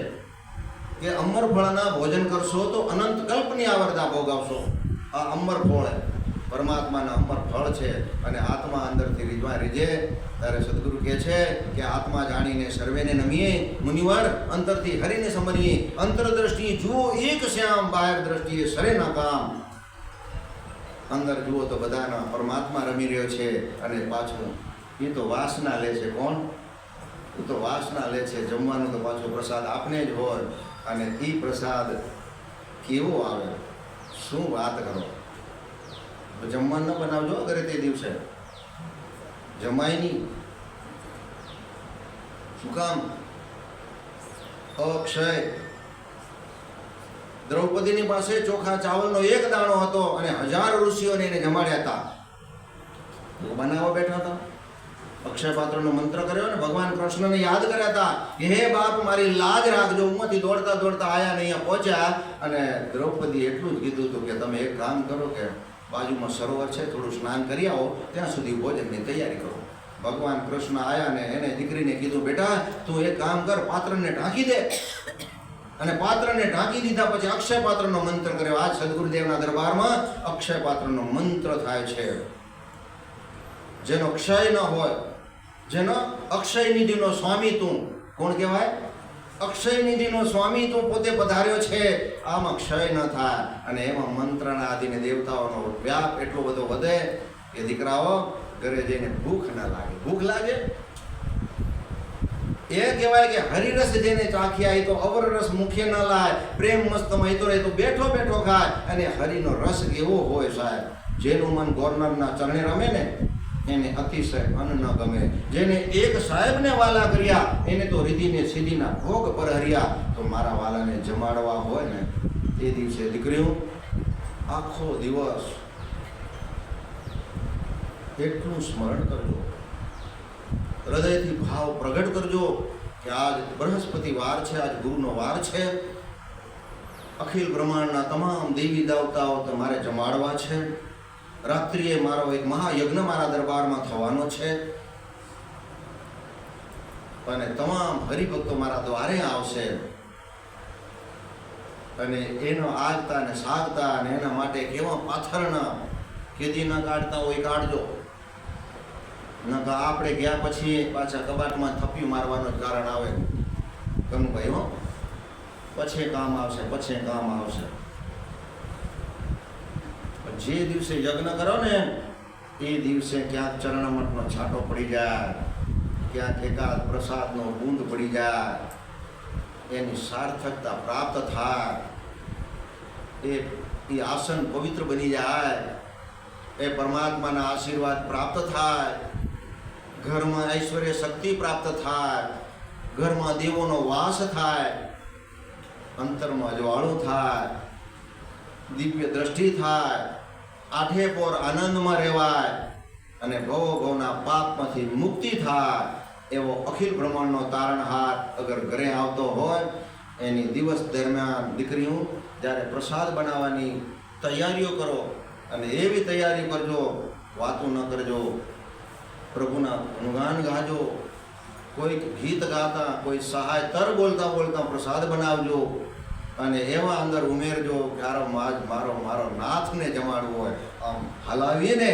કે અમર ફળના ભોજન કરશો તો અનંત કલ્પની આવરદા ભોગવશો. આ અમર ફળ પરમાત્માના અમર ફળ છે અને આત્મા અંદરથી રીઝવા રીજે. ત્યારે સદગુરુ કહે છે કે આત્મા જાણીને સર્વેને નમીએ, મુનિવર અંતરથી હરીને સમરીએ. અંતરદ્રષ્ટિ જુઓ એક શ્યામ, બહાર દ્રષ્ટિએ સરે ના કામ. અંદર જુઓ તો બધાના પરમાત્મા રમી રહ્યો છે અને પાછું એ તો વાસના લે છે. કોણ? એ તો વાસના લે છે. જમવાનું તો પાછો પ્રસાદ આપને જ હોય અને એ પ્રસાદ કેવો આવે શું વાત કરો. જમવાનું ન બનાવજો ઘરે તે દિવસે, જમાય નહીં. શું કામ? અક્ષય દ્રૌપદીની પાસે ચોખા ચાવલનો એક દાણો હતો અને 1000 ઋષિઓને એને જમાડ્યા હતા. બનાવવા બેઠા હતા, અક્ષય પાત્રનો મંત્ર કર્યો ને ભગવાન કૃષ્ણને યાદ કર્યા હતા કે હે બાપ મારી લાજ રાખજો. ઉંમરથી દોડતા આયા ને અહીંયા પહોંચ્યા અને દ્રૌપદી એટલું જ કીધું હતું કે તમે એક કામ કરો કે બાજુમાં સરોવર છે, થોડું સ્નાન કરી આવો, ત્યાં સુધી ભોજનની તૈયારી કરો. ભગવાન કૃષ્ણ આવ્યા ને એને દીકરીને કીધું બેટા તું એક કામ કર, પાત્રને ઢાંકી દે. અને પાત્રને ઢાંકી દીધા પછી અક્ષય પાત્રનો મંત્ર કર્યો. આજ સદગુરુદેવના દરબારમાં અક્ષય પાત્રનો મંત્ર થાય છે. જેનો ક્ષય ન હોય જેનો અક્ષય નિધિનો સ્વામી તું. કોણ કહેવાય? અક્ષય નિધિનો સ્વામી તું પોતે પધાર્યો છે. આમાં ક્ષય ન થાય. અને એમાં મંત્રના આદિને દેવતાઓનો વ્યાપ એટલો બધો વધે કે દીકરાઓ ઘરે જઈને ભૂખ ના લાગે. ભૂખ લાગે એ કહેવાય કે હરિરસ જેને ચાખ્યા એ તો અવર રસ મુખે ન લાય. પ્રેમ મસ્ત મહિતો રહે તો બેઠો બેઠો ખાય. અને હરિનો રસ એવો હોય સાહેબ, જેનું મન ગવર્નરના ચરણે રમે ને એને અતિશય અન્ન ન ગમે. જેને એક સાહેબને વાલા કર્યા એને તો રીતિને સીધીના ભોગ પર હર્યા. તો મારા વાલાને જમાડવા હોય ને તે દિવસે દીકરીઓ આખો દિવસ એટલું સ્મરણ કરજો, હૃદયથી ભાવ પ્રગટ કરજો કે આજ બૃહસ્પતિ વાર છે, આજ ગુરુનો વાર છે. અખિલ બ્રહ્માંડના તમામ દેવી દેવતાઓ તમારે જમાડવા છે. રાત્રિએ મારો એક મહાયજ્ઞ મારા દરબારમાં થવાનો છે અને તમામ હરિભક્તો મારા દ્વારે આવશે. અને એનો આગતા ને સાગતા અને એના માટે કેવા પાથરના કેદી ન કાઢતા હોય કાઢજો. નકા આપણે ગયા પછી પાછા કબાટમાં થપ્પી મારવાનું જ કારણ આવે. કનુભાઈ હો, પછી કામ આવશે, પછી કામ આવશે. જે દિવસે યજ્ઞ કરો ને એ દિવસે ક્યાંક ચરણમઠનો છાંટો પડી જાય, ક્યાંક એકાદ પ્રસાદનો બૂંદ પડી જાય, એની સાર્થકતા પ્રાપ્ત થાય. એ આસન પવિત્ર બની જાય, એ પરમાત્માના આશીર્વાદ પ્રાપ્ત થાય, ઘરમાં ઐશ્વર્ય શક્તિ પ્રાપ્ત થાય, ઘરમાં દેવોનો વાસ થાય, અંતરમાં જ્વાળું થાય, દિવ્ય દ્રષ્ટિ થાય, આઠે પોર આનંદમાં રહેવાય અને ભવો ભવના પાપમાંથી મુક્તિ થાય. એવો અખિલ બ્રહ્માંડનો તારણહાર અગર ઘરે આવતો હોય, એની દિવસ દરમિયાન દીકરીઓ જ્યારે પ્રસાદ બનાવવાની તૈયારીઓ કરો અને એવી તૈયારી કરજો, વાતું ન કરજો, પ્રભુના ગુણગાન ગાજો, કોઈ ગીત ગાતા, કોઈ સહાય તર બોલતા બોલતા પ્રસાદ બનાવજો. અને એવા અંદર ઉમેરજો કે મારો નાથને જમાડવો હોય. આમ હલાવીને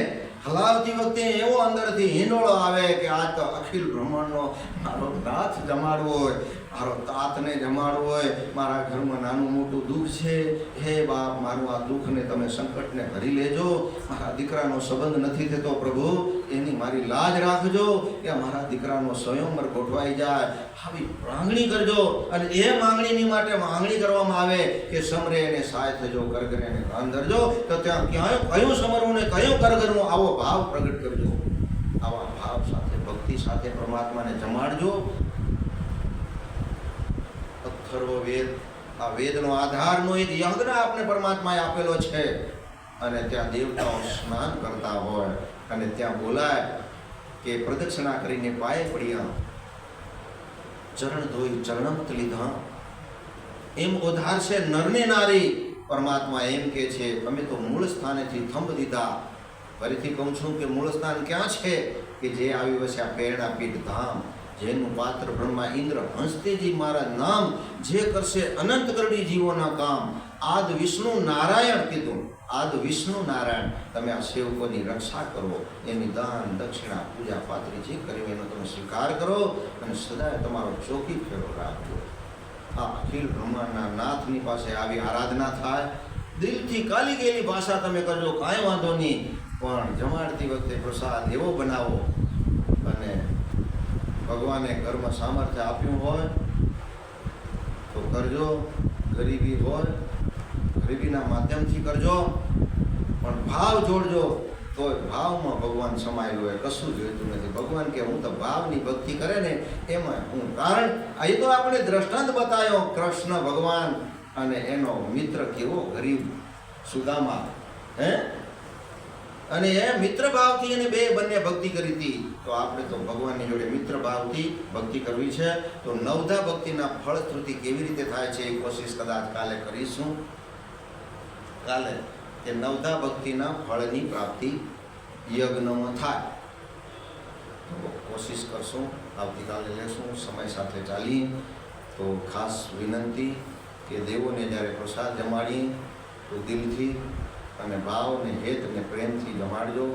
હલાવતી વખતે એવો અંદરથી હિંડોળો આવે કે આજ તો અખિલ બ્રહ્માંડનો મારો નાથ જમાડવો હોય, મારો તાતને જમાડવો હોય. મારા ઘરમાં નાનું મોટું દુઃખ છે, હે બાપ મારું આ દુઃખને તમે સંકટને ભરી લેજો. મારા દીકરાનો સંબંધ નથી થતો પ્રભુ, એની મારી લાજ રાખજો કે મારા દીકરાનો સ્વયંવર ગોઠવાઈ જાય. આવી માંગણી કરજો. અને એ માંગણીની માટે માંગણી કરવામાં આવે કે સમરે એને સહાય થજો, કરગરે એને કાન ધરજો. તો ત્યાં ક્યાંય કયું સમરવું ને કયું કરગરવું, આવો ભાવ પ્રગટ કરજો. આવા ભાવ સાથે ભક્તિ સાથે પરમાત્માને જમાડજો. અથર્વવેદ, આ વેદનો આધારનો એક યજ્ઞ આપને પરમાત્માએ આપેલો છે. અને ત્યાં દેવતાઓ સ્નાન કરતા હોય અને ત્યાં બોલાય કે પ્રદક્ષિણા કરીને પાયે પડ્યા, ચરણ ધોઈ ચરણમત લીધા. એમ ઓધારશે નરને નારી. પરમાત્મા એમ કે છે અમે તો મૂળ સ્થાનેથી થંભ દીધા. ફરીથી કહું છું કે મૂળ સ્થાન ક્યાં છે? કે જે આવી વસ્યા પ્રેરણા પીઠ ધામ, જેનું પાત્ર બ્રહ્મા ઇન્દ્ર હંસતેજી મારા નામ, જે કરશે અનંત કરડી જીવોના કામ. આદ વિષ્ણુ નારાયણ કીધું, આદ વિષ્ણુ નારાયણ. તમે આ સેવકોની રક્ષા કરો, એની દાન દક્ષિણા પૂજા પાત્રી જે કર્યું એનો તમે સ્વીકાર કરો અને સદાય તમારો ચોકી ફેરો રાખજો. આ અખિલ બ્રહ્માંડના નાથની પાસે આવી આરાધના થાય. દિલથી કાલી ગયેલી ભાષા તમે કરજો, કાંઈ વાંધો નહીં, પણ જમાડતી વખતે પ્રસાદ એવો બનાવો. અને ભગવાને ઘરમાં સામર્થ્ય આપ્યું હોય તો કરજો, ગરીબી હોય ગરીબીના માધ્યમથી કરજો, પણ ભાવ જોડજો. તો ભાવમાં ભગવાન સમાયેલું હોય, કશું જોઈતું નથી. ભગવાન કે હું તો ભાવની ભક્તિ કરે ને એમાં હું. કારણ અહીં તો આપણે દ્રષ્ટાંત બતાવ્યો કૃષ્ણ ભગવાન અને એનો મિત્ર કેવો ગરીબ સુદામા, હે, અને એ મિત્ર ભાવથી એને બંને ભક્તિ કરી હતી. તો આપણે તો ભગવાનની જોડે મિત્ર ભાવથી ભક્તિ કરવી છે. તો નવધા ભક્તિના ફળશ્રુતિ કેવી રીતે થાય છે એ કોશિશ કદાચ કાલે કરીશું. કાલે કે નવધા ભક્તિના ફળની પ્રાપ્તિ યજ્ઞમાં થાય. તો કોશિશ કરશું, આવતીકાલે લેશું, સમય સાથે ચાલીએ. તો ખાસ વિનંતી કે દેવોને જ્યારે પ્રસાદ જમાડીએ તો દિલથી અને ભાવ ને હેત ને પ્રેમથી જમાડજો.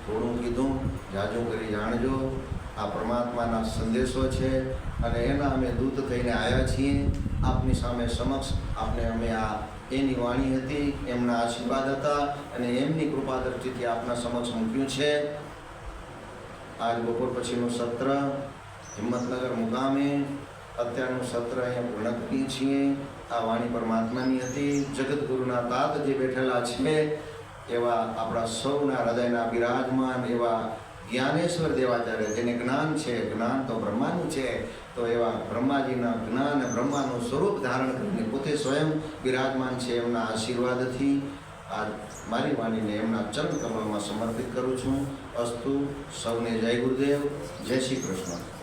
થોડું કીધું, જાજુ કરી જાણજો. આ પરમાત્માના સંદેશો છે અને એના અમે દૂત થઈને આવ્યા છીએ આપની સામે સમક્ષ. આપને અમે આ એની વાણી હતી, એમના આશીર્વાદ હતા અને એમની કૃપા દ્રષ્ટિથી આપના સમક્ષ મૂક્યું છે. આજ બપોર પછીનું સત્ર હિંમતનગર મુકામે અત્યારનું સત્ર અહીંયા પૂર્ણ કરીએ છીએ. આ વાણી પરમાત્માની હતી. જગતગુરુના તાત જે બેઠેલા છે એવા આપણા સૌના હૃદયના બિરાજમાન એવા જ્ઞાનેશ્વર દેવાચાર્ય, જેને જ્ઞાન છે, જ્ઞાન તો બ્રહ્માનું છે, તો એવા બ્રહ્માજીના જ્ઞાન બ્રહ્માનું સ્વરૂપ ધારણ કરીને પોતે સ્વયં બિરાજમાન છે. એમના આશીર્વાદથી આ મારી વાણીને એમના ચરણ કમળમાં સમર્પિત કરું છું. અસ્તુ. સૌને જય ગુરુદેવ, જય શ્રી કૃષ્ણ.